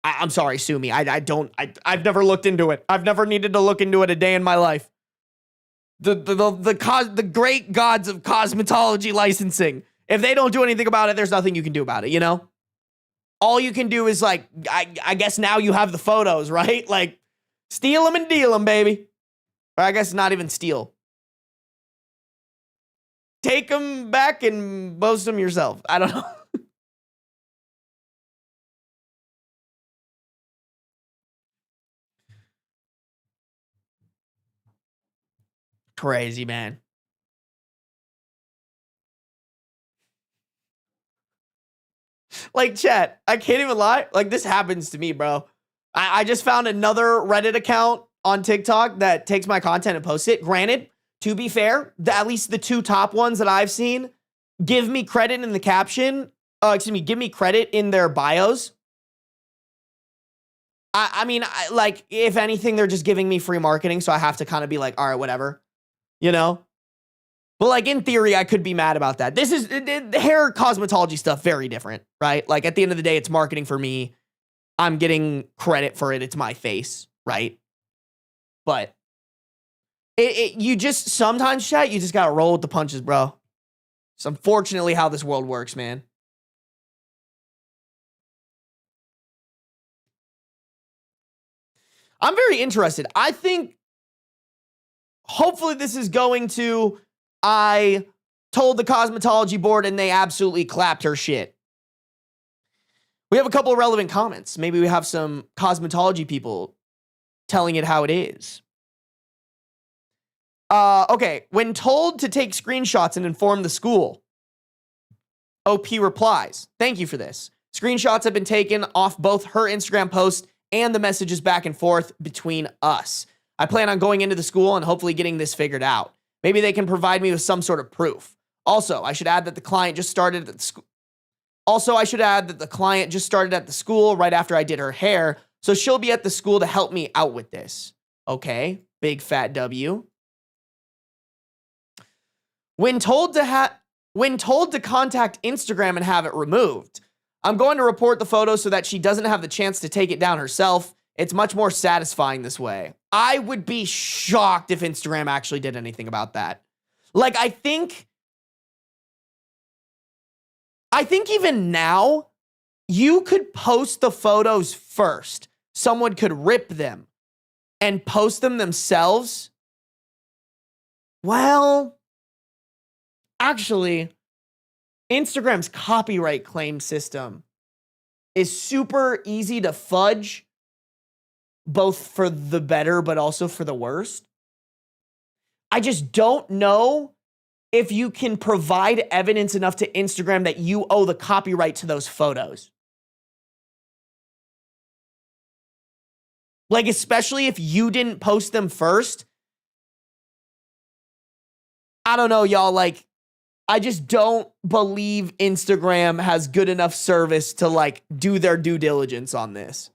I'm sorry, sue me. I've never looked into it. I've never needed to look into it a day in my life. The great gods of cosmetology licensing. If they don't do anything about it, there's nothing you can do about it, you know? All you can do is like, I guess now you have the photos, right? Like, steal them and deal them, baby. Or I guess not even steal. Take them back and post them yourself. I don't know. Crazy, man. Like, chat, I can't even lie. Like, this happens to me, bro. I just found another Reddit account on TikTok that takes my content and posts it. Granted, to be fair, at least the two top ones that I've seen give me credit in the caption. Give me credit in their bios. I mean, like, if anything, they're just giving me free marketing, so I have to kind of be like, all right, whatever. You know? But, like, in theory, I could be mad about that. This is the hair cosmetology stuff, very different, right? Like, at the end of the day, it's marketing for me. I'm getting credit for it. It's my face, right? But you just sometimes, chat, you just gotta roll with the punches, bro. It's unfortunately how this world works, man. I'm very interested. I think hopefully this is going to, I told the cosmetology board and they absolutely clapped her shit. We have a couple of relevant comments. Maybe we have some cosmetology people telling it how it is. Okay. When told to take screenshots and inform the school, OP replies, thank you for this. Screenshots have been taken off both her Instagram post and the messages back and forth between us. I plan on going into the school and hopefully getting this figured out. Maybe they can provide me with some sort of proof. Also, I should add that the client just started at the school. Right after I did her hair, so she'll be at the school to help me out with this. Okay, big fat W. When told to contact Instagram and have it removed, I'm going to report the photo so that she doesn't have the chance to take it down herself. It's much more satisfying this way. I would be shocked if Instagram actually did anything about that. Like, I think even now, you could post the photos first. Someone could rip them and post them themselves Well, actually, Instagram's copyright claim system is super easy to fudge, both for the better, but also for the worst. I just don't know if you can provide evidence enough to Instagram that you owe the copyright to those photos. Like, especially if you didn't post them first. I don't know, y'all. Like, I just don't believe Instagram has good enough service to, like, do their due diligence on this.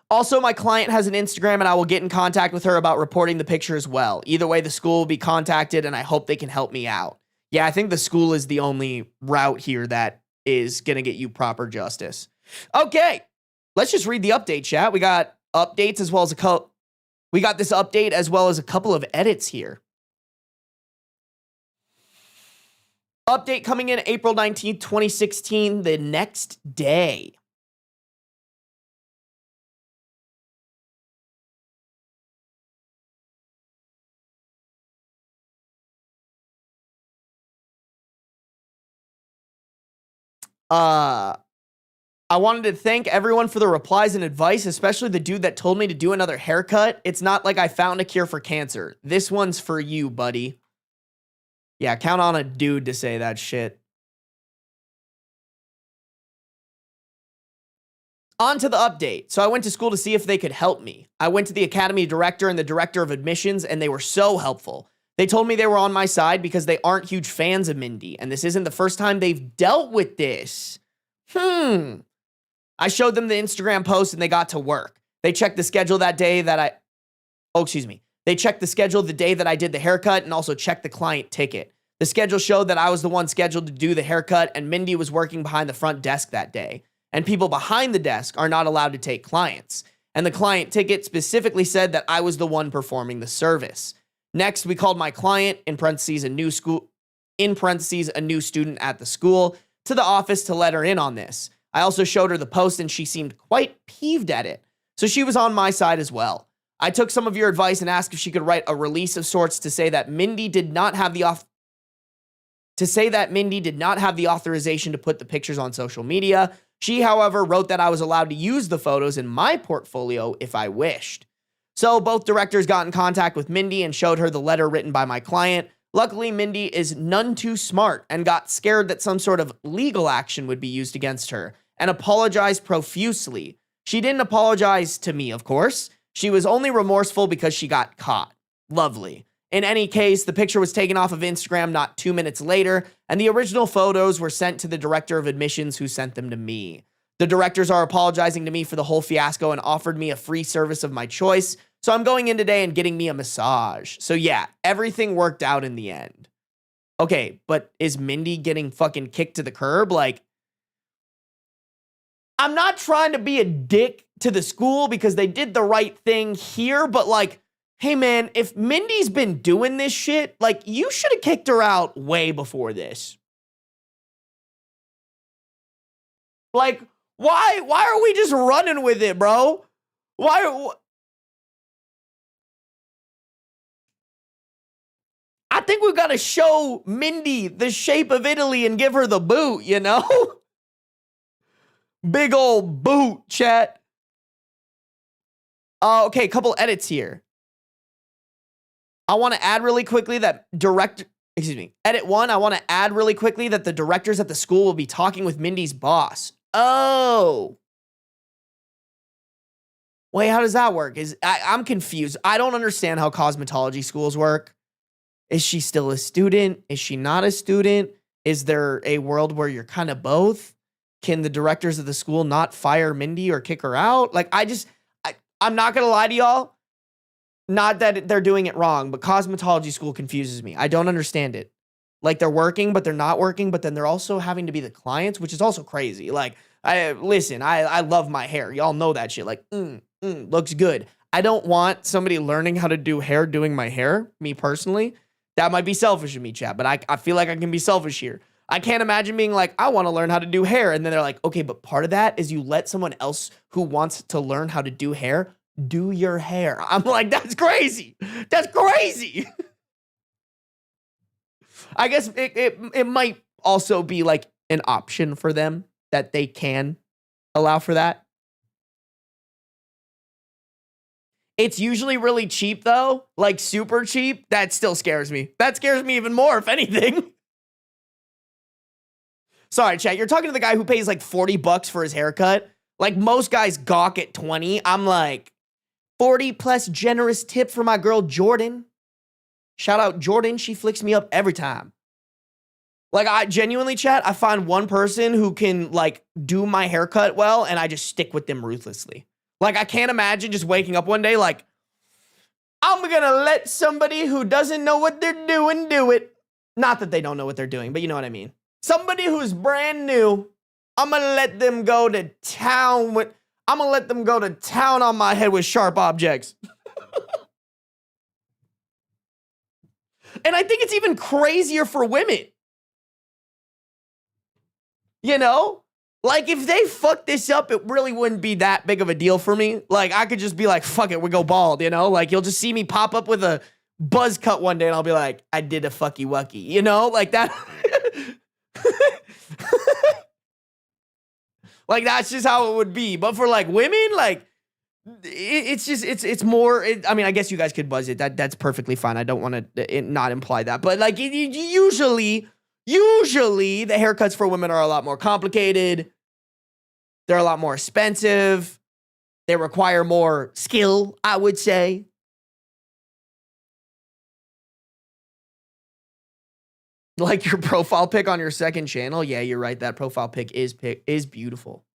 Also, my client has an Instagram, and I will get in contact with her about reporting the picture as well. Either way, the school will be contacted, and I hope they can help me out. Yeah, I think the school is the only route here that is going to get you proper justice. Okay, let's just read the update, chat. We got updates as well as we got this update as well as a couple of edits here. Update coming in April 19th, 2016, the next day. I wanted to thank everyone for the replies and advice, especially the dude that told me to do another haircut. It's not like I found a cure for cancer. This one's for you, buddy. Yeah, count on a dude to say that shit. On to the update. So I went to school to see if they could help me. I went to the academy director and the director of admissions, and they were so helpful. They told me they were on my side because they aren't huge fans of Mindy, and this isn't the first time they've dealt with this. I showed them the Instagram post, and they got to work. They checked the schedule that day that They checked the schedule the day that I did the haircut and also checked the client ticket. The schedule showed that I was the one scheduled to do the haircut, and Mindy was working behind the front desk that day. And people behind the desk are not allowed to take clients. And the client ticket specifically said that I was the one performing the service. Next, we called my client, in parentheses, a new student at the school, to the office to let her in on this. I also showed her the post, and she seemed quite peeved at it. So she was on my side as well. I took some of your advice and asked if she could write a release of sorts to say that Mindy did not have the authorization to put the pictures on social media. She, however, wrote that I was allowed to use the photos in my portfolio if I wished. So both directors got in contact with Mindy and showed her the letter written by my client. Luckily, Mindy is none too smart and got scared that some sort of legal action would be used against her and apologized profusely. She didn't apologize to me, of course. She was only remorseful because she got caught. Lovely. In any case, the picture was taken off of Instagram not 2 minutes later, and the original photos were sent to the director of admissions who sent them to me. The directors are apologizing to me for the whole fiasco and offered me a free service of my choice, so I'm going in today and getting me a massage. So yeah, everything worked out in the end. Okay, but is Mindy getting fucking kicked to the curb? Like, I'm not trying to be a dick to the school because they did the right thing here, but like, hey man, if Mindy's been doing this shit, like, you should have kicked her out way before this. Like, why are we just running with it, bro? I think we've got to show Mindy the shape of Italy and give her the boot, you know? Big old boot, chat. Okay, a couple edits here. I want to add really quickly that edit one, I want to add really quickly that the directors at the school will be talking with Mindy's boss. Oh. Wait, how does that work? I'm confused. I don't understand how cosmetology schools work. Is she still a student? Is she not a student? Is there a world where you're kind of both? Can the directors of the school not fire Mindy or kick her out? Like, I'm not going to lie to y'all. Not that they're doing it wrong, but cosmetology school confuses me. I don't understand it. Like, they're working, but they're not working, but then they're also having to be the clients, which is also crazy. Like, I love my hair. Y'all know that shit. Like, looks good. I don't want somebody learning how to do hair doing my hair, me personally. That might be selfish of me, chat, but I feel like I can be selfish here. I can't imagine being like, I want to learn how to do hair. And then they're like, okay, but part of that is you let someone else who wants to learn how to do hair do your hair. I'm like, that's crazy. That's crazy. I guess it might also be like an option for them that they can allow for that. It's usually really cheap though, like super cheap. That still scares me. That scares me even more, if anything. Sorry, chat. You're talking to the guy who pays like 40 bucks for his haircut. Like most guys gawk at 20. I'm like, 40 plus generous tip for my girl Jordan. Shout out Jordan. She flicks me up every time. Like, I genuinely, chat, I find one person who can like do my haircut well, and I just stick with them ruthlessly. Like, I can't imagine just waking up one day like, I'm gonna let somebody who doesn't know what they're doing do it. Not that they don't know what they're doing, but you know what I mean. Somebody who's brand new, I'm gonna let them go to town with, I'm gonna let them go to town on my head with sharp objects. And I think it's even crazier for women. You know? Like, if they fuck this up, it really wouldn't be that big of a deal for me. Like, I could just be like, fuck it, we go bald, you know? Like, you'll just see me pop up with a buzz cut one day, and I'll be like, I did a fucky wucky, you know? Like, that. Like, that's just how it would be. But for, like, women, like, it's more, I mean, I guess you guys could buzz it. That's perfectly fine. I don't want to not imply that. But, like, usually the haircuts for women are a lot more complicated. They're a lot more expensive. They require more skill, I would say. Like your profile pic on your second channel. Yeah, you're right. That profile pic is beautiful.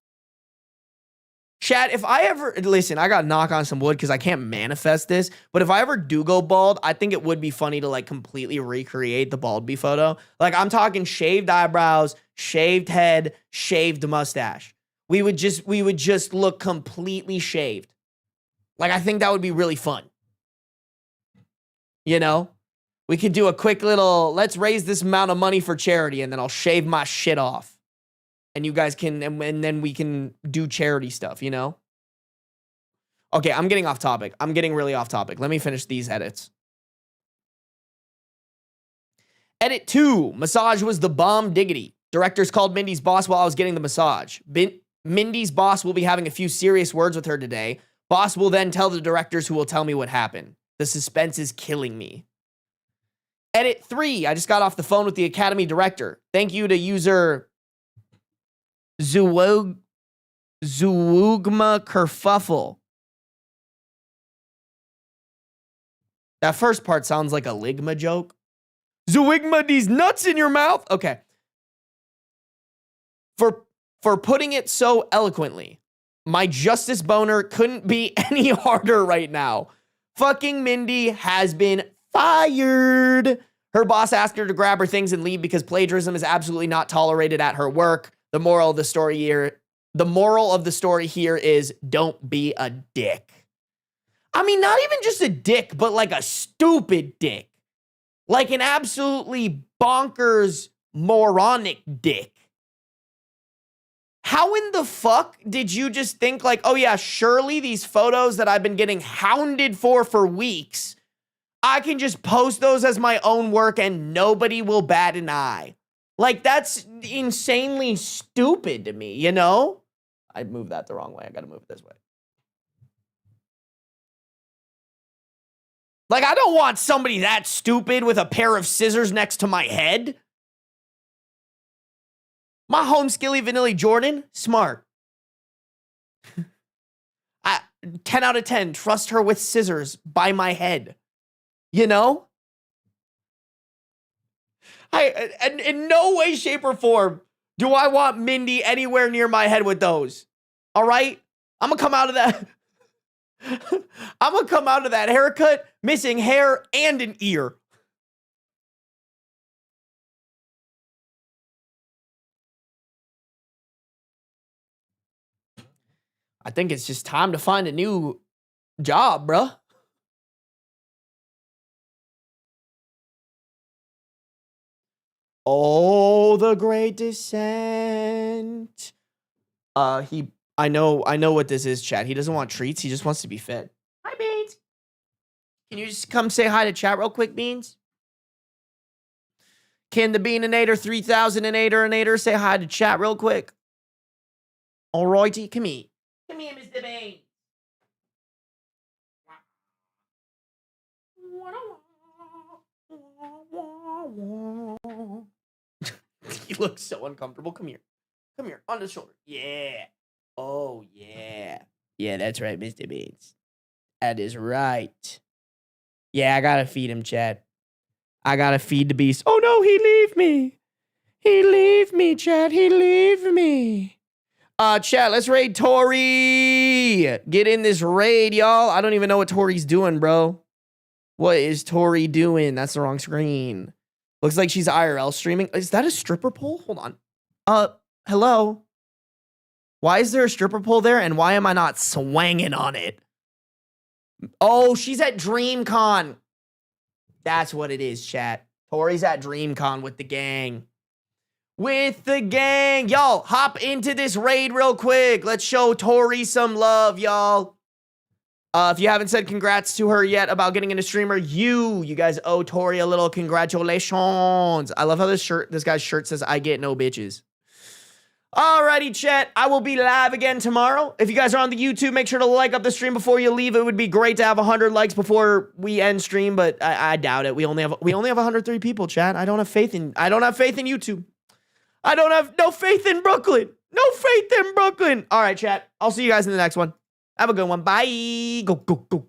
Chat, if I ever, listen, I got to knock on some wood because I can't manifest this, but if I ever do go bald, I think it would be funny to like completely recreate the bald bee photo. Like, I'm talking shaved eyebrows, shaved head, shaved mustache. We would just look completely shaved. Like, I think that would be really fun. You know? We could do a quick little, let's raise this amount of money for charity, and then I'll shave my shit off. And you guys can, and then we can do charity stuff, you know? Okay, I'm getting off topic. I'm getting really off topic. Let me finish these edits. Edit 2. Massage was the bomb diggity. Directors called Mindy's boss while I was getting the massage. Mindy's boss will be having a few serious words with her today. Boss will then tell the directors who will tell me what happened. The suspense is killing me. Edit 3. I just got off the phone with the Academy director. Thank you to user Zuwugma Kerfuffle. That first part sounds like a Ligma joke. Zuwigma these nuts in your mouth? Okay. For putting it so eloquently, my justice boner couldn't be any harder right now. Fucking Mindy has been fired. Her boss asked her to grab her things and leave because plagiarism is absolutely not tolerated at her work. The moral of the story here is don't be a dick. I mean, not even just a dick, but like a stupid dick. Like an absolutely bonkers, moronic dick. How in the fuck did you just think like, oh yeah, surely these photos that I've been getting hounded for weeks, I can just post those as my own work and nobody will bat an eye. Like, that's insanely stupid to me, you know? I moved that the wrong way. I gotta move it this way. Like, I don't want somebody that stupid with a pair of scissors next to my head. My home skilly vanilla Jordan, smart. 10 out of 10, trust her with scissors by my head. You know? In no way, shape, or form do I want Mindy anywhere near my head with those. All right? I'm going to come out of that. I'm going to come out of that haircut missing hair and an ear. I think it's just time to find a new job, bruh. Oh, the Great Descent. I know what this is, chat. He doesn't want treats. He just wants to be fed. Hi, Beans. Can you just come say hi to chat real quick, Beans? Can the Beaninator 3008er say hi to chat real quick? Alrighty, come here. Come here, Mr. Bean. He looks so uncomfortable. Come here. Come here. On the shoulder. Yeah. Oh, yeah. Yeah, that's right, Mr. Beans. That is right. Yeah, I gotta feed him, Chad. I gotta feed the beast. Oh, no, he leave me. He leave me, Chad. He leave me. Chat, let's raid Tori. Get in this raid, y'all. I don't even know what Tori's doing, bro. What is Tori doing? That's the wrong screen. Looks like she's IRL streaming. Is that a stripper pole? Hold on. Hello? Why is there a stripper pole there, and why am I not swanging on it? Oh, she's at DreamCon. That's what it is, chat. Tori's at DreamCon with the gang. With the gang. Y'all, hop into this raid real quick. Let's show Tori some love, y'all. If you haven't said congrats to her yet about getting into streamer, you guys owe Tori a little congratulations. I love how this guy's shirt says, I get no bitches. Alrighty, chat. I will be live again tomorrow. If you guys are on the YouTube, make sure to like up the stream before you leave. It would be great to have 100 likes before we end stream, but I doubt it. We only have 103 people, chat. I don't have faith in YouTube. I don't have no faith in Brooklyn. No faith in Brooklyn. All right, chat. I'll see you guys in the next one. Have a good one. Bye. Go, go, go, go.